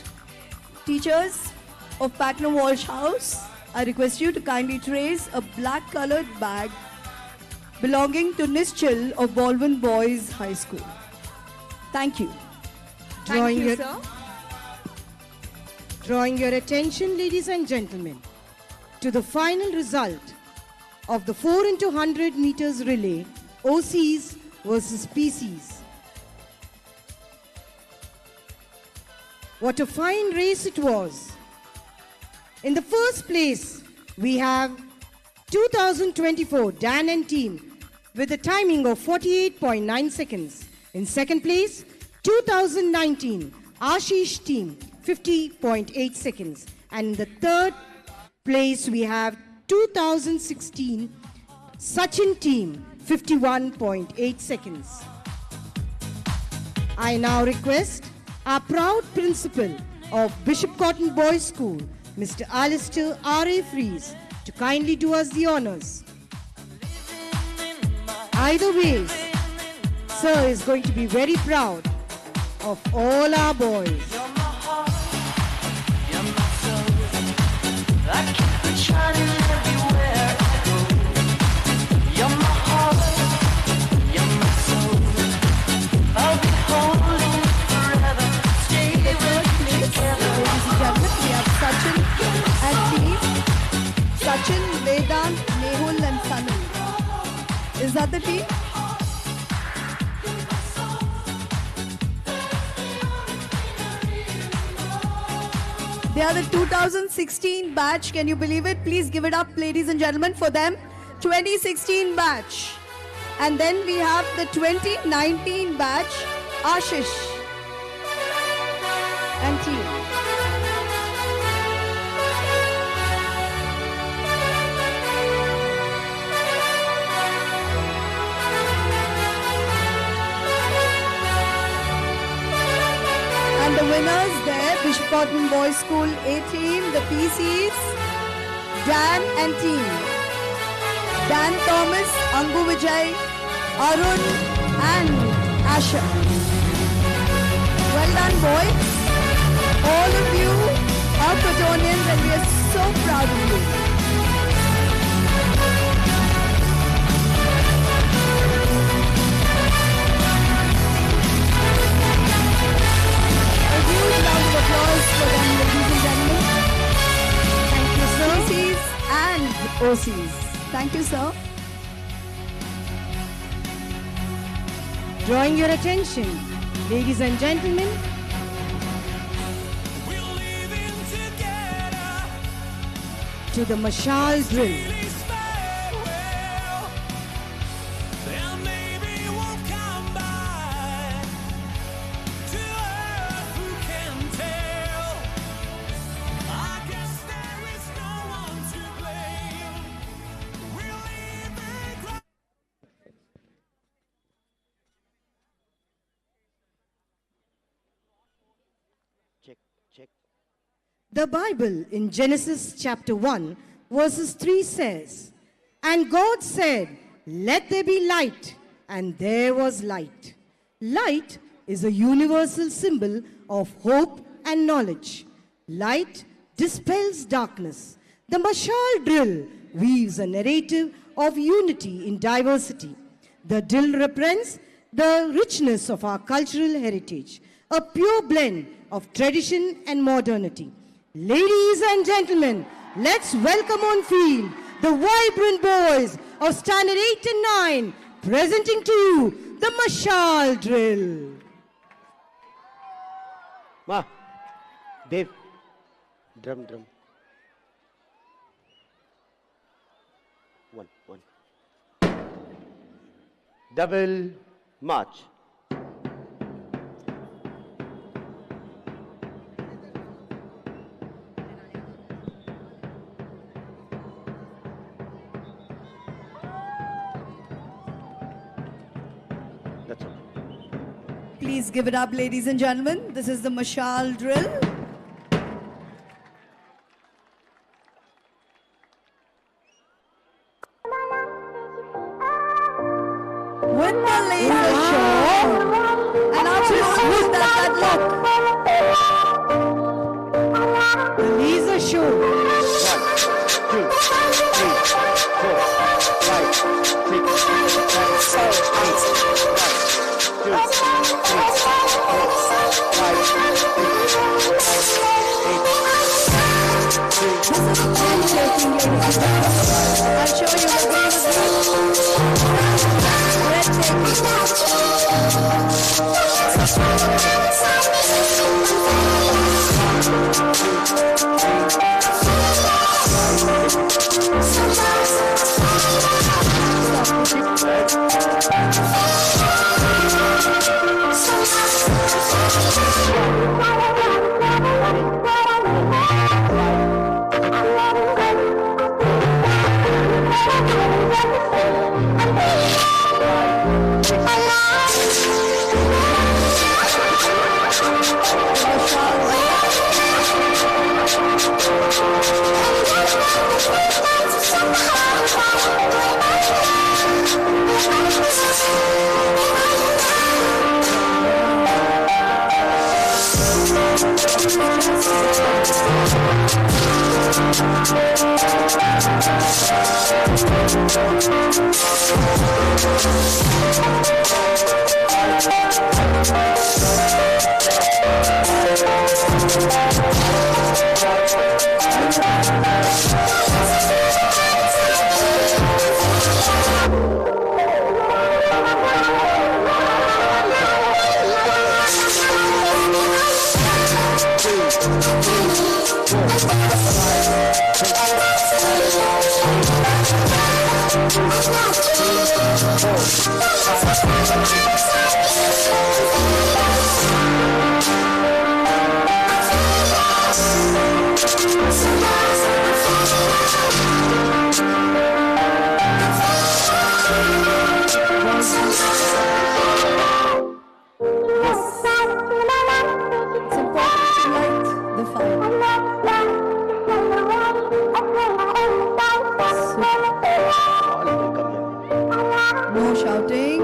Teachers of Packner Walsh House, I request you to kindly trace a black colored bag belonging to Nischal of Baldwin Boys High School. Thank you. Thank you, sir. Drawing your attention, ladies and gentlemen, to the final result of the 4 into 100 meters relay, OCs versus PCs. What a fine race it was. In the first place, we have 2024 Dan and team with a timing of 48.9 seconds. In second place, 2019 Ashish team, 50.8 seconds. And in the third place, we have 2016 Sachin team, 51.8 seconds. I now request our proud principal of Bishop Cotton Boys School, Mr. Alistair R A Freese, to kindly do us the honors. Either ways, sir is going to be very proud of all our boys. Shining everywhere I go. You're my heart, you're my soul. I'll be holding you forever. Stay with me together. Ladies and gentlemen, we have Sachin and team. Sachin, Vedant, Mehul and Sunil. Is that the team? They are the 2016 batch. Can you believe it? Please give it up, ladies and gentlemen, for them. 2016 batch. And then we have the 2019 batch, Ashish and team. And the winners there, Bishop Cotton Boys School A team, the PCs, Dan and team. Dan Thomas, Angu Vijay, Arun and Asha. Well done, boys. All of you are Cottonians and we are so proud of you. A huge round of applause for them, ladies and gentlemen. Thank you, sir. PCs and OCs. Thank you, sir. Drawing your attention, ladies and gentlemen, to the Mashal drill. The Bible in Genesis chapter 1 verses 3 says, "And God said, let there be light, and there was light." Light is a universal symbol of hope and knowledge. Light dispels darkness. The Mashal drill weaves a narrative of unity in diversity. The drill represents the richness of our cultural heritage, a pure blend of tradition and modernity. Ladies and gentlemen, let's welcome on field the vibrant boys of Standard 8 and 9, presenting to you the Mashal drill. Ma, Dev, drum. One. Double march. That's all. Please give it up, ladies and gentlemen. This is the Mashal drill. With the laser show, and archers with that look. The laser show. 1, 2, 3, 4, 5, 6, 7, 8, 1, 2, 3, 4, 5, 6, 7, 8, 2, This is breathtaking, ladies and gentlemen. I'm sure you will agree with No shouting.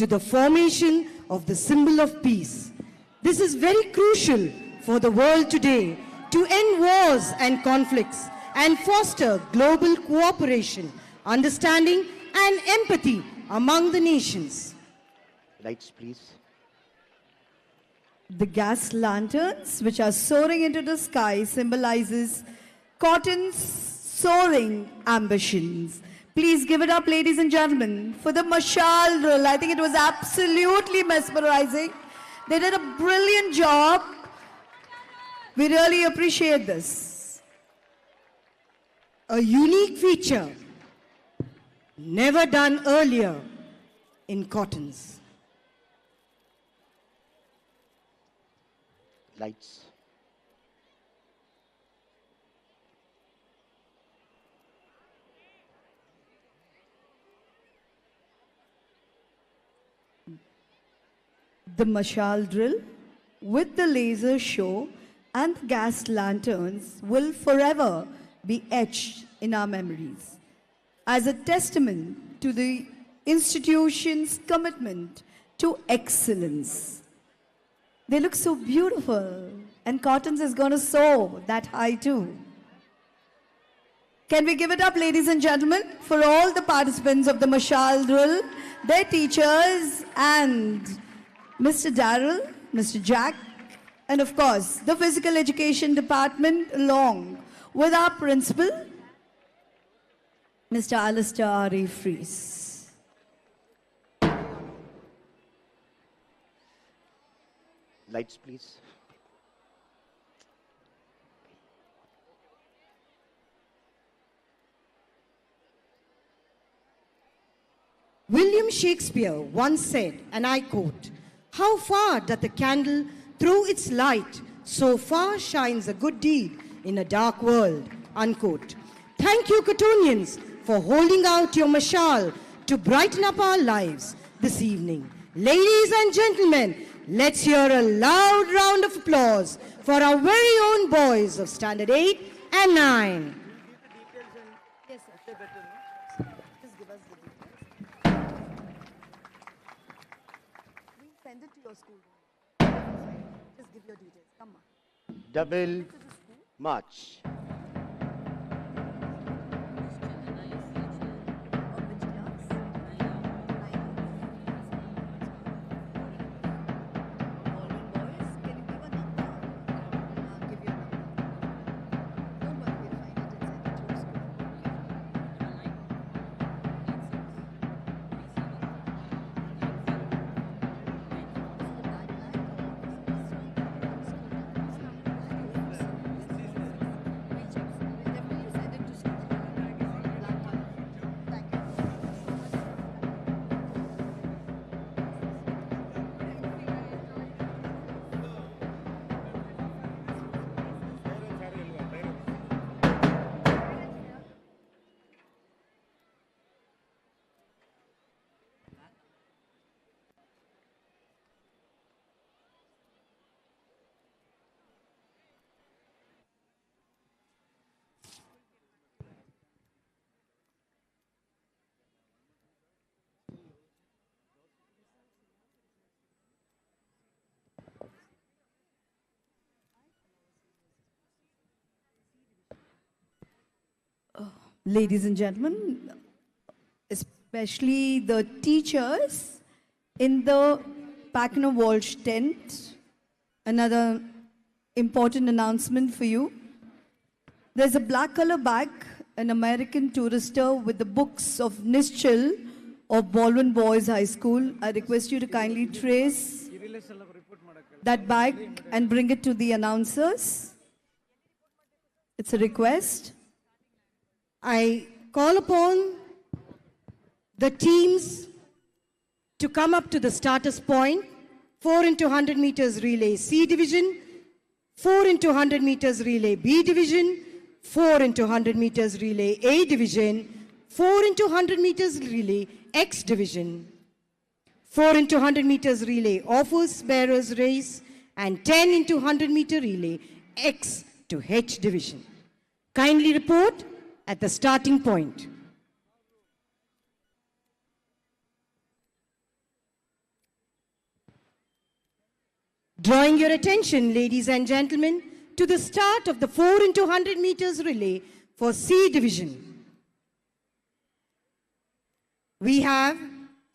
to the formation of the symbol of peace. This is very crucial for the world today to end wars and conflicts and foster global cooperation, understanding and empathy among the nations. Lights, please. The gas lanterns, which are soaring into the sky, symbolizes Cotton's soaring ambitions. Please give it up, ladies and gentlemen, for the Mashal drill. I think it was absolutely mesmerizing. They did a brilliant job. We really appreciate this. A unique feature never done earlier in Cottons. Lights. The Mashal drill with the laser show and the gas lanterns will forever be etched in our memories as a testament to the institution's commitment to excellence. They look so beautiful, and Cottons is going to soar that high too. Can we give it up, ladies and gentlemen, for all the participants of the Mashal drill, their teachers, and Mr. Darrell, Mr. Jack, and of course, the physical education department along with our principal, Mr. Alistair R A Freese. Lights, please. William Shakespeare once said, and I quote, "How far doth the candle throw its light, so far shines a good deed in a dark world," unquote. Thank you, Cottonians, for holding out your mashal to brighten up our lives this evening. Ladies and gentlemen, let's hear a loud round of applause for our very own boys of Standard 8 and 9. Yes, sir. Just give us the details. We'll send it to your school. Just give your details. Come on. Double march. Ladies and gentlemen, especially the teachers in the Packner Walsh tent, another important announcement for you. There's a black color bag, an American tourister with the books of Nischal of Baldwin Boys High School. I request you to kindly trace that bag and bring it to the announcers. It's a request. I call upon the teams to come up to the starters point. 4 into 100 meters relay C division, 4 into 100 meters relay B division, 4 into 100 meters relay A division, 4 into 100 meters relay X division, 4 into 100 meters relay office bearers race, and 10 into 100 meter relay X to H division. Kindly report at the starting point. Drawing your attention, ladies and gentlemen, to the start of the 4 into 100 meters relay for C division. We have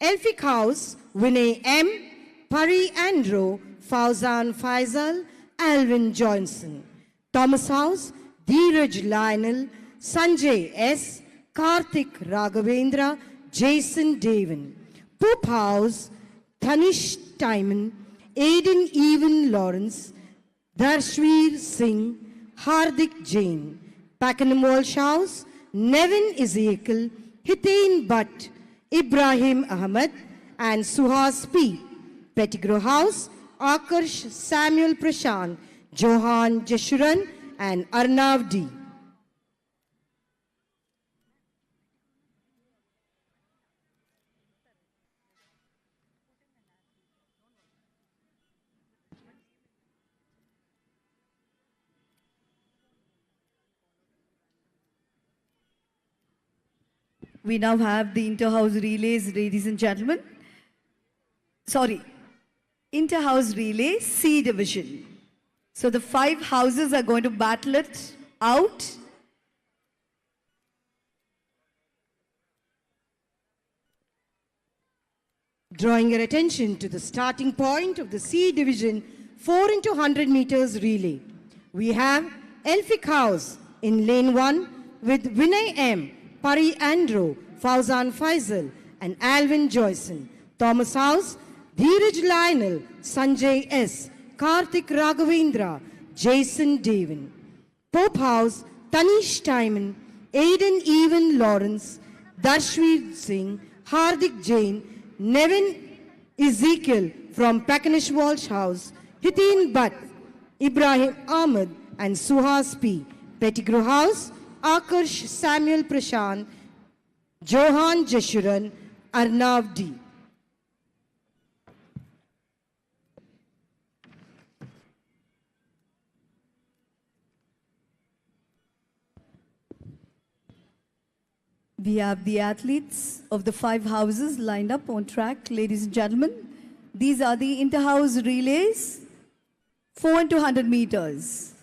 Elphick House, Vinay M, Pari Andrew, Fauzan Faisal, Alvin Johnson. Thomas House, Dheeraj Lionel, Sanjay S, Karthik Raghavendra, Jason Devin. Poop House, Thanish Timon, Aiden Evan Lawrence, Darshveer Singh, Hardik Jain. Pakenham Walsh House, Nevin Ezekiel, Hitain Butt, Ibrahim Ahmed, and Suhas P. Pettigrew House, Akarsh Samuel Prashant, Johan Jeshuran, and Arnav D. We now have the inter-house relays, ladies and gentlemen. Sorry, inter-house relay C division. So the 5 houses are going to battle it out. Drawing your attention to the starting point of the C division 4 into 100 meters relay. We have Elphick House in lane 1 with Vinay M, Pari Andrew, Fauzan Faisal, and Alvin Joyson. Thomas House, Dheeraj Lionel, Sanjay S, Karthik Raghavendra, Jason Devin. Pope House, Tanish Timon, Aiden Evan Lawrence, Darshveer Singh, Hardik Jain, Nevin Ezekiel from Pakenham Walsh House, Hitain Butt, Ibrahim Ahmed, and Suhas P. Pettigrew House, Akarsh Samuel Prashant, Johan Jeshuran, Arnav D. We have the athletes of the 5 houses lined up on track, ladies and gentlemen. These are the inter-house relays, 4 into 100 meters.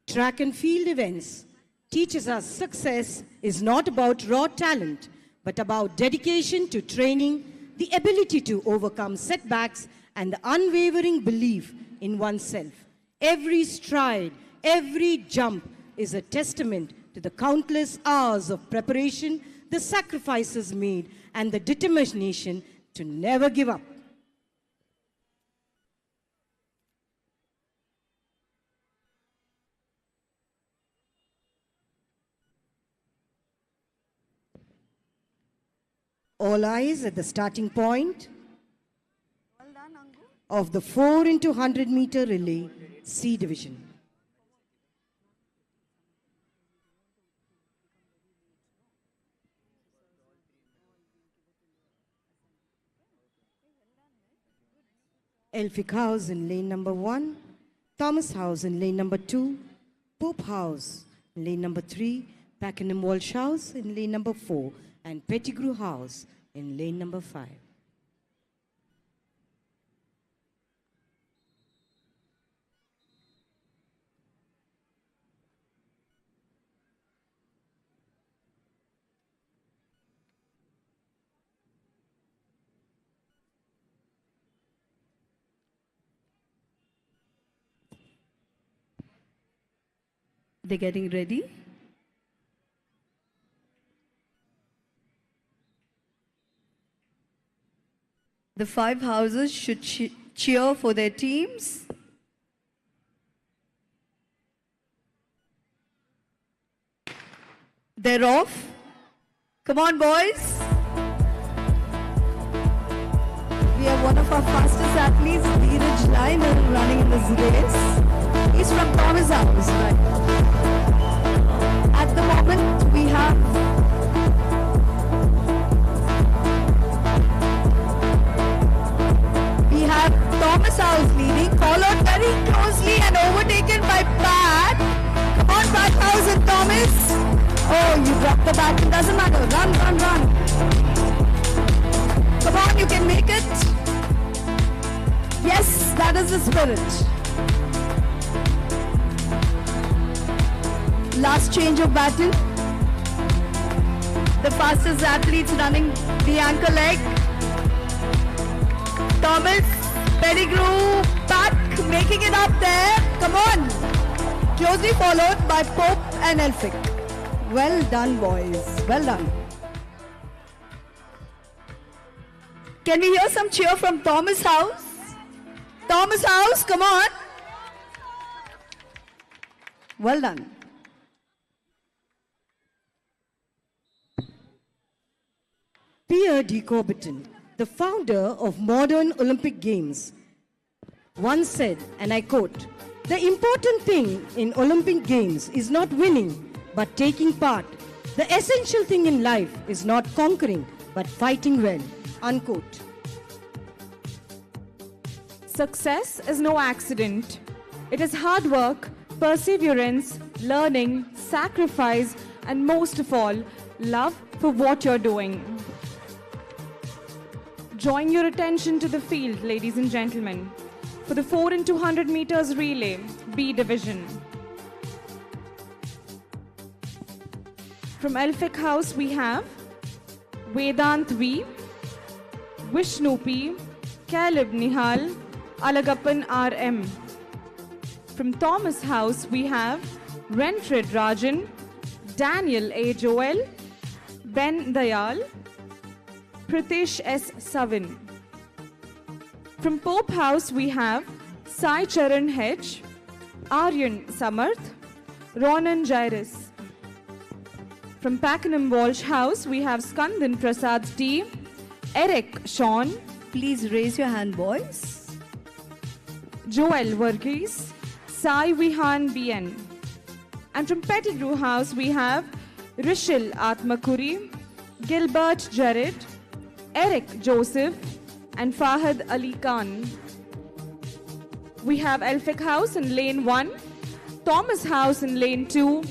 Track and field events teaches us success is not about raw talent, but about dedication to training, the ability to overcome setbacks, and the unwavering belief in oneself. Every stride, every jump is a testament to the countless hours of preparation, the sacrifices made, and the determination to never give up. All eyes at the starting point of the 4 into 100 meter relay C division. Elphick House in lane number 1, Thomas House in lane number 2, Pope House in lane number 3, Pakenham Walsh House in lane number 4, and Pettigrew House in lane number 5. They're getting ready. The 5 houses should cheer for their teams. They're off. Come on, boys. We have one of our fastest athletes, Dheeraj Lionel, running in this race. He's from Thomas House, right? At the moment, we have Thomas House leading, followed very closely and overtaken by Pat. Come on, Pat House and Thomas. Oh, you dropped the baton. Doesn't matter. Run, run, run. Come on, you can make it. Yes, that is the spirit. Last change of baton. The fastest athletes running the anchor leg. Thomas, Pettigrew, back, making it up there. Come on. Closely followed by Pope and Elphick. Well done, boys. Well done. Can we hear some cheer from Thomas House? Thomas House, come on. Well done. Pierre de Coubertin, the founder of modern Olympic Games, once said, and I quote, "The important thing in Olympic Games is not winning, but taking part. The essential thing in life is not conquering, but fighting well," unquote. Success is no accident. It is hard work, perseverance, learning, sacrifice, and most of all, love for what you're doing. Drawing your attention to the field, ladies and gentlemen, for the 4 and 200 meters relay, B division. From Elphick House, we have Vedant V, Vishnu P, Caleb Nihal, Alagappan RM. From Thomas House, we have Rentred Rajan, Daniel A. Joel, Ben Dayal, Pritesh S. Savin. From Pope House, we have Sai Charan H, Aryan Samarth, Ronan Jairus. From Pakenham Walsh House, we have Skandan Prasad T, Eric Sean. Please raise your hand, boys. Joel Varghese, Sai Vihan BN. And from Pettigrew House, we have Rishil Atmakuri, Gilbert Jared, Eric Joseph, and Fahad Ali Khan. We have Elphick House in lane 1, Thomas House in lane 2,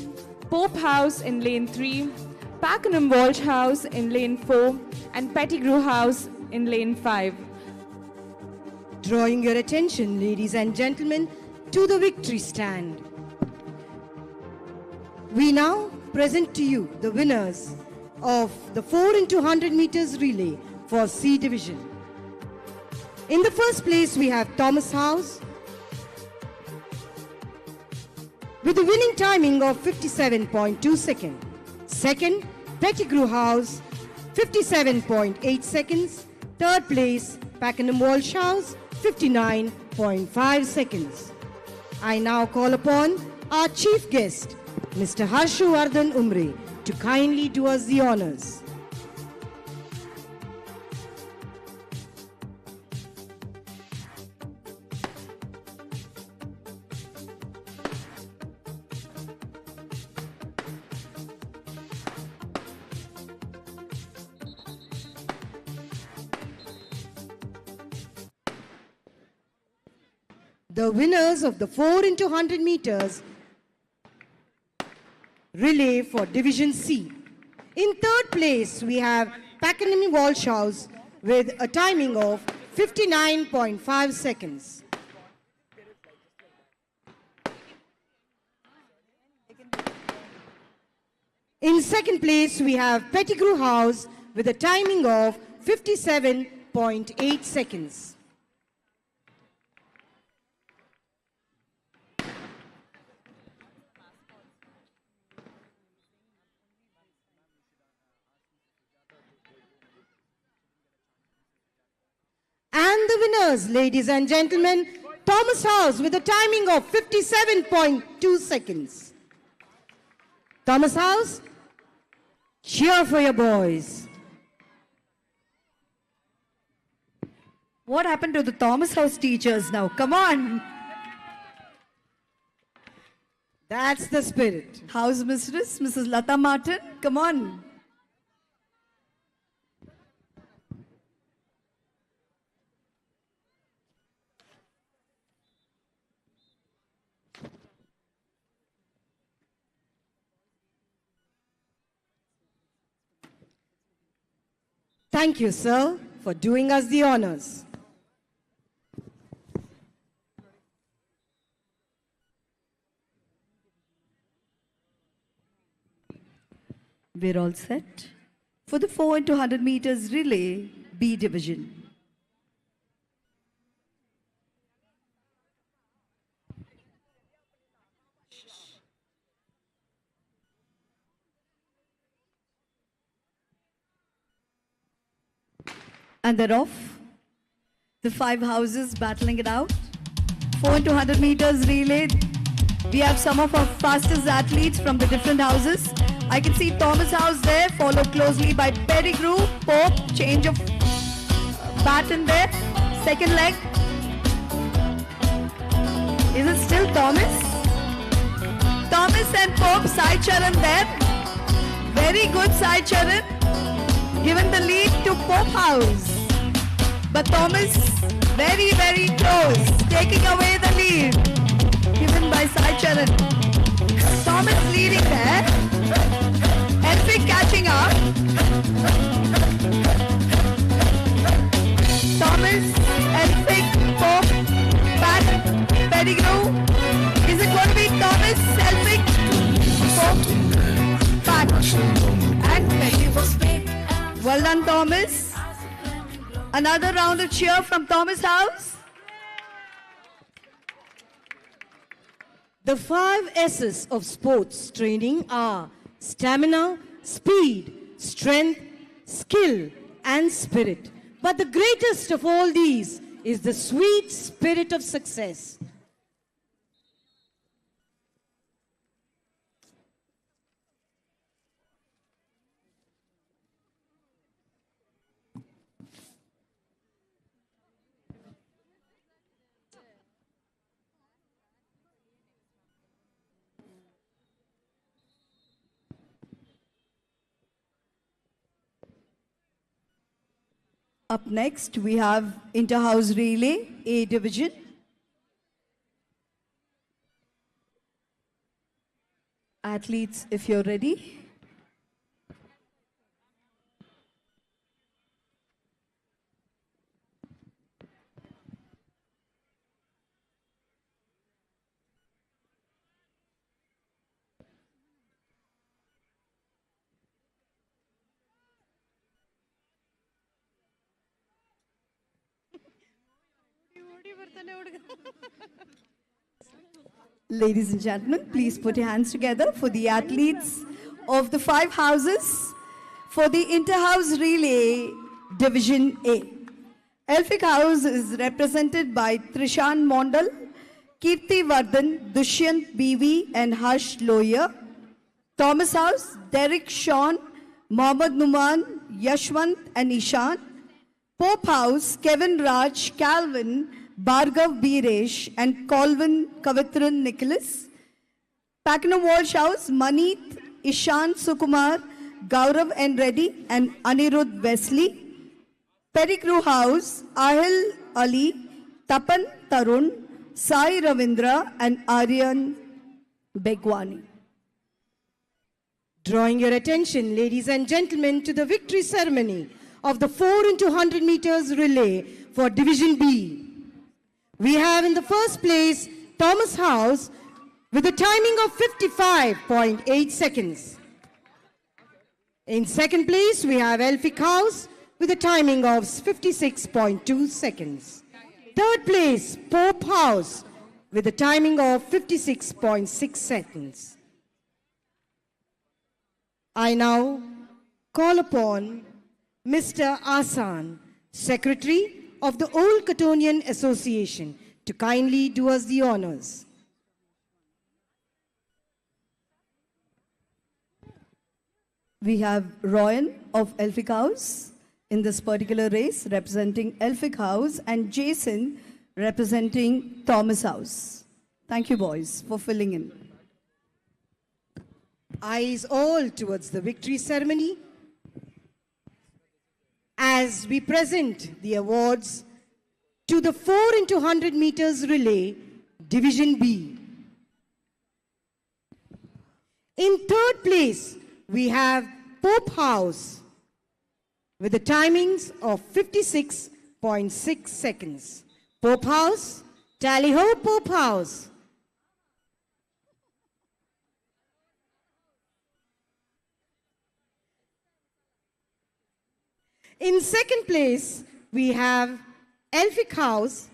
Pope House in lane 3, Pakenham Walsh House in lane 4, and Pettigrew House in lane 5. Drawing your attention, ladies and gentlemen, to the victory stand. We now present to you the winners of the 4 and 200 meters relay for C division. In the first place, we have Thomas House with a winning timing of 57.2 seconds. Second, Pettigrew House, 57.8 seconds. Third place, Pakenham Walsh House, 59.5 seconds. I now call upon our chief guest, Mr. Harsha Vardhan Umre, to kindly do us the honors. The winners of the 4 into 100 meters relay for Division C. In third place, we have Pakenham Walsh House with a timing of 59.5 seconds. In second place, we have Pettigrew House with a timing of 57.8 seconds. And the winners, ladies and gentlemen, Thomas House with a timing of 57.2 seconds. Thomas House, cheer for your boys. What happened to the Thomas House teachers now? Come on. That's the spirit. House mistress, Mrs. Lata Martin, come on. Thank you, sir, for doing us the honors. We're all set for the 4 into 100 meters relay B division. And they're off. The 5 houses battling it out. 4 into 100 meters relay. We have some of our fastest athletes from the different houses. I can see Thomas House there, followed closely by Pettigrew, Pope, change of baton there. Second leg. Is it still Thomas? Thomas and Pope, side charan there. Very good side charan. Given the lead to Pope House. But Thomas, very, very close, taking away the lead. Given by side charan. Thomas leading there. Elphick catching up. Thomas, Elphick, Pope, Pat, Pettigrew. Is it going to be Thomas, Elphick, Pope, Pat, and Pettigrew? Well done, Thomas. Another round of cheer from Thomas House. The 5 S's of sports training are stamina, speed, strength, skill, and spirit. But the greatest of all these is the sweet spirit of success. Up next, we have Inter-House Relay, A Division. Athletes, if you're ready. Ladies and gentlemen, please put your hands together for the athletes of the 5 houses for the Inter-House Relay Division A. Elphick House is represented by Trishan Mondal, Kirti Vardhan, Dushyant BV and Harsh Loya. Thomas House, Derek Sean, Mohammad Numan, Yashwant and Ishan. Pope House, Kevin Raj, Calvin, Bhargav Biresh and Colvin Kavitran Nicholas. Packnam Walsh House, Maneet, Ishan Sukumar, Gaurav N. Reddy and Anirudh Wesley. Pettigrew House, Ahil Ali, Tapan Tarun, Sai Ravindra and Aryan Begwani. Drawing your attention, ladies and gentlemen, to the victory ceremony of the 4 into 100 meters relay for Division B. We have in the first place Thomas House with a timing of 55.8 seconds. In second place, we have Elphick House with a timing of 56.2 seconds. Third place, Pope House with a timing of 56.6 seconds. I now call upon Mr. Asan, Secretary of the Old Cottonian Association, to kindly do us the honors. We have Royan of Elphick House in this particular race representing Elphick House and Jason representing Thomas House. Thank you, boys, for filling in. Eyes all towards the victory ceremony as we present the awards to the 4 into 100 meters relay, Division B. In third place, we have Pope House with the timings of 56.6 seconds. Pope House, tally ho, Pope House. In second place, we have Elphick House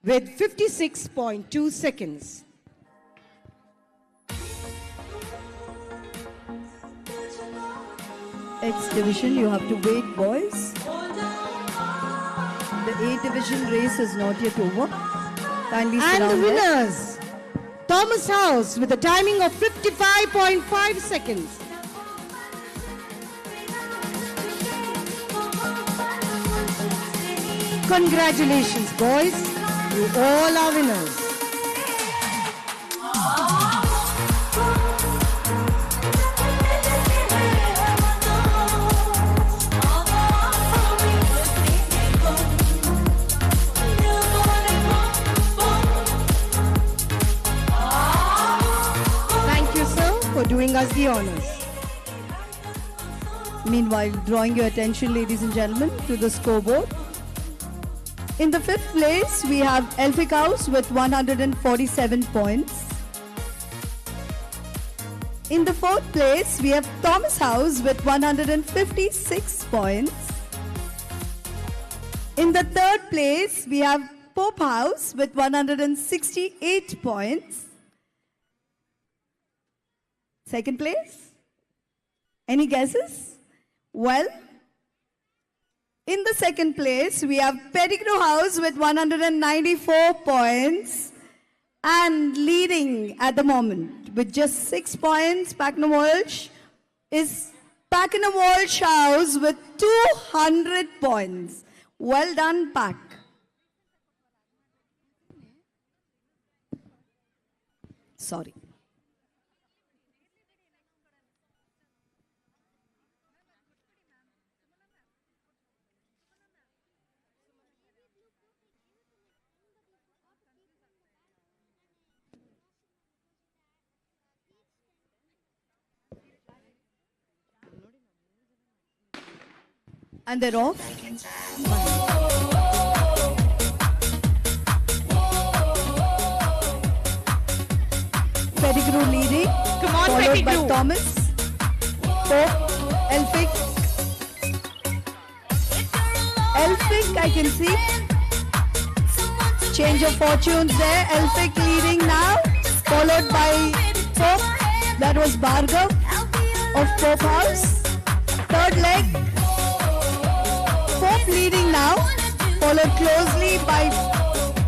with 56.2 seconds. X division, you have to wait, boys. The A division race is not yet over. Kindly sit And down the there. winners, Thomas House with a timing of 55.5 seconds. Congratulations, boys. You all are winners. Thank you, sir, for doing us the honors. Meanwhile, drawing your attention, ladies and gentlemen, to the scoreboard. In the fifth place, we have Elphick House with 147 points. In the fourth place, we have Thomas House with 156 points. In the third place, we have Pope House with 168 points. Second place? Any guesses? Well, in the second place, we have Pettigrew House with 194 points and leading at the moment with just 6 points. Pakenham Walsh is Pakenham Walsh House with 200 points. Well done, Pack. Sorry. And they're off. Pettigrew leading. Come on, followed Pettigrew. by Thomas, Pope, Elphick. Elphick, I can see. Change of fortunes there. Elphick leading now, followed by Pope. That was Bhargav of Pope House. Third leg. Pope leading now, followed closely by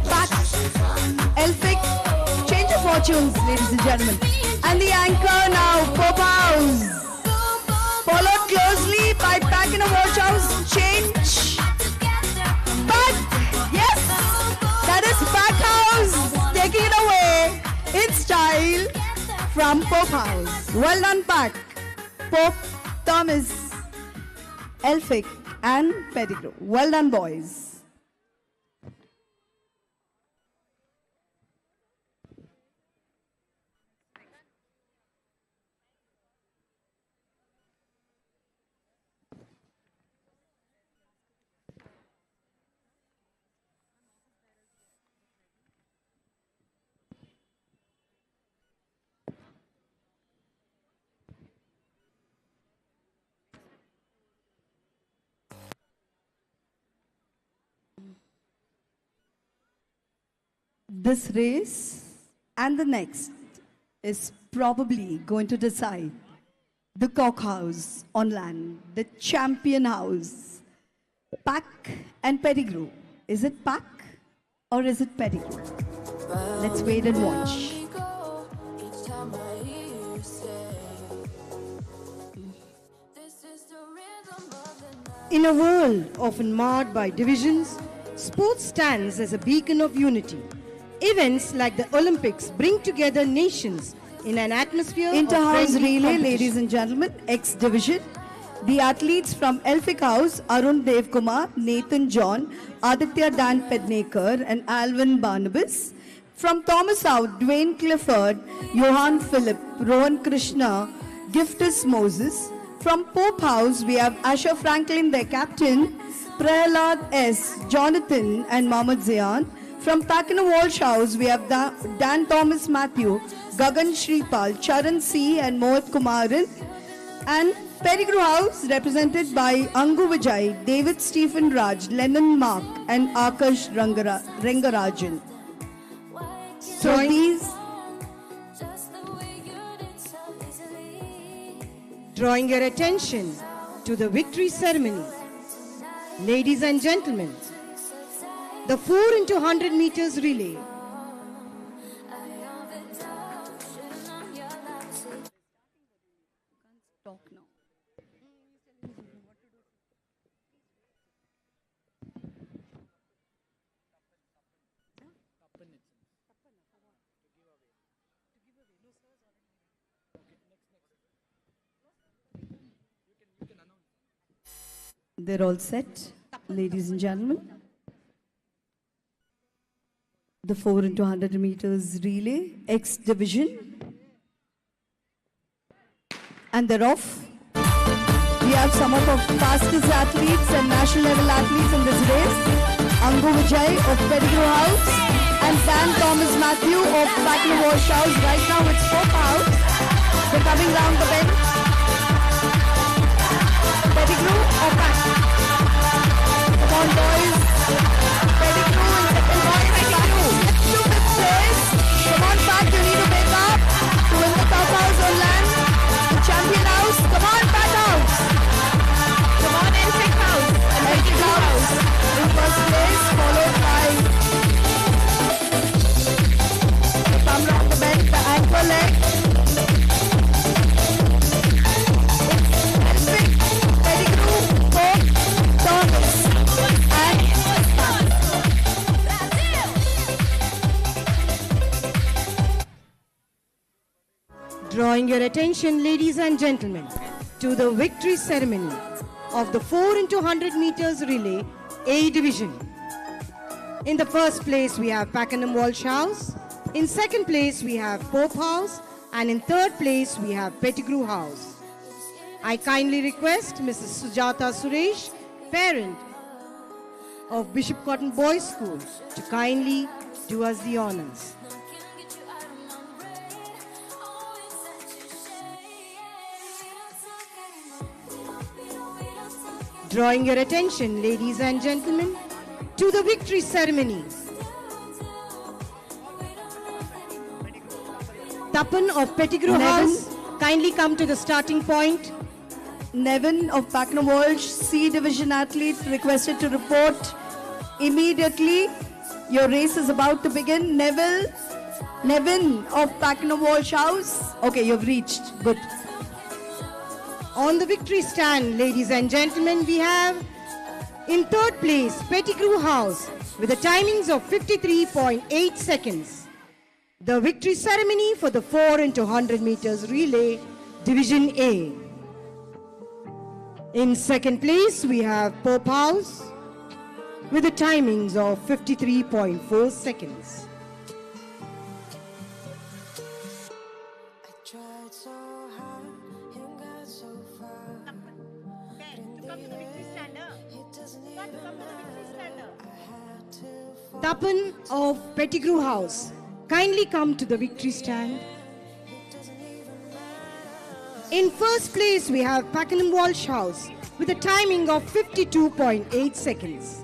Pack, Elphick. Change of fortunes, ladies and gentlemen. And the anchor now, Pope House. Followed closely by Pakenham Walsh House. Change. But, yes, that is Pack House taking it away in style from Pope House. Well done, Pack. Pope, Thomas, Elphick, and Pettigrew. Well done, boys. This race and the next is probably going to decide the cock house on land, the champion house. Pack and Pettigrew. Is it Pack or is it Pettigrew? Let's wait and watch. In a world often marred by divisions, sports stands as a beacon of unity. Events like the Olympics bring together nations in an atmosphere Inter-house of friendly relay, competition. ladies and gentlemen, X division. The athletes from Elphick House, Arun Devkumar, Nathan John, Aditya Dan Pednekar, and Alvin Barnabas. From Thomas House, Dwayne Clifford, Johan Philip, Rohan Krishna, Giftus Moses. From Pope House, we have Asher Franklin, their captain, Prahlad S, Jonathan, and Mohammad Zayan. From Pakenham Walsh House, we have Dan Thomas Matthew, Gagan Shripal, Charan C, and Mohit Kumaran. And Pettigrew House, represented by Angu Vijay, David Stephen Raj, Lennon Mark, and Akash Rangarajan. So these... Drawing your attention to the victory ceremony. Ladies and gentlemen, the 4 into 100 meters relay. They're all set, ladies and gentlemen. The 4 into 100 meters relay, X division. And they're off. We have some of our fastest athletes and national level athletes in this race. Angu Vijay of Pettigrew House and Dan Thomas Matthew of Pakenham Walsh House. Right now it's Pope House. They're coming round the bend. Pettigrew or back? Come on, boys. Pettigrew and second boy. Pettigrew. To fifth place. Come on, back. You need to make up to win the top house on land. The champion house. Come on, back house. Come on, Elphick House. Elphick House in first place, followed by the thumb round the bend, the ankle leg. Drawing your attention, ladies and gentlemen, to the victory ceremony of the 4 into 100 meters relay A division. In the first place, we have Pakenham Walsh House. In second place, we have Pope House. And in third place, we have Pettigrew House. I kindly request Mrs. Sujata Suresh, parent of Bishop Cotton Boys School, to kindly do us the honors. Drawing your attention, ladies and gentlemen, to the victory ceremony. Tapan of Pettigrew House, kindly come to the starting point. Nevin of Pakenham Walsh, C Division athlete, requested to report immediately. Your race is about to begin. Nevin of Pakenham Walsh House. Okay, you've reached. Good. On the victory stand, ladies and gentlemen, we have in third place Pettigrew House with the timings of 53.8 seconds. The victory ceremony for the 4 into 100 meters relay, Division A. In second place, we have Pope House with the timings of 53.4 seconds. Tapan of Pettigrew House, kindly come to the victory stand. In first place, we have Pakenham Walsh House with a timing of 52.8 seconds.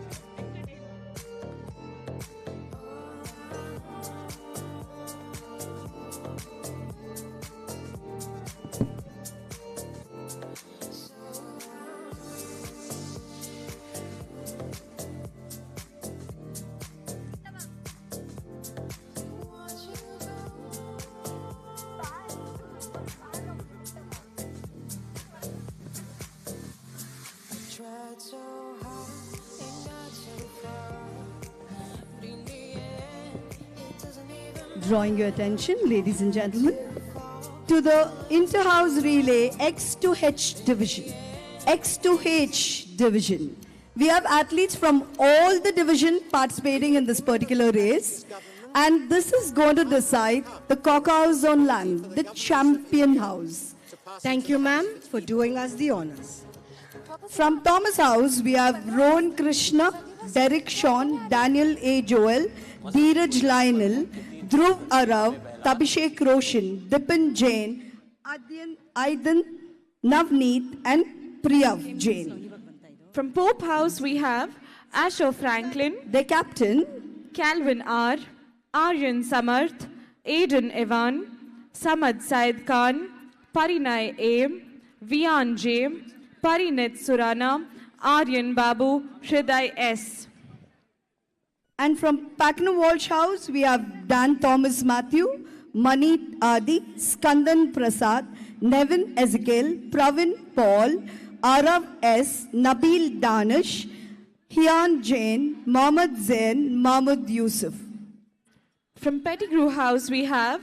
Drawing your attention, ladies and gentlemen, to the inter-house relay X to H division. X to H division. We have athletes from all the division participating in this particular race, and this is going to decide the cock house on land, the champion house. Thank you, ma'am, for doing us the honors. From Thomas House, we have Rohan Krishna, Derek Sean, Daniel A. Joel, Dheeraj Lionel, Dhruv Arav, Tabishek Roshan, Dipin Jain, Aidan Navneet, and Priyav Jain. From Pope House, we have Asher Franklin, the captain, Calvin R, Aryan Samarth, Aidan Evan, Samad Said Khan, Parinay A, Vian J, Parinit Surana, Aryan Babu, Shridai S. And from Pakenham Walsh House, we have Dan Thomas Matthew, Manit Adi, Skandan Prasad, Nevin Ezekiel, Pravin Paul, Arav S, Nabil Danish, Hian Jain, Mohammad Zain, Mahmud Yusuf. From Pettigrew House, we have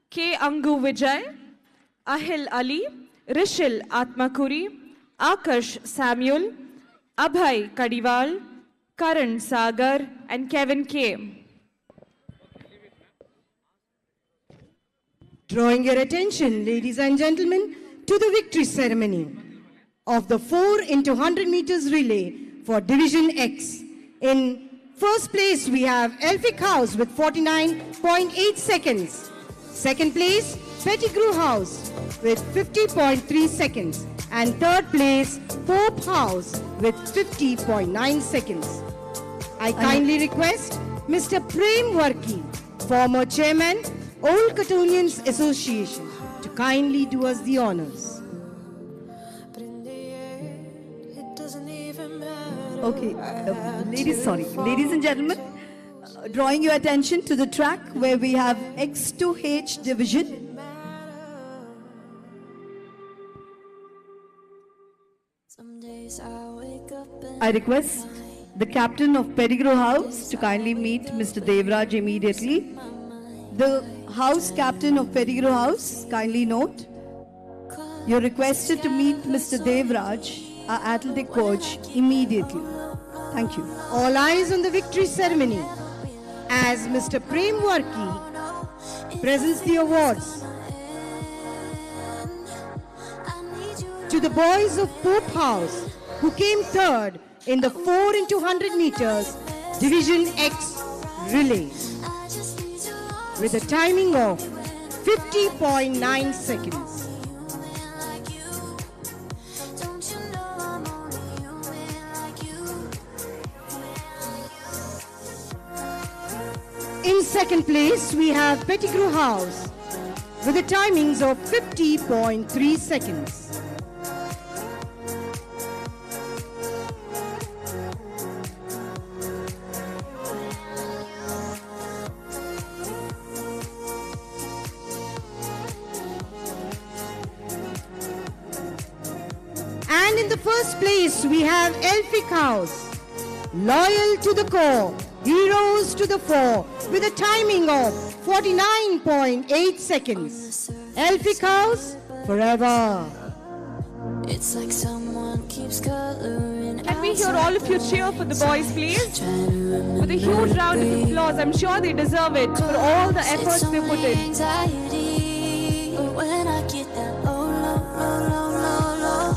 K. Angu Vijay, Ahil Ali, Rishil Atmakuri, Akash Samuel, Abhay Kadiwal, Karan Sagar, and Kevin K. Drawing your attention, ladies and gentlemen, to the victory ceremony of the 4 into 100 meters relay for Division X. In first place, we have Elphick House with 49.8 seconds. Second place, Pettigrew House with 50.3 seconds. And third place, Pope House with 50.9 seconds. I kindly request Mr. Prem Varki, former chairman, Old Cottonians Association, to kindly do us the honors. Okay, ladies and gentlemen, drawing your attention to the track where we have X2H division. I request the captain of Pettigrew House to kindly meet Mr. Devraj immediately. The house captain of Pettigrew House, kindly note, you're requested to meet Mr. Devraj, our athletic coach, immediately. Thank you. All eyes on the victory ceremony as Mr. Prem Varki presents the awards to the boys of Pope House who came third in the 4 into 100 meters Division X relay with a timing of 50.9 seconds. In second place, we have Pettigrew House with the timings of 50.3 seconds. And in the first place, we have Elphick House, loyal to the core, heroes to the fore, with a timing of 49.8 seconds. Elphick House, forever. It's like someone keeps coloring. Can we hear all of you cheer for the boys, please? With a huge round of applause. I'm sure they deserve it for all the efforts they put in. Anxiety, but when I get that low, low, low, low, low, low,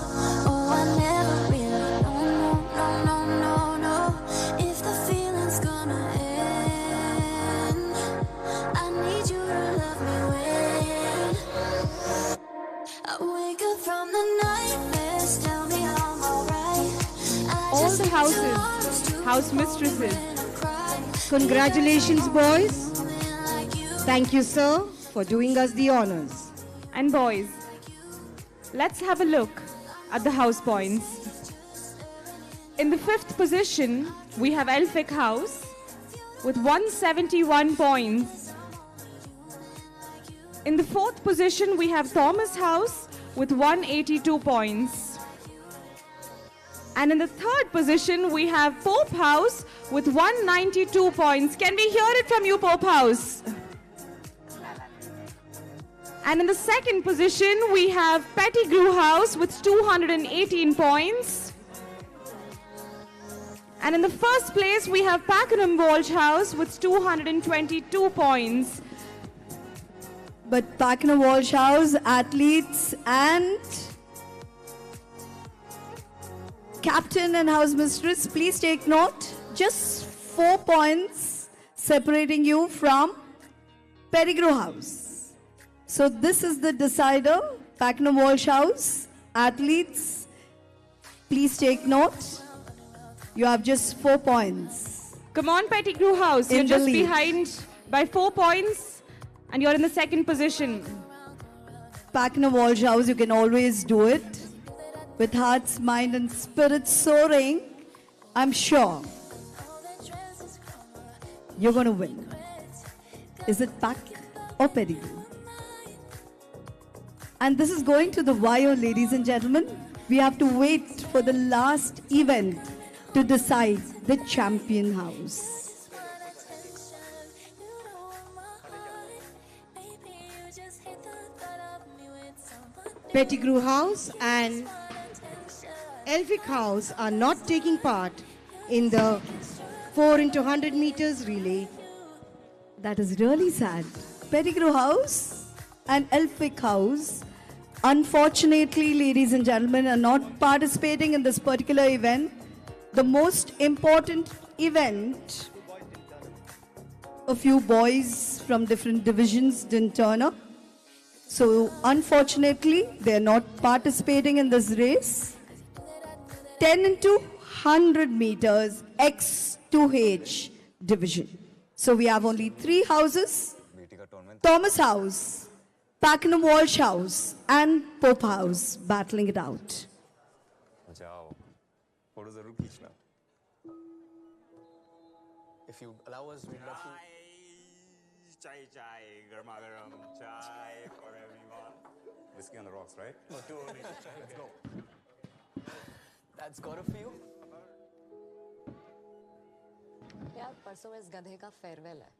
oh, I never really know, no, no, no, no, no, if the feeling's gonna end. I need you to love me when I wake up from the nightmares. Tell me I'm alright. All the houses, house mistresses. Congratulations, boys. Thank you, sir, for doing us the honors. And boys, let's have a look at the house points. In the 5th position, we have Elphick House with 171 points. In the 4th position, we have Thomas House with 182 points. And in the 3rd position, we have Pope House with 192 points. Can we hear it from you, Pope House? And in the 2nd position, we have Pettigrew House with 218 points. And in the 1st place, we have Pakenham Walsh House with 222 points. But Pakna Walsh House, athletes and captain and house mistress, please take note. Just 4 points separating you from Pettigrew House. So this is the decider. Pakna Walsh House, athletes, please take note. You have just 4 points. Come on, Pettigrew House. You're just behind by 4 points and you're in the second position. Pakna Walsh House, you can always do it. With hearts, mind and spirit soaring, I'm sure you're going to win. Is it Pak or Pettigrew? And this is going to the wire, ladies and gentlemen. We have to wait for the last event to decide the champion house. Pettigrew House and Elphick House are not taking part in the 4 into 100 meters relay. That is really sad. Pettigrew House and Elphick House, unfortunately, ladies and gentlemen, are not participating in this particular event. The most important event, a few boys from different divisions didn't turn up. So unfortunately, they're not participating in this race. 10 into 100 meters X2H division. So we have only 3 houses: Thomas House, Pakna Walsh House and Pope House battling it out. If you allow us, we'd love to. Chai, garma garam, chai for everyone. Whiskey on the rocks, right? No, 2 only. Let's go. That's got a few. यार परसों इस गधे का farewell है।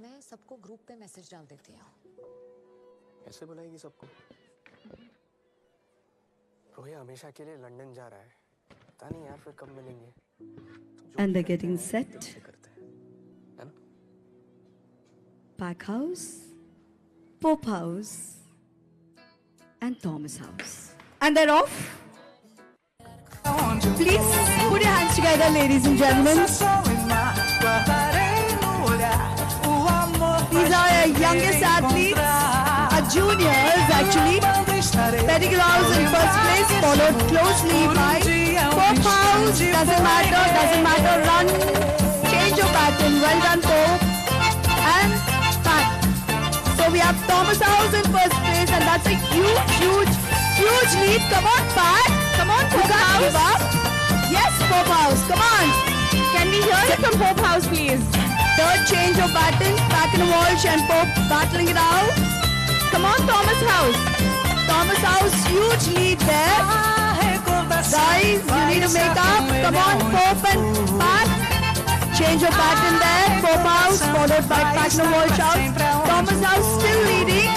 मैं सबको group पे message डाल देती हूँ। कैसे बुलाएगी सबको? रोहित हमेशा के लिए लंदन जा रहा है। पता नहीं यार फिर कब मिलेंगे। And they're getting set. Pack House, Pope House and Thomas House. And they're off. Please put your hands together, ladies and gentlemen. These are our youngest athletes, our juniors actually. Pettigrew House in first place, followed closely by Pope House. Doesn't matter, run, change your pattern. Well done, Pope. And Pat. So we have Thomas House in first place, and that's a huge lead. Come on, Pat. Come on, Pope House. Yes, Pope House. Come on. Can we hear it from Pope House, please? Third change of pattern. Pakna Walsh and Pope battling it out. Come on, Thomas House. Thomas House, huge lead there. Guys, you need to make up. Come on, Pope and Pat. Change of pattern there. Pope House followed by Pakna Walsh House. Thomas House still leading.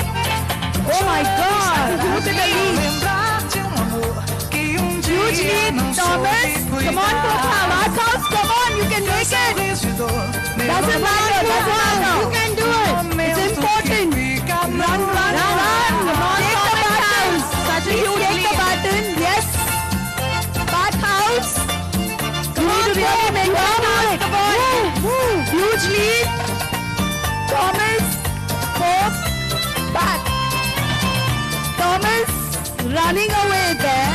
Oh my God! Look at the lead. Huge lead, Thomas. Come on, Pope House. Come on, you can make it. Doesn't matter. You can do it. It's important. Run. Come on, take the baton. Such a huge lead. Take the baton. Yes. Pat House. You need to really make it. Huge lead. Thomas, Pope, Pat. Thomas running away there.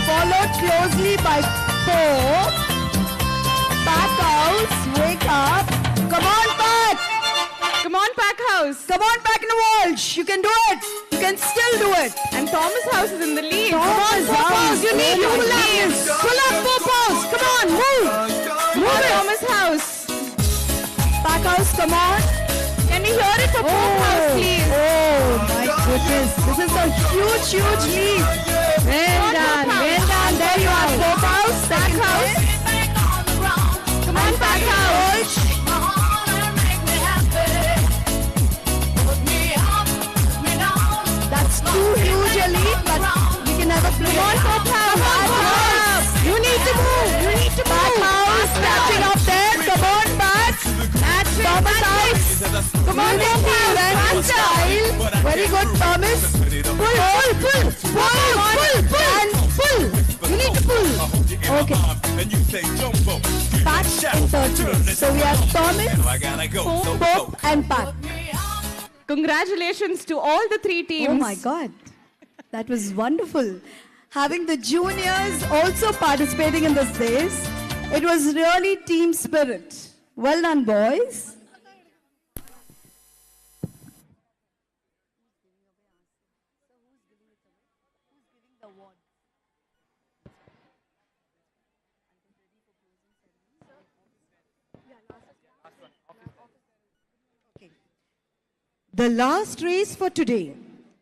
Followed closely by Pope. Pack House, wake up. Come on, Pat. Come on, Pack House. Come on, Pakna Walsh. You can do it. You can still do it. And Thomas House is in the lead. Thomas House. You need to pull up. Pull up, Pope House. Come on, move. Move it. Thomas House. Pack House, come on. Can we hear it from Pope House, please? Oh, my goodness. This is a huge lead. Well done. There you are, Pope House. Second house. Come on, Pack House. That's too huge a lead, but we can have a play. Come on, Pope House. You need to move. Pack House catching up there. Come on, Pat. Thomas House. Come on, Ranking style. Very good, Thomas. Pull. And pull. You need to pull. Okay. Pat in third place. So we have Thomas, Pope, and Pat. Congratulations to all the three teams. Oh my God. That was wonderful. Having the juniors also participating in this race. It was really team spirit. Well done, boys. The last race for today,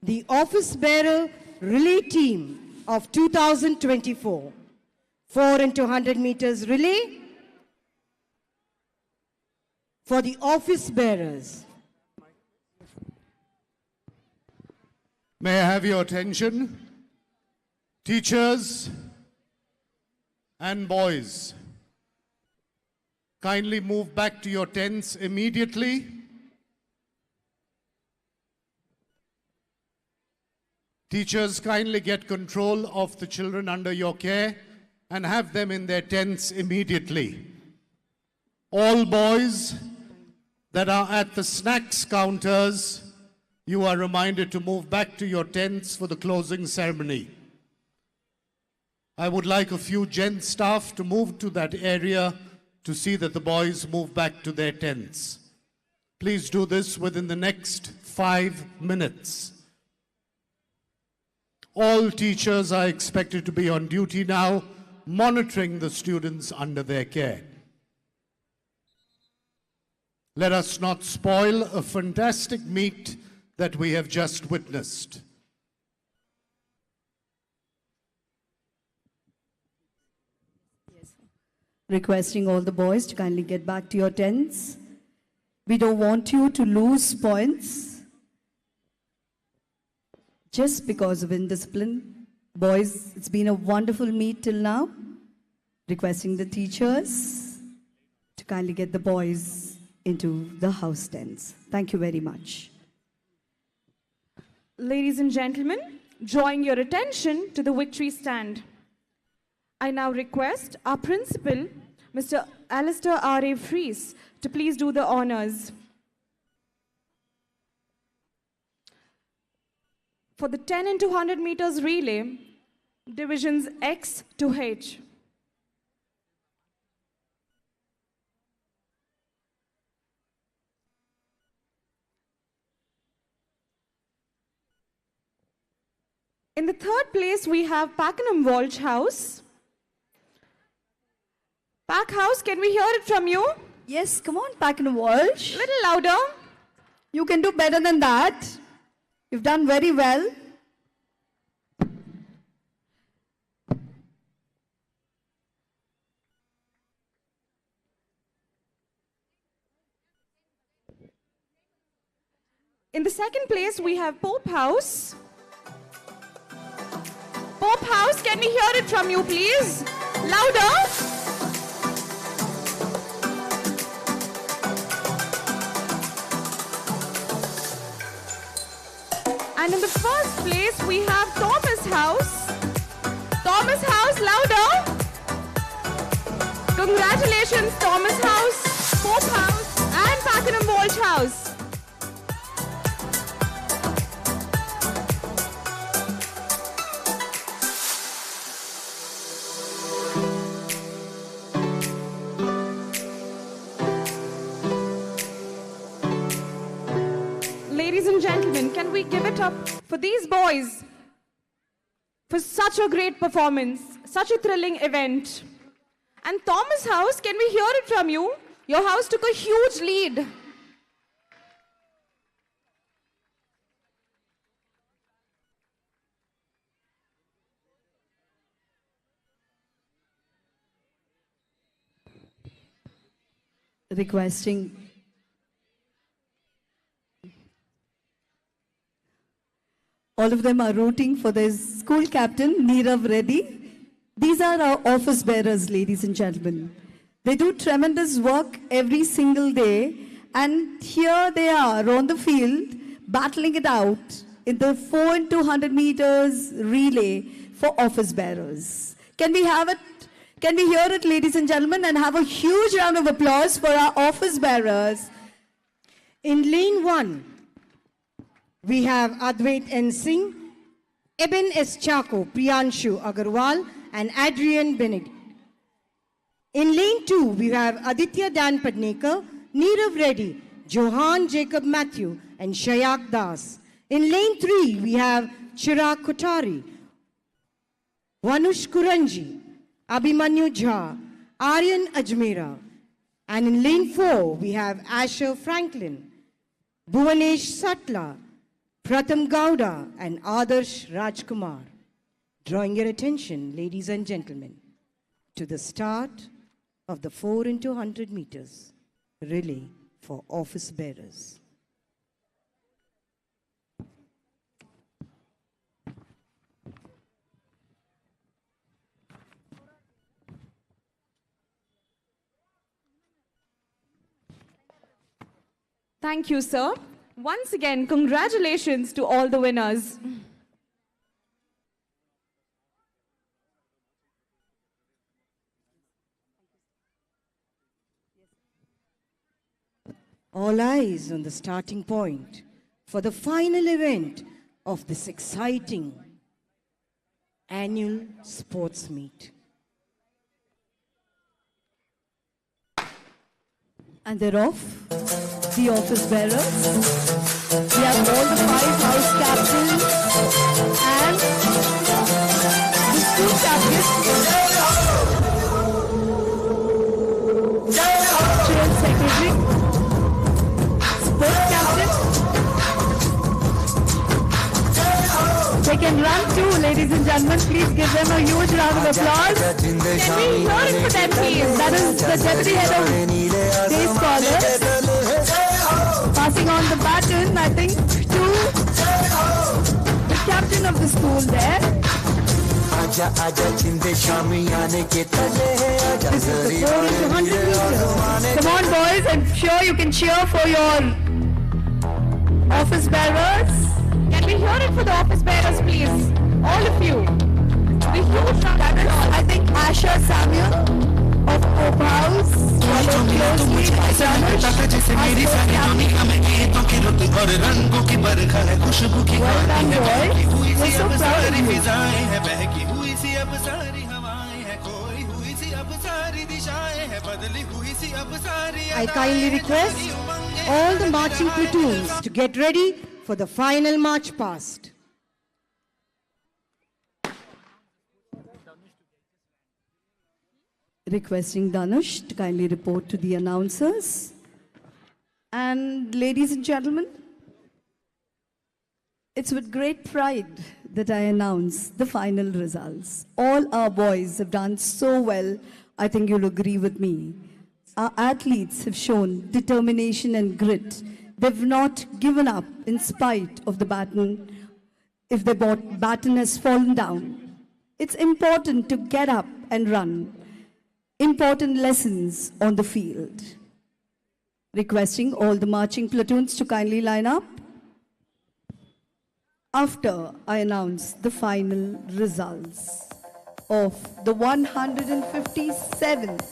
the Office Bearer Relay Team of 2024. 4 into 100 meters relay for the Office Bearers. May I have your attention? Teachers and boys, kindly move back to your tents immediately. Teachers, kindly get control of the children under your care and have them in their tents immediately. All boys that are at the snacks counters, you are reminded to move back to your tents for the closing ceremony. I would like a few gent staff to move to that area to see that the boys move back to their tents. Please do this within the next 5 minutes. All teachers are expected to be on duty now, monitoring the students under their care. Let us not spoil a fantastic meet that we have just witnessed. Requesting all the boys to kindly get back to your tents. We don't want you to lose points just because of indiscipline. Boys, it's been a wonderful meet till now. Requesting the teachers to kindly get the boys into the house tents. Thank you very much. Ladies and gentlemen, drawing your attention to the victory stand. I now request our principal, Mr. Alistair R A Freese, to please do the honors. For the 10 into 100 meters relay, divisions X to H. In the third place, we have Pakenham Walsh House. Pack House, can we hear it from you? Yes, come on, Pakenham Walsh. Little louder. You can do better than that. You've done very well. In the second place, we have Pope House. Pope House, can we hear it from you, please? Louder. And in the first place, we have Thomas House. Thomas House, louder. Congratulations, Thomas House, Pope House, and Pakenham Walsh House. Ladies and gentlemen, can we give it up for these boys for such a great performance, such a thrilling event. And Thomas House, can we hear it from you? Your house took a huge lead. Requesting all of them are rooting for their school captain, Neerav Reddy. These are our office bearers, ladies and gentlemen. They do tremendous work every single day, And here they are on the field, battling it out in the 4 into 100 meters relay for office bearers. Can we have it? Can we hear it, ladies and gentlemen, and have a huge round of applause for our office bearers? In lane 1, we have Advait N. Singh, Eben S. Chako, Priyanshu Agarwal, and Adrian Benedict. In lane 2, we have Aditya Dan Padnekar, Neerav Reddy, Johan Jacob Matthew, and Shayak Das. In lane 3, we have Chirag Kothari, Vanush Kuranji, Abhimanyu Jha, Aryan Ajmera. And in lane 4, we have Asher Franklin, Bhuvanesh Satla, Pratham Gowda, and Adarsh Rajkumar. Drawing your attention, ladies and gentlemen, to the start of the 4 into 100 meters relay for office bearers. Thank you, sir. Once again, congratulations to all the winners. All eyes on the starting point for the final event of this exciting annual sports meet. And they're off, the office bearers. We have all the 5 house captains and the school captains. Chair secretary, sports captain. They can run too, ladies and gentlemen. Please give them a huge round of applause. Can we hear it for them, please? That is the deputy head of day scholars. Passing on the baton, I think, to the captain of the school there. This is the 4 into 100 meters. Come on, boys, I'm sure you can cheer for your office bearers. Can we hear it for the office bearers, please? All of you. The huge round of applause. I think Asher Samuel of Hope House, followed closely by Janush. Well done, boys. We're so proud of you. I kindly request all the marching platoons to get ready for the final march past. Requesting Dhanush to kindly report to the announcers. And ladies and gentlemen, it's with great pride that I announce the final results. All our boys have done so well, I think you'll agree with me. Our athletes have shown determination and grit. They've not given up in spite of the baton, if the baton has fallen down. It's important to get up and run. Important lessons on the field. Requesting all the marching platoons to kindly line up. After I announce the final results of the 157th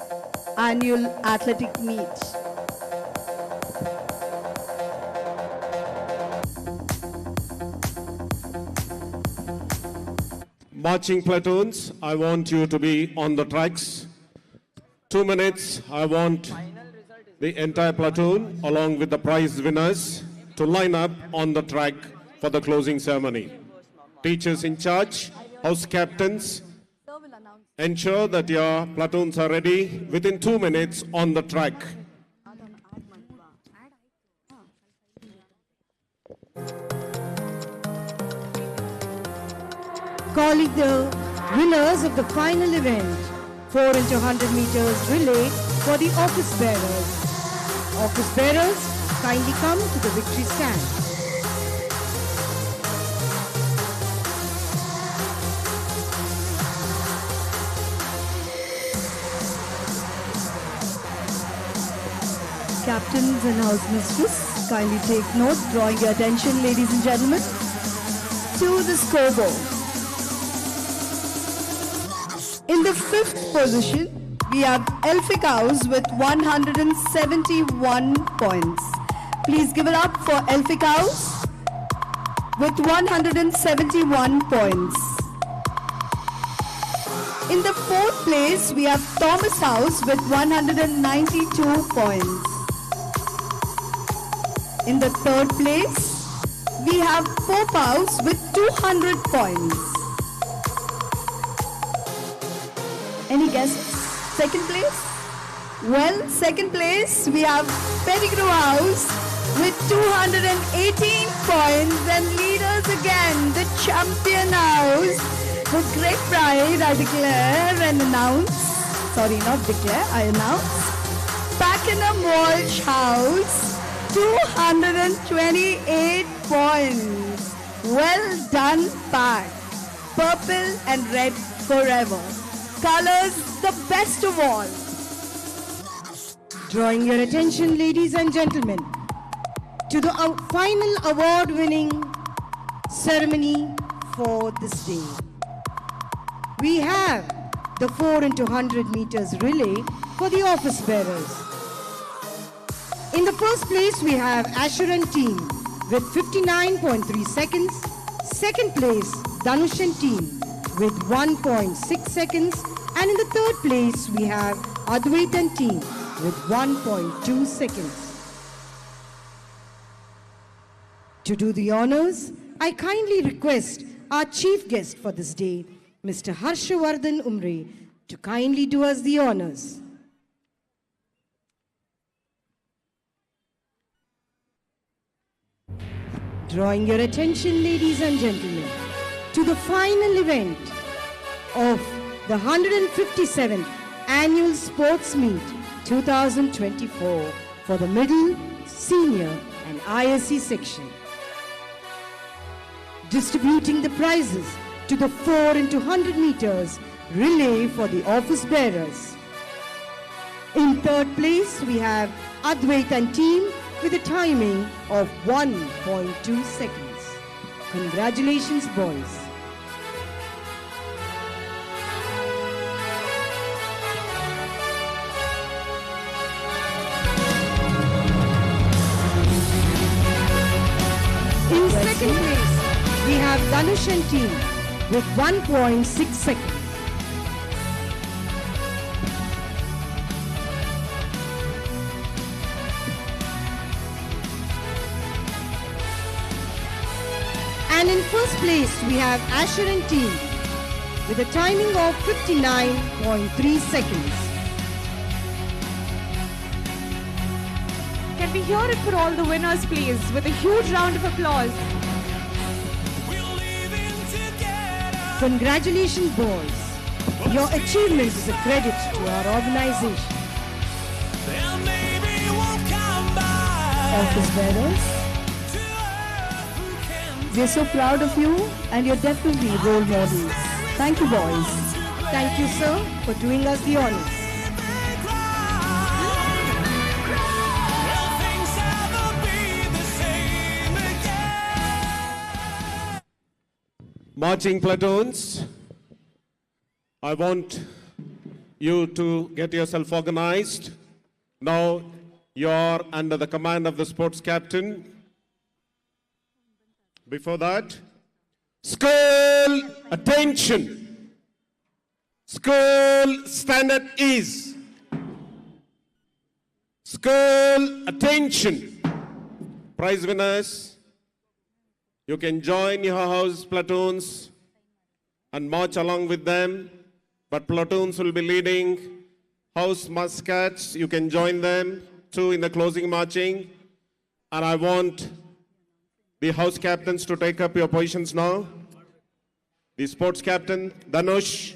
annual athletic meet. Marching platoons, I want you to be on the tracks. 2 minutes, I want the entire platoon along with the prize winners to line up on the track for the closing ceremony. Teachers in charge, house captains, ensure that your platoons are ready within 2 minutes on the track. Calling the winners of the final event, 4 into 100 meters relay for the office bearers. Office bearers, kindly come to the victory stand. captains and house mistress, kindly take note, drawing your attention, ladies and gentlemen, to the scoreboard. In the fifth position, we have Elphick House with 171 points. Please give it up for Elphick House with 171 points. In the fourth place, we have Thomas House with 192 points. In the third place, we have Pope House with 200 points. Any guesses? Second place? Well, second place, we have Pettigrew House with 218 points, and leaders again, the champion house. With great pride, I declare and announce, sorry, not declare, I announce, Pakenham Walsh House, 228 points. Well done, Pack. Purple and red forever. Colors, the best of all. Drawing your attention, ladies and gentlemen, to the final award-winning ceremony for this day. We have the 4 into 100 meters relay for the office bearers. In the first place, we have Asher and team with 59.3 seconds. Second place, Dhanush and team with 1.6 seconds. And in the third place, we have Advait and team with 1.2 seconds. To do the honors, I kindly request our chief guest for this day, Mr. Harsha Vardhan Umre, to kindly do us the honors. Drawing your attention, ladies and gentlemen, to the final event of the 157th Annual Sports Meet 2024 for the middle, senior and ISC section. Distributing the prizes to the 4 into 100 meters relay for the office bearers. In third place, we have Advait and team with a timing of 1.2 seconds. Congratulations, boys. In second place, we have Dhanush and team with 1.6 seconds. And in first place, we have Asher and team with a timing of 59.3 seconds. Can we hear it for all the winners, please, with a huge round of applause? Congratulations, boys. Your achievement is a credit to our organization. Office bearers, we're so proud of you, and you're definitely role models. Thank you, boys. Thank you, sir, for doing us the honors. Marching platoons, I want you to get yourself organized. Now you're under the command of the sports captain. Before that, school attention. School standard is. School attention. Prize winners, you can join your house platoons and march along with them, but platoons will be leading house mascots. You can join them too in the closing marching. And I want the house captains to take up your positions now. The sports captain, Dhanush.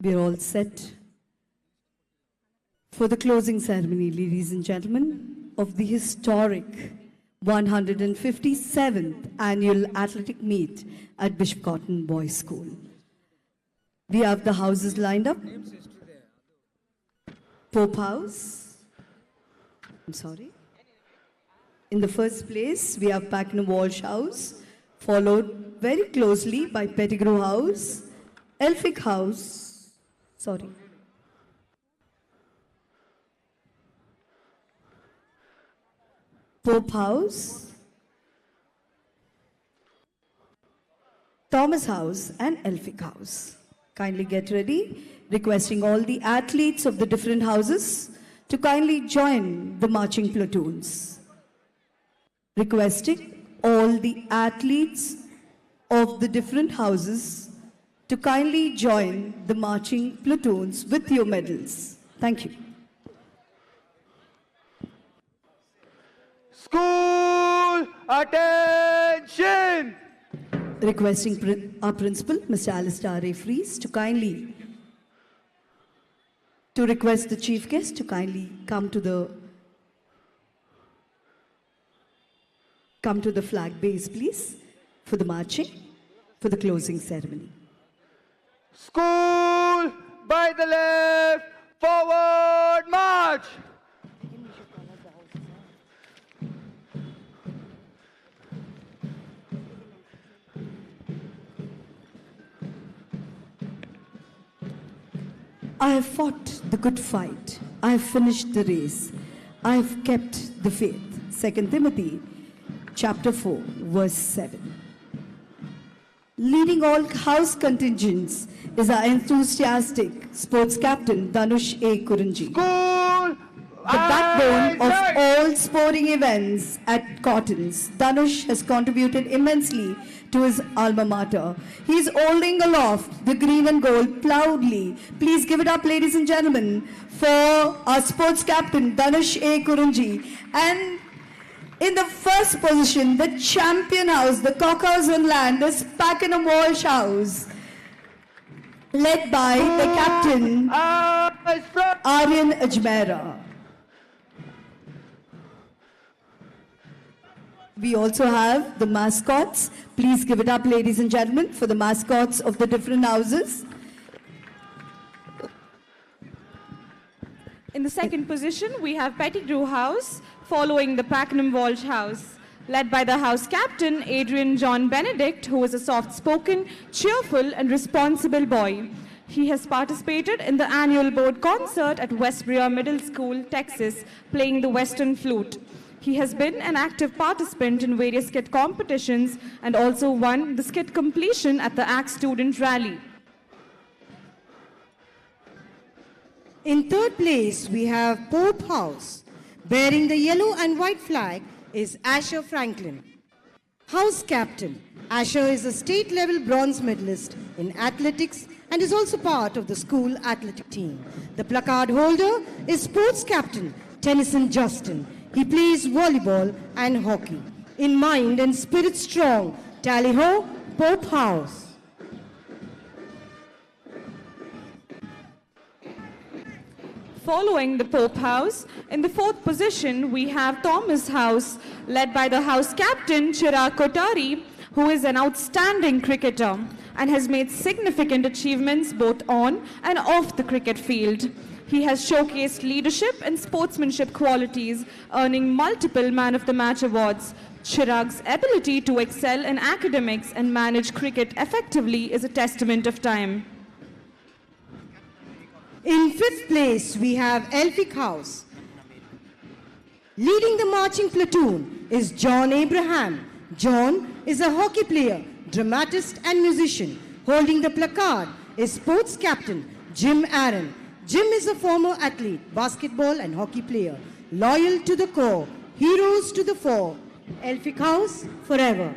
We're all set for the closing ceremony, ladies and gentlemen, of the historic 157th Annual Athletic Meet at Bishop Cotton Boys School. We have the houses lined up. Pope House. I'm sorry. In the first place, we have Pakenham Walsh House, followed very closely by Pettigrew House, Elphick House, sorry. Pope House, Thomas House and Elphick House. Kindly get ready, requesting all the athletes of the different houses to kindly join the marching platoons. Requesting all the athletes of the different houses to kindly join the marching platoons with your medals. Thank you. School attention! Requesting our principal, Mr. Alistair R A Freese, to request the chief guest to kindly come to the flag base, please, for the marching, for the closing ceremony. School by the left, forward march! I have fought the good fight. I have finished the race. I have kept the faith. 2 Timothy chapter 4, verse 7. Leading all house contingents is our enthusiastic sports captain, Dhanush A. Kurunji. The backbone of all sporting events at Cottons, Dhanush has contributed immensely to his alma mater. He is holding aloft the green and gold proudly. Please give it up, ladies and gentlemen, for our sports captain, Dhanush A. Kurunji. And in the first position, the champion house, the Cockhouse on land, is Pakenham Walsh House, led by the captain, Aryan Ajmera. We also have the mascots. Please give it up, ladies and gentlemen, for the mascots of the different houses. In the second position, we have Pettigrew House, following the Pakenham Walsh House, led by the house captain, Adrian John Benedict, who is a soft-spoken, cheerful and responsible boy. He has participated in the annual board concert at Westbury Middle School, Texas, playing the Western flute. He has been an active participant in various skit competitions and also won the skit completion at the ACT Student Rally. In third place, we have Pope House. Bearing the yellow and white flag is Asher Franklin. House captain. Asher is a state-level bronze medalist in athletics and is also part of the school athletic team. The placard holder is sports captain Tennyson Justin. He plays volleyball and hockey. In mind and spirit strong, tally-ho, Pope House. Following the Pope House, in the fourth position, we have Thomas House, led by the house captain, Chirag Kotari, who is an outstanding cricketer and has made significant achievements both on and off the cricket field. He has showcased leadership and sportsmanship qualities, earning multiple Man of the Match awards. Chirag's ability to excel in academics and manage cricket effectively is a testament of time. In fifth place, we have Elphick House. Leading the marching platoon is John Abraham. John is a hockey player, dramatist and musician. Holding the placard is sports captain Jim Aaron. Jim is a former athlete, basketball and hockey player. Loyal to the core, heroes to the fore. Elphick House forever.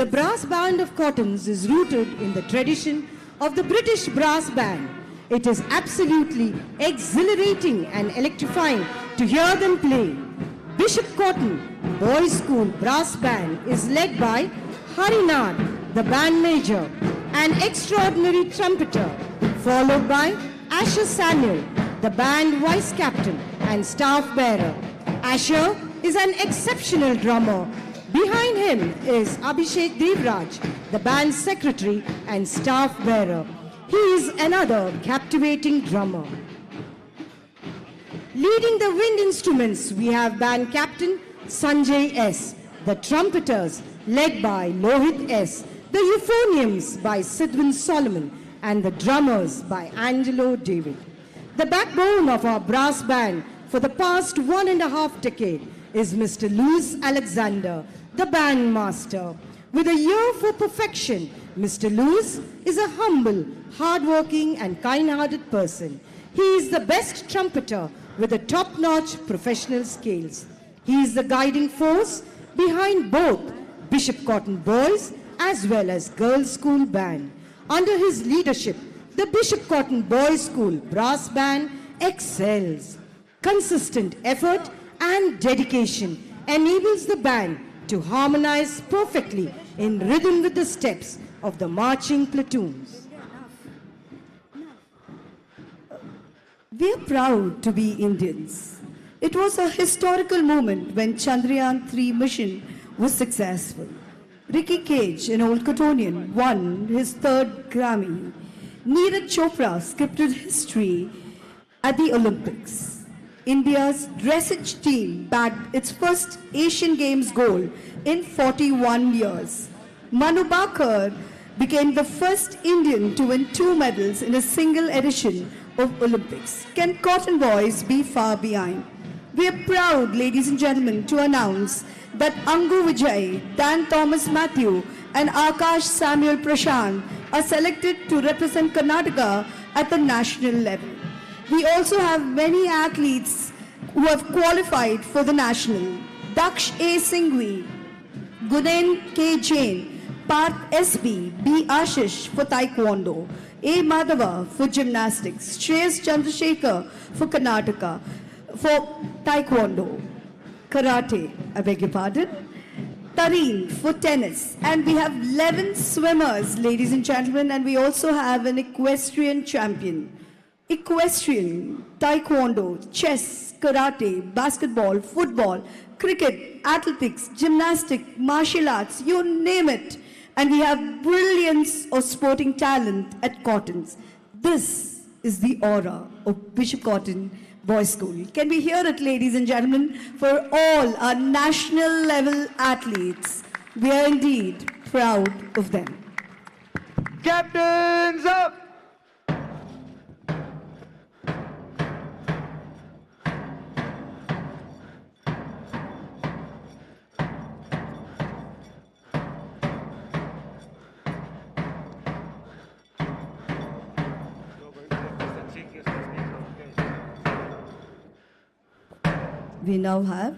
The brass band of Cottons is rooted in the tradition of the British brass band. It is absolutely exhilarating and electrifying to hear them play. Bishop Cotton Boys School Brass Band is led by Harinath, the band major, an extraordinary trumpeter, followed by Asher Samuel, the band vice captain and staff bearer. Asher is an exceptional drummer. Behind him is Abhishek Devraj, the band secretary and staff bearer. He is another captivating drummer. Leading the wind instruments, we have band captain Sanjay S., the trumpeters led by Lohit S., the euphoniums by Sidwin Solomon, and the drummers by Angelo David. The backbone of our brass band for the past 1.5 decades is Mr. Louis Alexander, the band master. With a year for perfection, Mr. Louis is a humble, hardworking and kind-hearted person. He is the best trumpeter with a top-notch professional skills. He is the guiding force behind both Bishop Cotton Boys as well as Girls' School Band. Under his leadership, the Bishop Cotton Boys' School Brass Band excels. Consistent effort and dedication enables the band to harmonize perfectly in rhythm with the steps of the marching platoons. We are proud to be Indians. It was a historical moment when Chandrayaan-3 mission was successful. Ricky Cage, an old Cottonian, won his 3rd Grammy. Neeraj Chopra scripted history at the Olympics. India's dressage team bagged its first Asian Games gold in 41 years. Manu Bakar became the first Indian to win 2 medals in a single edition of Olympics. Can Cotton Boys be far behind? We are proud, ladies and gentlemen, to announce that Angu Vijay, Dan Thomas Matthew, and Akash Samuel Prashant are selected to represent Karnataka at the national level. We also have many athletes who have qualified for the national. Daksh A. Singhvi, Gunen K. Jain, Parth S.B., B. Ashish for Taekwondo, A. Madhava for gymnastics, Shreyas Chandrasekhar for Karnataka, for Taekwondo, Karate, I beg your pardon, Tareen for tennis, and we have 11 swimmers, ladies and gentlemen, and we also have an equestrian champion. Equestrian, Taekwondo, chess, Karate, basketball, football, cricket, athletics, gymnastics, martial arts, you name it. And we have brilliance of sporting talent at Cottons. This is the aura of Bishop Cotton Boys School. Can we hear it, ladies and gentlemen, for all our national level athletes? We are indeed proud of them. Captains up! We now have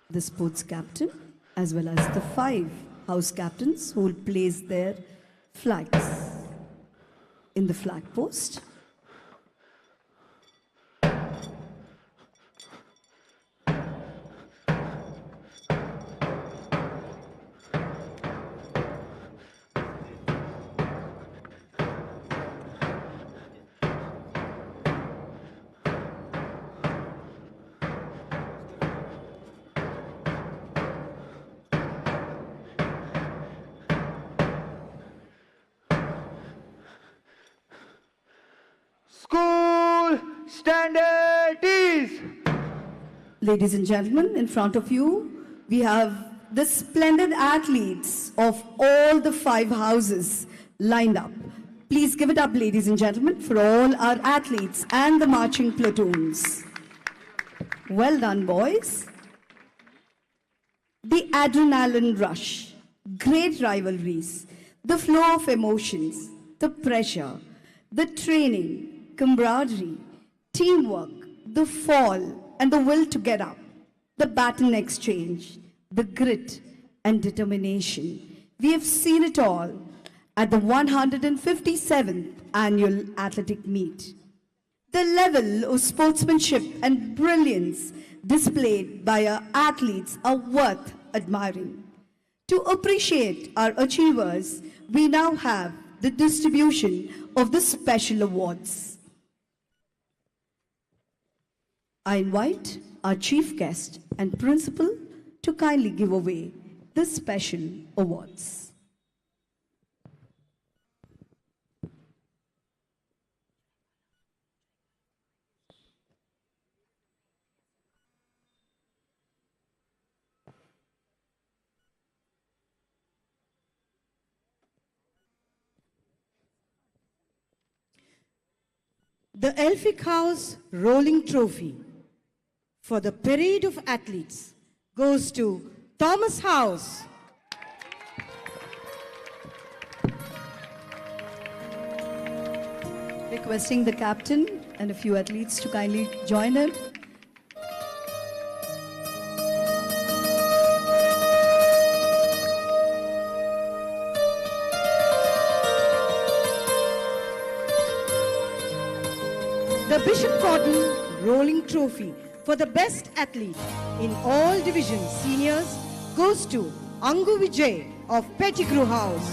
the sports captain as well as the 5 house captains who will place their flags in the flag post. School standard is. Ladies and gentlemen, in front of you, we have the splendid athletes of all the 5 houses lined up. Please give it up, ladies and gentlemen, for all our athletes and the marching platoons. Well done, boys. The adrenaline rush, great rivalries, the flow of emotions, the pressure, the training, camaraderie, teamwork, the fall and the will to get up, the baton exchange, the grit and determination. We have seen it all at the 157th Annual Athletic Meet. The level of sportsmanship and brilliance displayed by our athletes are worth admiring. To appreciate our achievers, we now have the distribution of the special awards. I invite our chief guest and principal to kindly give away the special awards. The Elphick House Rolling Trophy for the Parade of Athletes goes to Thomas House. Requesting the captain and a few athletes to kindly join him. The Bishop Cotton Rolling Trophy for the best athlete in all divisions seniors goes to Angu Vijay of Pettigrew House.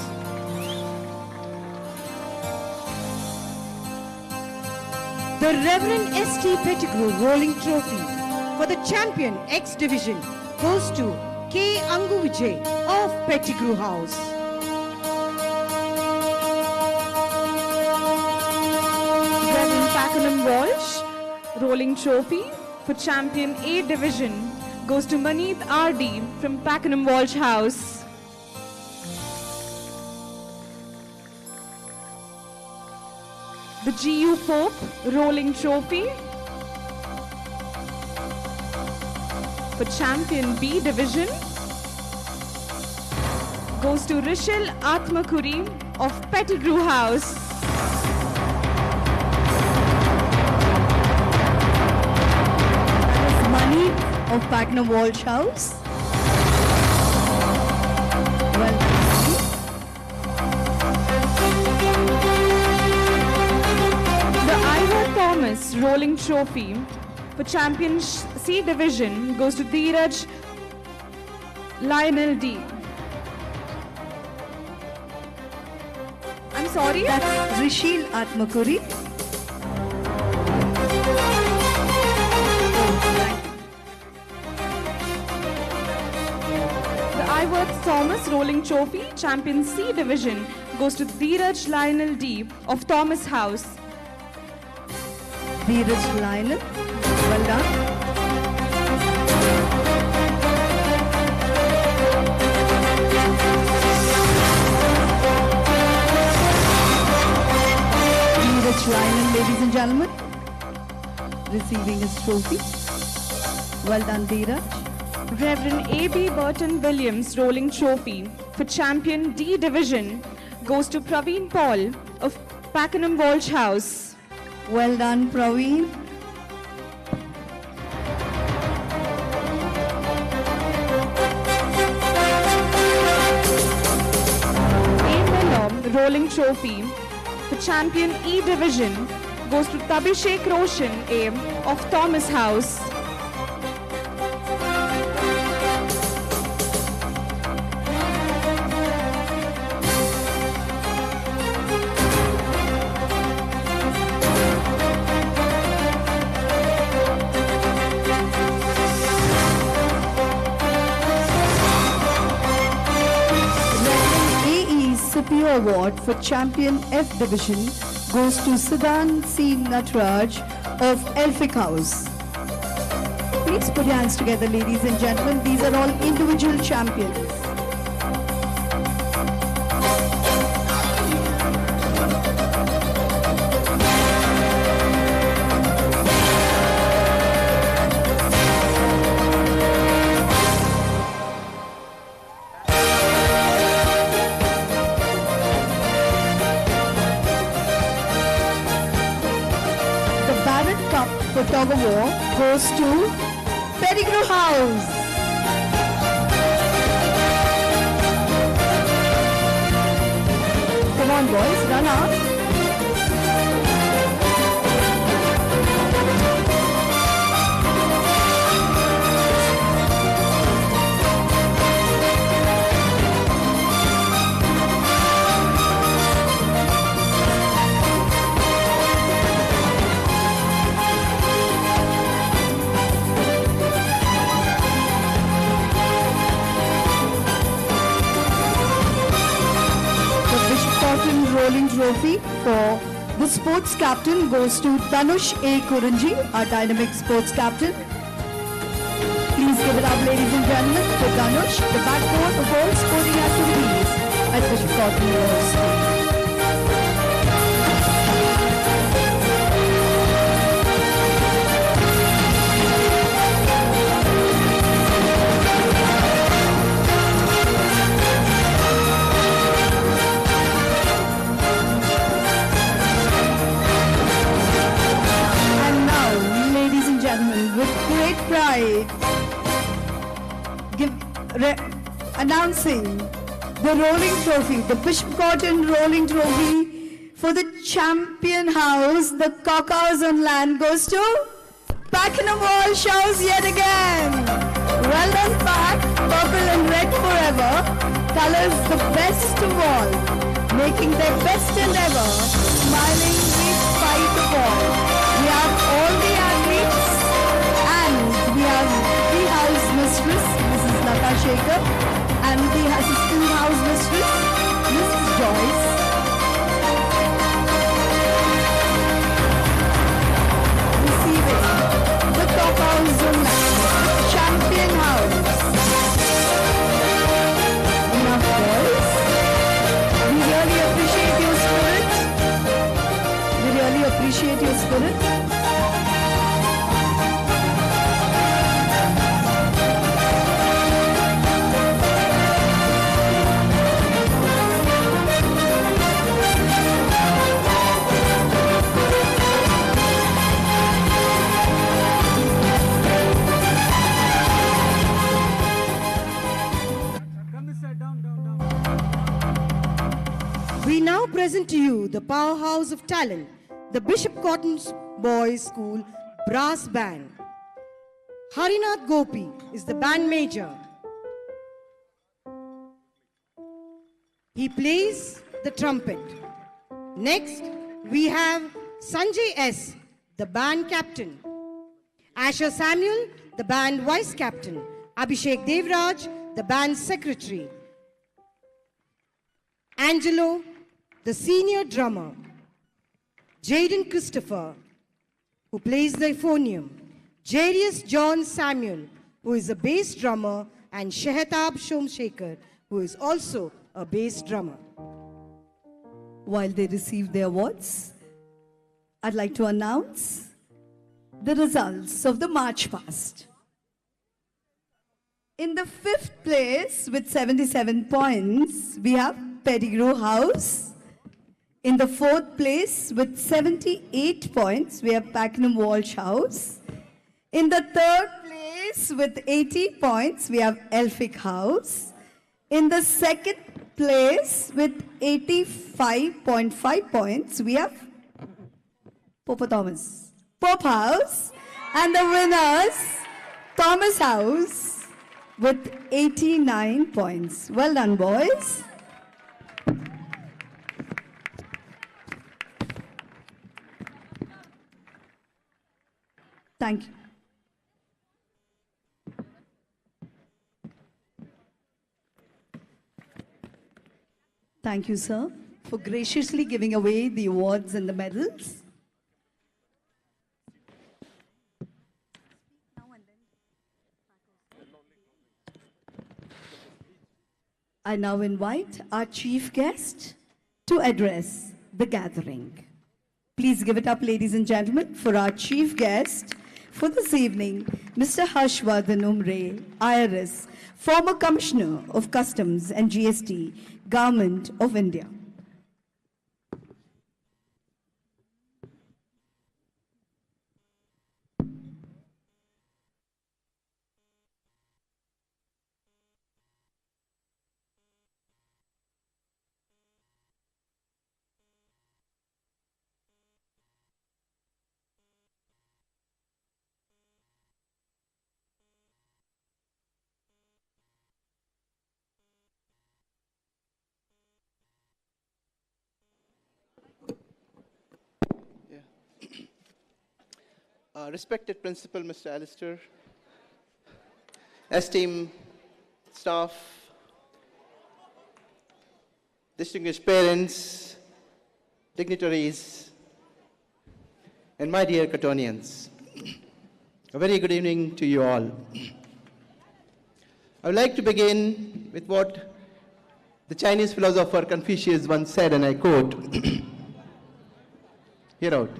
The Reverend S.T. Pettigrew Rolling Trophy for the champion X division goes to K. Angu Vijay of Pettigrew House. Reverend Pakenham Walsh Rolling Trophy for champion A division goes to Maneet R.D. from Pakenham Walsh House. The G.U. Pope Rolling Trophy for champion B division goes to Rishal Atmakuri of Pettigrew House. Of Pakenham Walsh House. Well done. The Ivor Thomas Rolling Trophy for champion C division goes to Dheeraj Lionel D. I'm sorry? That's Rishil Atmakuri. Iworth Thomas Rolling Trophy, Champion C Division, goes to Dheeraj Lionel D of Thomas House. Dheeraj Lionel, well done. Dheeraj Lionel, ladies and gentlemen, receiving his trophy. Well done, Dheeraj. Reverend A.B. Burton Williams Rolling Trophy for Champion D Division goes to Praveen Paul of Pakenham Walsh House. Well done, Praveen. A. Mellom Rolling Trophy for Champion E Division goes to Tabishek Roshan A. of Thomas House. Award for Champion F Division goes to Siddhan C. Natraj of Elphick House. Please put your hands together, ladies and gentlemen. These are all individual champions. Tug of War goes to Pettigrew House. Come on, boys, run up. Rolling trophy for the sports captain goes to Dhanush A. Kuranji, our dynamic sports captain. Please give it up, ladies and gentlemen, for Dhanush, the backbone of all sporting activities at Bishop Cotton Royal School. With great pride, announcing the rolling trophy, the Bishop Cotton rolling trophy for the champion house, the Cockhouse on land, goes to Pakenham Walsh House yet again. Well done, Pack. Purple and red forever. Colors the best of all, making their best endeavor, smiling we fight of all. We have all the athletes. We have the house mistress, Mrs. Lata Shekhar, and the assistant house mistress, Mrs. Joyce. Receiving the top house on champion house. Enough, boys. We really appreciate your spirit. We really appreciate your spirit. We now present to you the powerhouse of talent, the Bishop Cotton Boys School Brass Band. Harinath Gopi is the band major. He plays the trumpet. Next, we have Sanjay S., the band captain. Asher Samuel, the band vice captain. Abhishek Devraj, the band secretary. Angelo, the senior drummer. Jaden Christopher, who plays the euphonium. Jarius John Samuel, who is a bass drummer, and Shehetab Shomshekhar, who is also a bass drummer. While they receive their awards, I'd like to announce the results of the March past. In the 5th place with 77 points, we have Pettigrew House. In the 4th place with 78 points, we have Pakenham Walsh House. In the 3rd place with 80 points, we have Elphick House. In the 2nd place with 85.5 points, we have Pope House. And the winners, Thomas House, with 89 points. Well done, boys. Thank you. Thank you, sir, for graciously giving away the awards and the medals. I now invite our chief guest to address the gathering. Please give it up, ladies and gentlemen, for our chief guest for this evening, Mr. Vardhan Umre, IRS, former Commissioner of Customs and GST, Government of India. Respected Principal, Mr. Alistair, esteemed staff, distinguished parents, dignitaries, and my dear Cottonians, a very good evening to you all. I would like to begin with what the Chinese philosopher Confucius once said, and I quote, he wrote,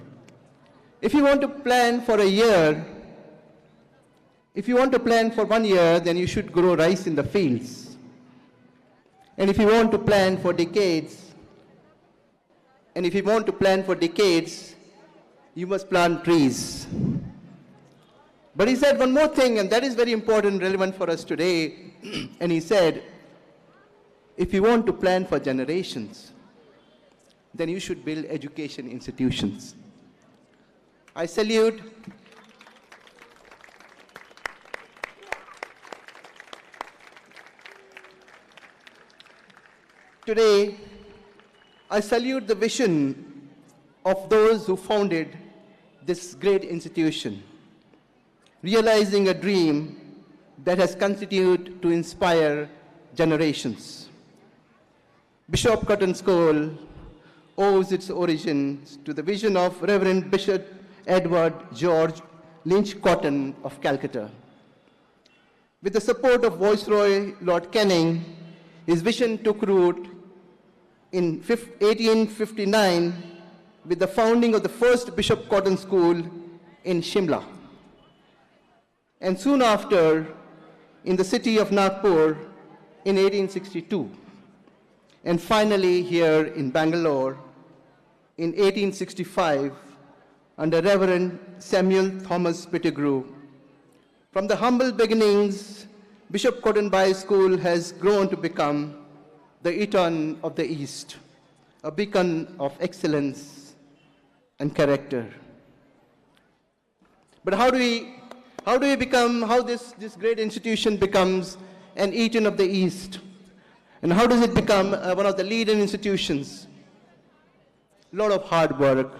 if you want to plan for a year, if you want to plan for 1 year, then you should grow rice in the fields. And if you want to plan for decades, you must plant trees. But he said one more thing, and that is very important, relevant for us today. And he said, if you want to plan for generations, then you should build education institutions. I salute today, I salute the vision of those who founded this great institution, realizing a dream that has continued to inspire generations. Bishop Cotton School owes its origins to the vision of Reverend Bishop Edward George Lynch Cotton of Calcutta. With the support of Viceroy Lord Canning, his vision took root in 1859 with the founding of the first Bishop Cotton School in Shimla. And soon after, in the city of Nagpur in 1862. And finally here in Bangalore in 1865 under Reverend Samuel Thomas Pettigrew. From the humble beginnings, Bishop Cotton Boys School has grown to become the Eton of the East, a beacon of excellence and character. But how this great institution becomes an Eton of the East? And how does it become one of the leading institutions? A lot of hard work,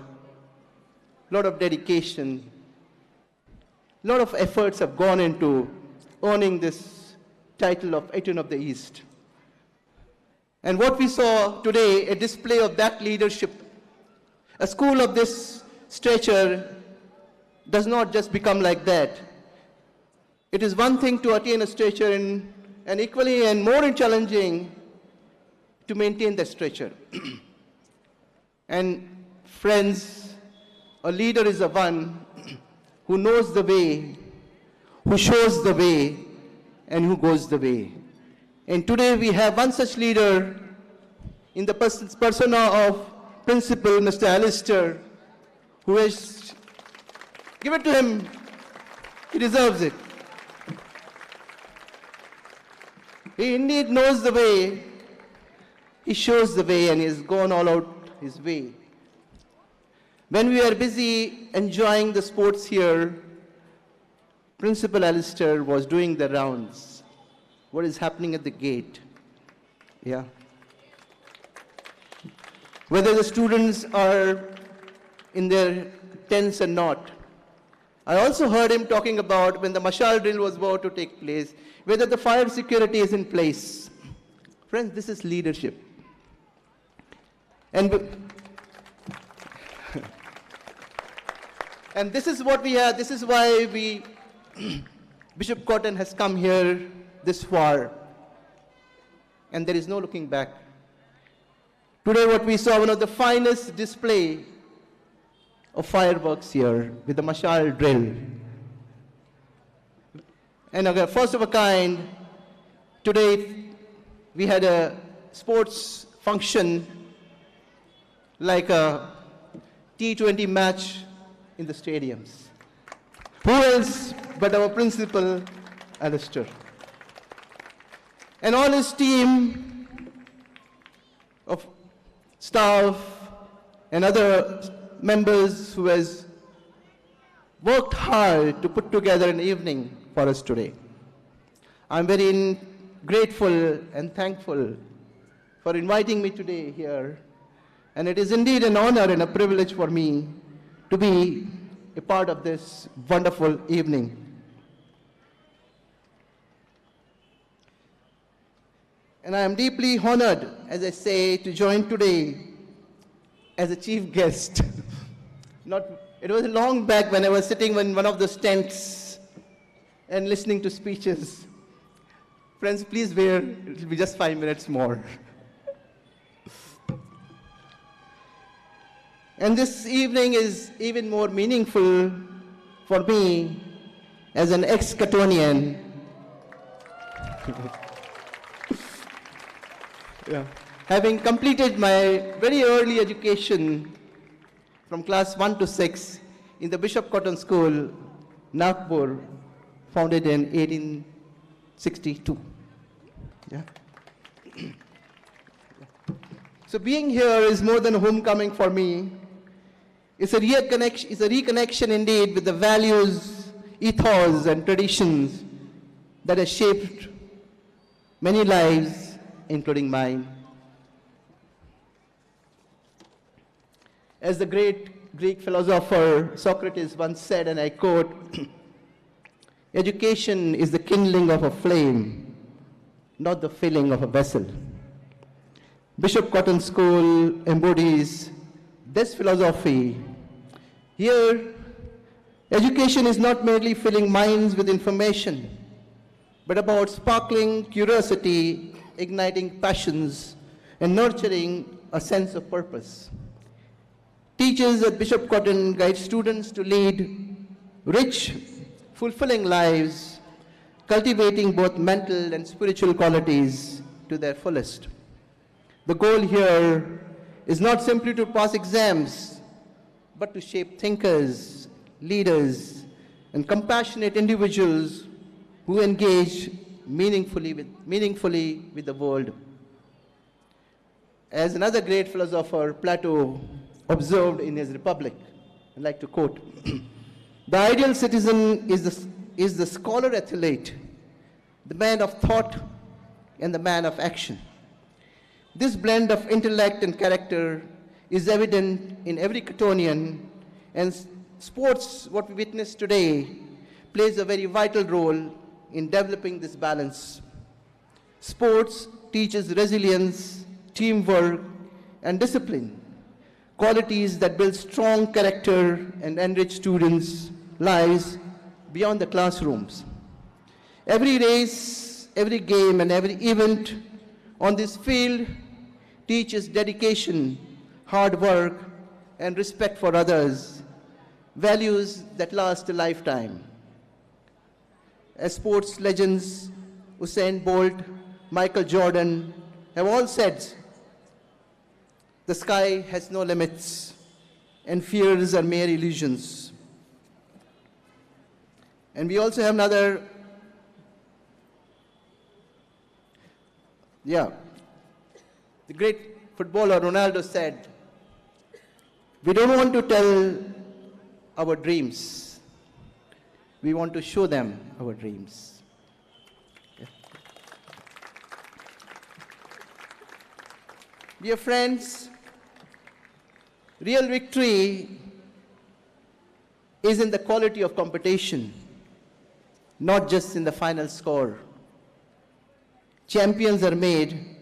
a lot of dedication, a lot of efforts have gone into earning this title of Eton of the East. And what we saw today, a display of that leadership. A school of this stature does not just become like that. It is one thing to attain a stature and equally and more challenging to maintain that stature. And friends, a leader is the one who knows the way, who shows the way, and who goes the way. And today we have one such leader in the persona of Principal Mr. Alistair, who has, give it to him, he deserves it. He indeed knows the way, he shows the way, and he has gone all out his way. When we are busy enjoying the sports here, Principal Alistair was doing the rounds. What is happening at the gate? Yeah. Whether the students are in their tents or not. I also heard him talking about when the Mashal drill was about to take place, whether the fire security is in place. Friends, this is leadership. And this is what we have, this is why Bishop Cotton has come here this far. And there is no looking back. Today what we saw, one of the finest display of fireworks here with the Mashal drill. And again, first of a kind, today we had a sports function like a T20 match in the stadiums. Who else but our Principal Alistair? And all his team of staff and other members who has worked hard to put together an evening for us today. I'm very grateful and thankful for inviting me today here. And it is indeed an honor and a privilege for me to be a part of this wonderful evening. And I am deeply honored, as I say, to join today as a chief guest. It was long back when I was sitting in one of those tents and listening to speeches. Friends, please bear, it will be just 5 minutes more. And this evening is even more meaningful for me as an ex-Cottonian. Yeah. Having completed my very early education from class 1 to 6 in the Bishop Cotton School, Nagpur, founded in 1862. Yeah. So being here is more than a homecoming for me. It's a reconnection indeed with the values, ethos, and traditions that have shaped many lives, including mine. As the great Greek philosopher Socrates once said, and I quote, "Education is the kindling of a flame, not the filling of a vessel." Bishop Cotton School embodies this philosophy. Here, education is not merely filling minds with information, but about sparkling curiosity, igniting passions, and nurturing a sense of purpose. Teachers at Bishop Cotton guide students to lead rich, fulfilling lives, cultivating both mental and spiritual qualities to their fullest. The goal here is not simply to pass exams, but to shape thinkers, leaders, and compassionate individuals who engage meaningfully with the world. As another great philosopher, Plato, observed in his Republic, I'd like to quote, "The ideal citizen is the scholar athlete, the man of thought and the man of action. This blend of intellect and character is evident in every Cottonian, and sports, what we witness today, plays a very vital role in developing this balance. Sports teaches resilience, teamwork, and discipline, qualities that build strong character and enrich students' lives beyond the classrooms. Every race, every game, and every event on this field teaches dedication, hard work, and respect for others, values that last a lifetime. As sports legends Usain Bolt, Michael Jordan have all said, the sky has no limits and fears are mere illusions. And we also have another, the great footballer Ronaldo said, "We don't want to tell our dreams. We want to show them our dreams." Dear friends, real victory is in the quality of competition, not just in the final score. Champions are made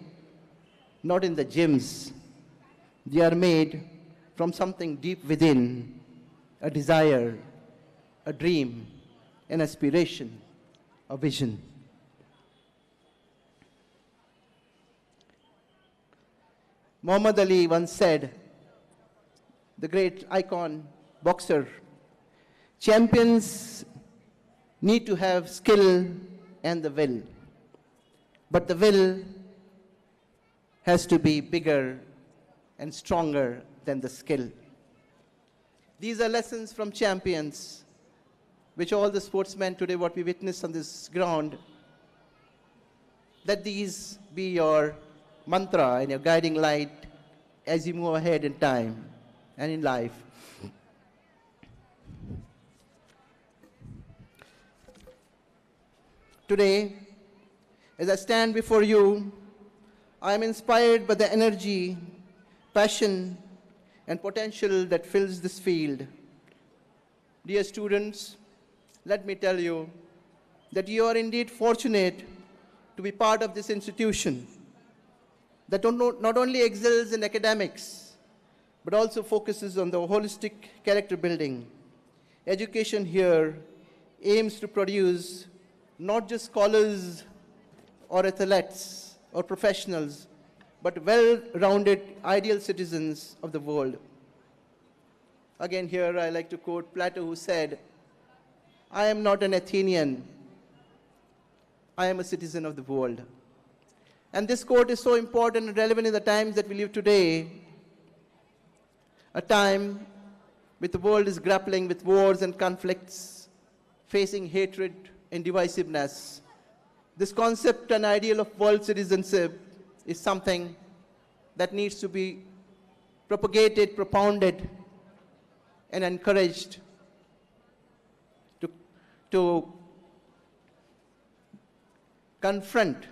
not in the gyms. They are made from something deep within, a desire, a dream, an aspiration, a vision. Muhammad Ali once said, the great icon boxer, champions need to have skill and the will, but the will has to be bigger and stronger than the skill. These are lessons from champions, which all the sportsmen today, what we witness on this ground, let these be your mantra and your guiding light as you move ahead in time and in life. Today, as I stand before you, I am inspired by the energy, passion, and potential that fills this field. Dear students, let me tell you that you are indeed fortunate to be part of this institution that not only excels in academics, but also focuses on the holistic character building. Education here aims to produce not just scholars or athletes or professionals, but well-rounded ideal citizens of the world. Again, here I like to quote Plato, who said, "I am not an Athenian, I am a citizen of the world." And this quote is so important and relevant in the times that we live today, a time when the world is grappling with wars and conflicts, facing hatred and divisiveness. This concept and ideal of world citizenship is something that needs to be propagated, propounded, and encouraged to confront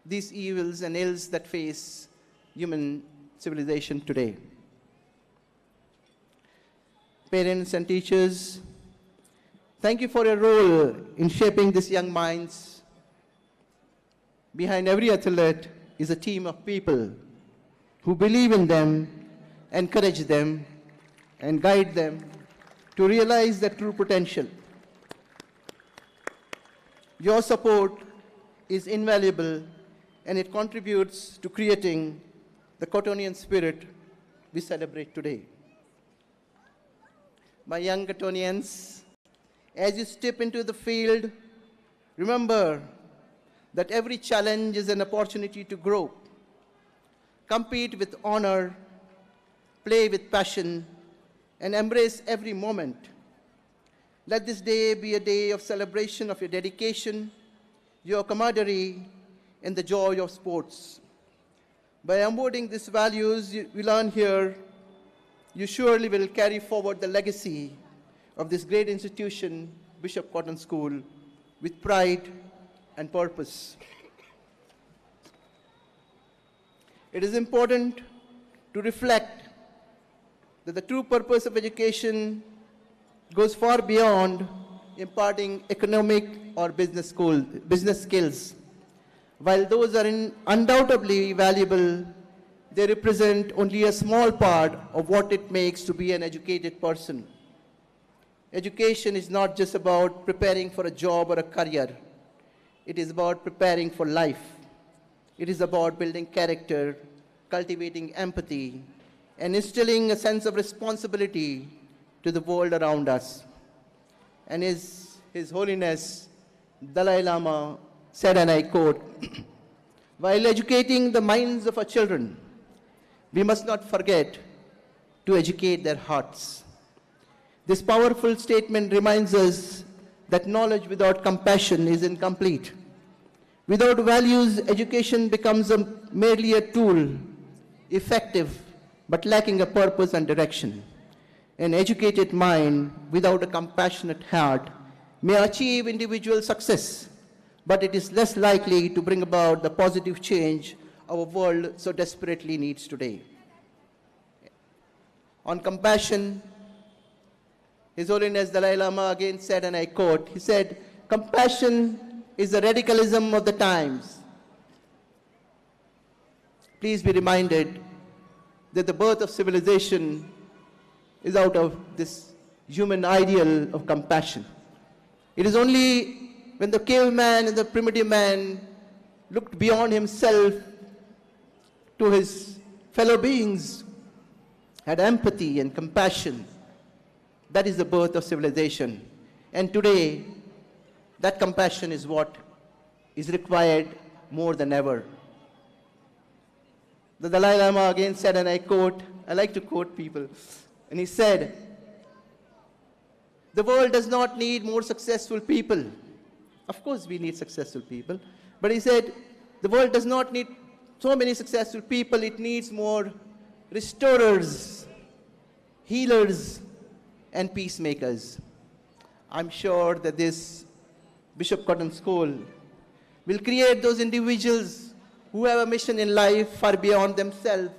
these evils and ills that face human civilization today. Parents and teachers, thank you for your role in shaping these young minds. Behind every athlete is a team of people who believe in them, encourage them, and guide them to realize their true potential. Your support is invaluable, and it contributes to creating the Cottonian spirit we celebrate today. My young Cottonians, as you step into the field, remember that every challenge is an opportunity to grow. Compete with honor, play with passion, and embrace every moment. Let this day be a day of celebration of your dedication, your camaraderie, and the joy of sports. By embodying these values we learn here, you surely will carry forward the legacy of this great institution, Bishop Cotton School, with pride and purpose. It is important to reflect that the true purpose of education goes far beyond imparting economic or business skills. While those are undoubtedly valuable, they represent only a small part of what it makes to be an educated person. Education is not just about preparing for a job or a career. It is about preparing for life. It is about building character, cultivating empathy, and instilling a sense of responsibility to the world around us. And His Holiness Dalai Lama said, and I quote, "While educating the minds of our children, we must not forget to educate their hearts." This powerful statement reminds us that knowledge without compassion is incomplete. Without values, education becomes merely a tool, effective, but lacking a purpose and direction. An educated mind without a compassionate heart may achieve individual success, but it is less likely to bring about the positive change our world so desperately needs today. On compassion, His Holiness Dalai Lama again said, and I quote, he said, "Compassion is the radicalism of the times." Please be reminded that the birth of civilization is out of this human ideal of compassion. It is only when the caveman and the primitive man looked beyond himself to his fellow beings, had empathy and compassion. That is the birth of civilization. And today, that compassion is what is required more than ever. The Dalai Lama again said, and I quote, I like to quote people, and he said, "The world does not need more successful people." Of course we need successful people, but he said, the world does not need so many successful people, it needs more restorers, healers, and peacemakers. I'm sure that this Bishop Cotton School will create those individuals who have a mission in life far beyond themselves,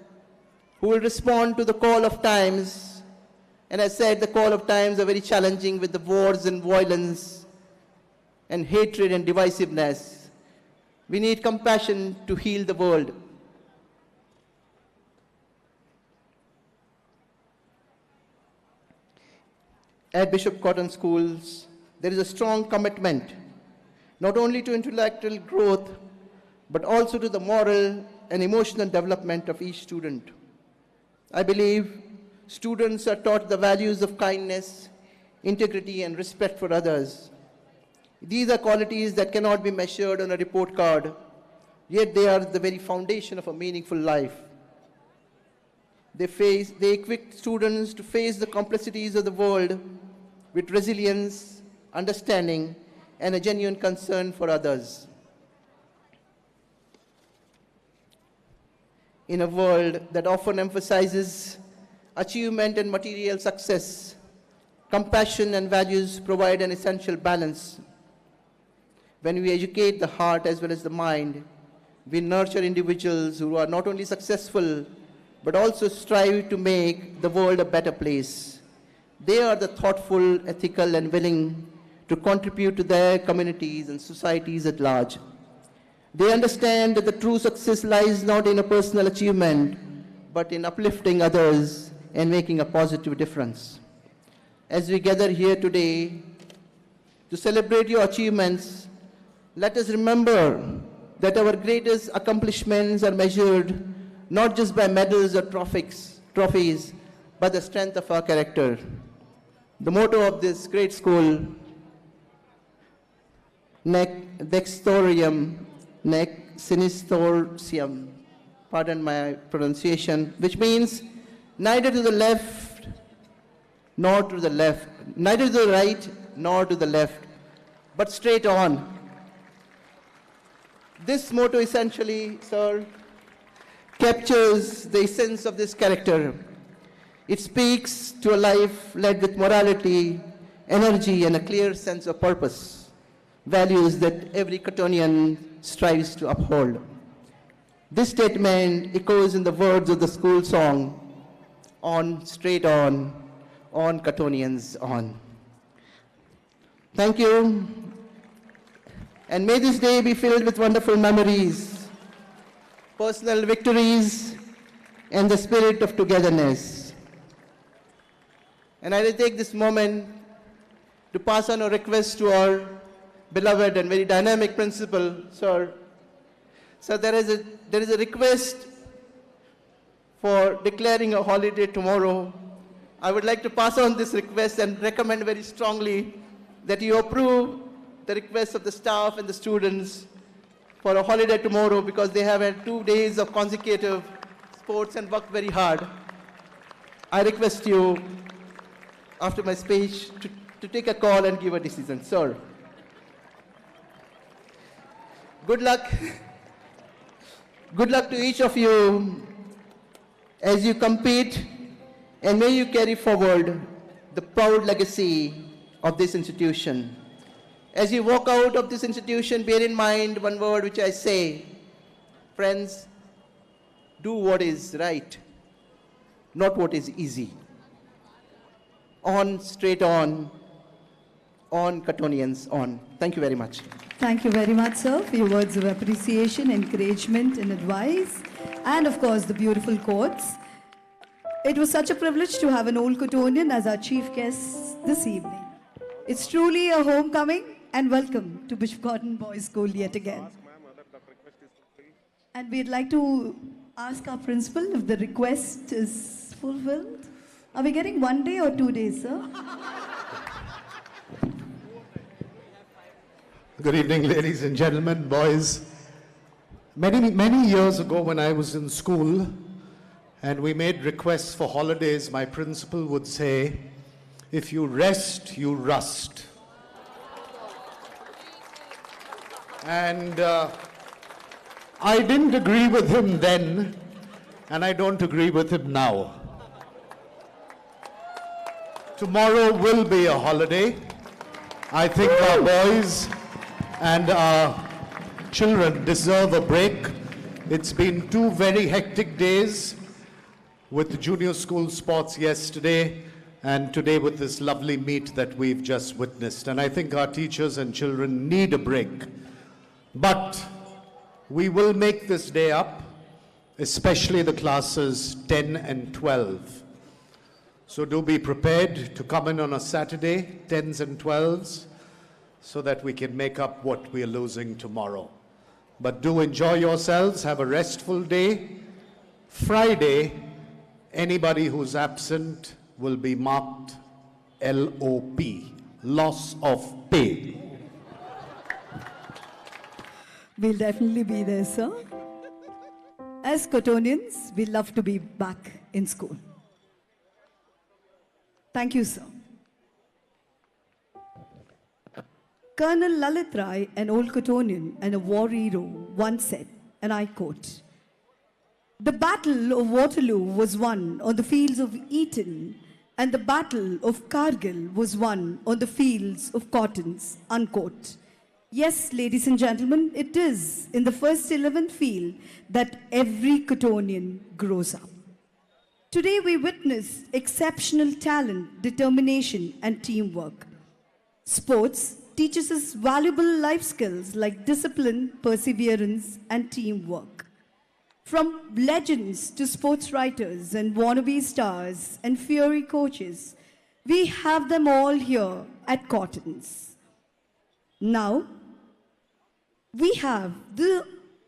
who will respond to the call of times And as said, the call of times are very challenging with the wars and violence and hatred and divisiveness. We need compassion to heal the world. At Bishop Cotton Schools, there is a strong commitment not only to intellectual growth, but also to the moral and emotional development of each student. I believe students are taught the values of kindness, integrity, and respect for others. These are qualities that cannot be measured on a report card, yet they are the very foundation of a meaningful life. They equip students to face the complexities of the world with resilience, understanding, and a genuine concern for others. In a world that often emphasizes achievement and material success, compassion and values provide an essential balance. When we educate the heart as well as the mind, we nurture individuals who are not only successful, but also strive to make the world a better place. They are the thoughtful, ethical, and willing to contribute to their communities and societies at large. They understand that the true success lies not in a personal achievement, but in uplifting others and making a positive difference. As we gather here today to celebrate your achievements, let us remember that our greatest accomplishments are measured not just by medals or trophies, but the strength of our character. The motto of this great school, nec dexterium, nec sinistrortium, pardon my pronunciation, which means neither to the left nor to the left, neither to the right nor to the left, but straight on. This motto essentially, sir, captures the essence of this character. It speaks to a life led with morality, energy, and a clear sense of purpose, values that every Cottonian strives to uphold. This statement echoes in the words of the school song, "On, straight on Cottonians on." Thank you, and may this day be filled with wonderful memories, personal victories, and the spirit of togetherness. And I will take this moment to pass on a request to our beloved and very dynamic principal, sir. So there is a request for declaring a holiday tomorrow. I would like to pass on this request and recommend very strongly that you approve the request of the staff and the students for a holiday tomorrow, because they have had 2 days of consecutive sports and worked very hard. I request you, after my speech, to take a call and give a decision. Sir. Good luck. Good luck to each of you as you compete, and may you carry forward the proud legacy of this institution. As you walk out of this institution, bear in mind one word which I say, friends, do what is right, not what is easy. On, straight on Cottonians on. Thank you very much. Thank you very much, sir, for your words of appreciation, encouragement, and advice, and of course, the beautiful quotes. It was such a privilege to have an old Cottonian as our chief guest this evening. It's truly a homecoming, and welcome to Bishop Cotton Boys School yet again. And we'd like to ask our principal if the request is fulfilled. Are we getting 1 day or 2 days, sir? Good evening, ladies and gentlemen, boys. Many years ago when I was in school and we made requests for holidays, my principal would say, if you rest, you rust. And I didn't agree with him then, and I don't agree with him now. Tomorrow will be a holiday. I think our boys and our children deserve a break. It's been 2 very hectic days with the junior school sports yesterday, and today with this lovely meet that we've just witnessed. And I think our teachers and children need a break. But we will make this day up, especially the classes 10 and 12. So do be prepared to come in on a Saturday, 10s and 12s, so that we can make up what we are losing tomorrow. But do enjoy yourselves, have a restful day. Friday, anybody who's absent will be marked LOP, loss of pay. We'll definitely be there, sir. As Cottonians, we love to be back in school. Thank you, sir. Colonel Lalit Rai, an old Cottonian and a war hero, once said, and I quote, "The battle of Waterloo was won on the fields of Eton, and the battle of Kargil was won on the fields of Cottons," unquote. Yes, ladies and gentlemen, it is in the first 11 field that every Cottonian grows up. Today we witness exceptional talent, determination, and teamwork. Sports teaches us valuable life skills like discipline, perseverance, and teamwork. From legends to sports writers and wannabe stars and fiery coaches, we have them all here at Cottons. Now, we have the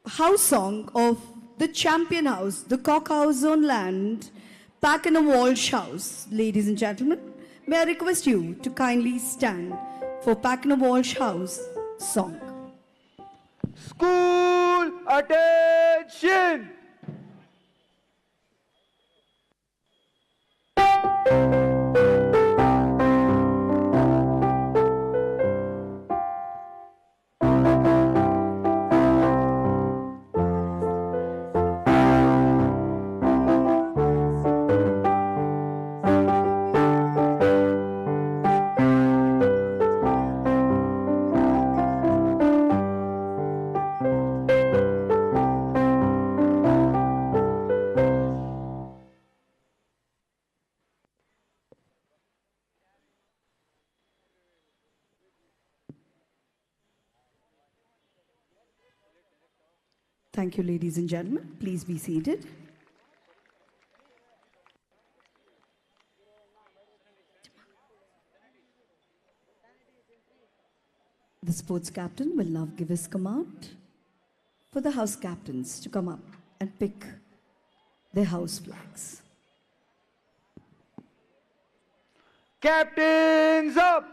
house song of the champion house, the Cock House on land, Pack in a Walsh House. Ladies and gentlemen, may I request you to kindly stand for Pack in a Walsh House song. School attention! Thank you, ladies and gentlemen. Please be seated. The sports captain will now give his command for the house captains to come up and pick their house flags. Captains up!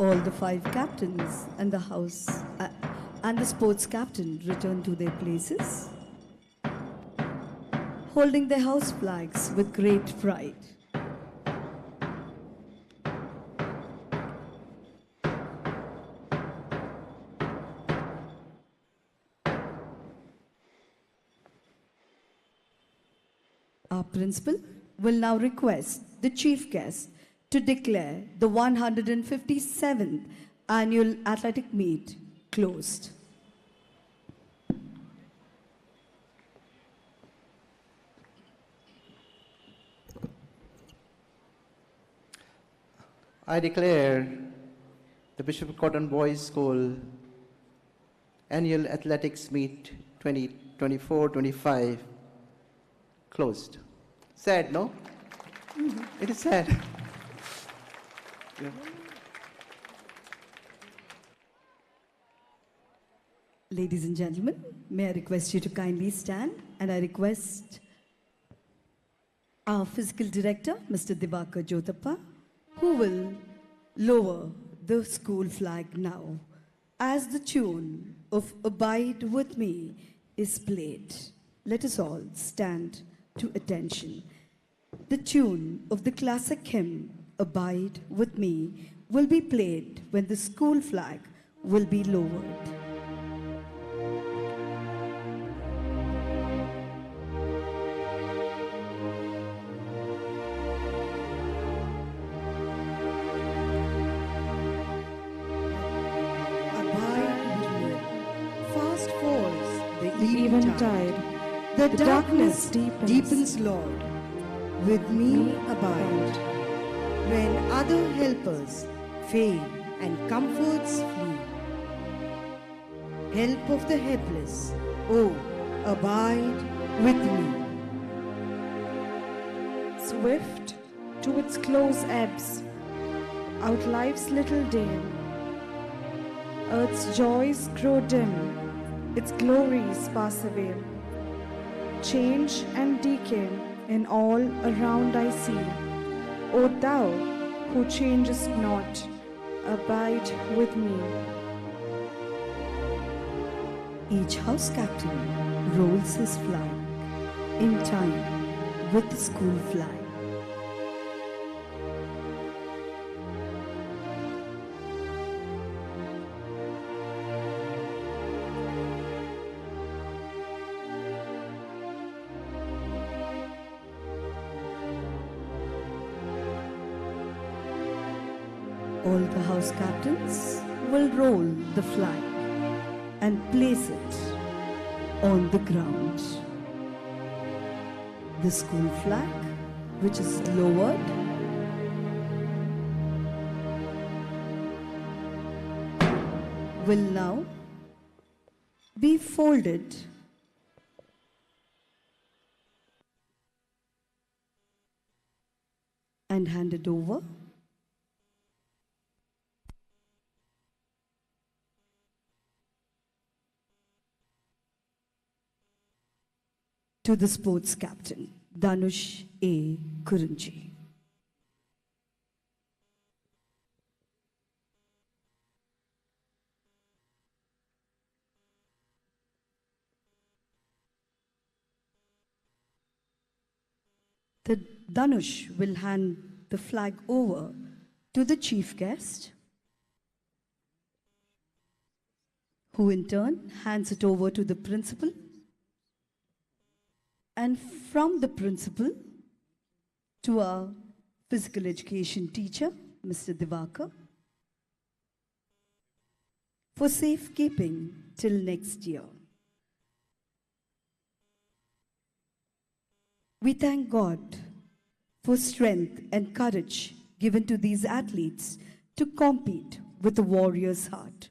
All the 5 captains and the house and the sports captain return to their places, holding their house flags with great pride. Our principal will now request the chief guest to declare the 157th annual athletic meet closed. I declare the Bishop Cotton Boys School annual athletics meet 2024-25 closed. Sad, no? It is sad. Yeah. Ladies and gentlemen, may I request you to kindly stand, and I request our physical director, Mr. Dibakar Jotappa, who will lower the school flag now as the tune of Abide With Me is played. let us all stand to attention. The tune of the classic hymn, Abide with Me, will be played when the school flag will be lowered. Fast falls the eventide. The darkness deepens, Lord. With me abide. When other helpers fail and comforts flee. Help of the helpless, oh, abide with me. Swift to its close ebbs, out life's little day. Earth's joys grow dim, its glories pass away. Change and decay in all around I see. O thou who changest not, abide with me. Each house captain rolls his flag in time with the school flag. All the house captains will roll the flag and place it on the ground. The school flag, which is lowered, will now be folded and handed over to the sports captain, Dhanush A. Kurunji. The Dhanush will hand the flag over to the chief guest, who in turn hands it over to the principal, and from the principal to our physical education teacher, Mr. Divakar, for safekeeping till next year. We thank God for strength and courage given to these athletes to compete with a warrior's heart.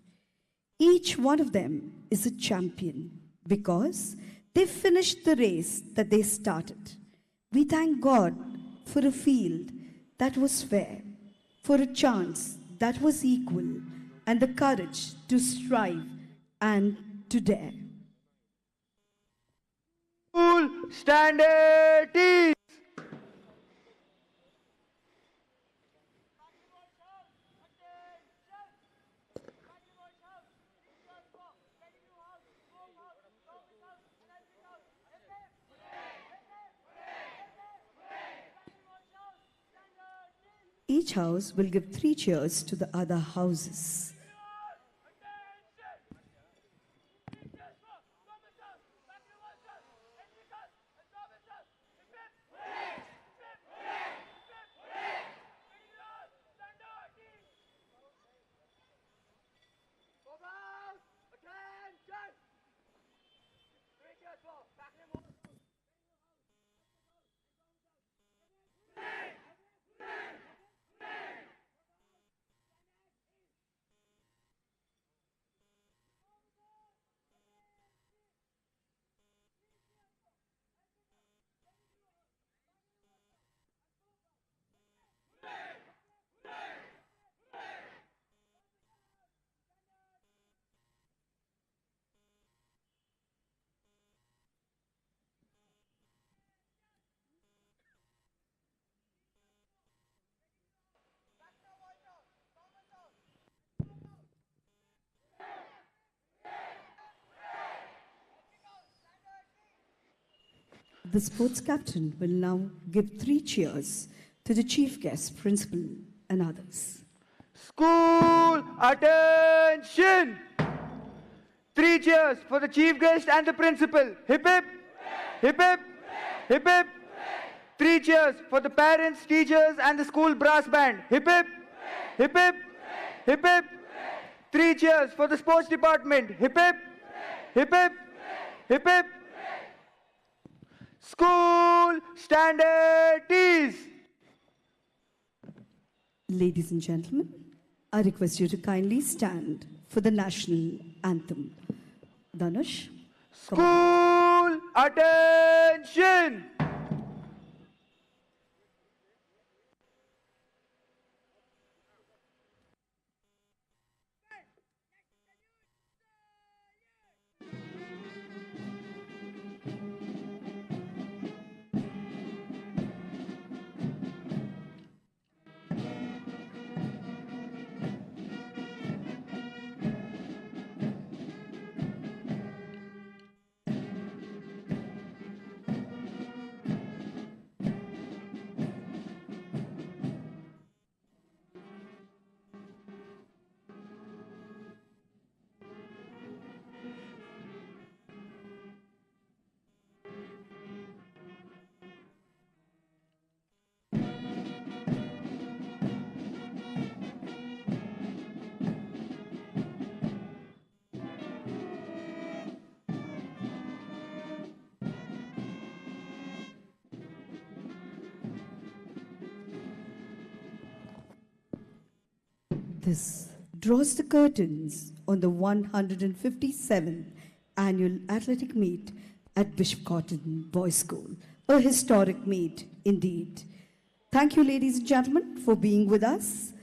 Each one of them is a champion because they finished the race that they started. We thank God for a field that was fair, for a chance that was equal, and the courage to strive and to dare. Full standard teams. Each house will give 3 cheers to the other houses. The sports captain will now give 3 cheers to the chief guest, principal, and others. School attention! 3 cheers for the chief guest and the principal. Hip hip! Hip hip! Hip hip! 3 cheers for the parents, teachers, and the school brass band. Hip hip! Hip hip! Hip hip! 3 cheers for the sports department. Hip hip! Hip hip! Hip hip! School standard tees! Ladies and gentlemen, I request you to kindly stand for the national anthem. Dhanush. School attention! This draws the curtains on the 157th annual athletic meet at Bishop Cotton Boys School. A historic meet indeed. Thank you, ladies and gentlemen, for being with us.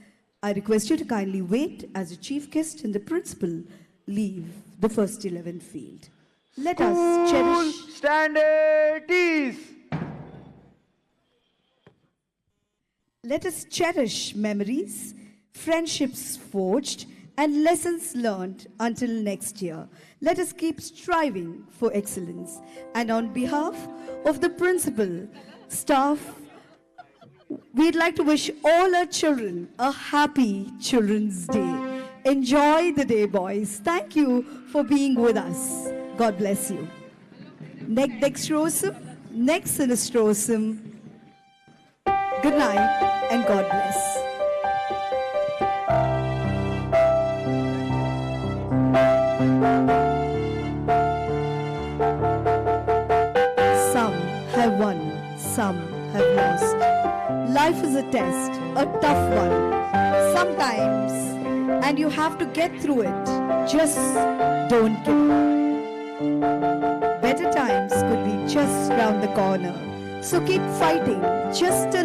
I request you to kindly wait as the chief guest and the principal leave the first 11 field. Let us cherish standard tees. Let us cherish memories, friendships forged, and lessons learned until next year. Let us keep striving for excellence. And on behalf of the principal, staff, we'd like to wish all our children a happy Children's Day. Enjoy the day, boys. Thank you for being with us. God bless you. Nec dextrosum, nec sinistrosum. Good night and God bless. Some have won, some have lost. Life is a test, a tough one. Sometimes, and you have to get through it. Just don't give up. Better times could be just round the corner. So keep fighting just a little.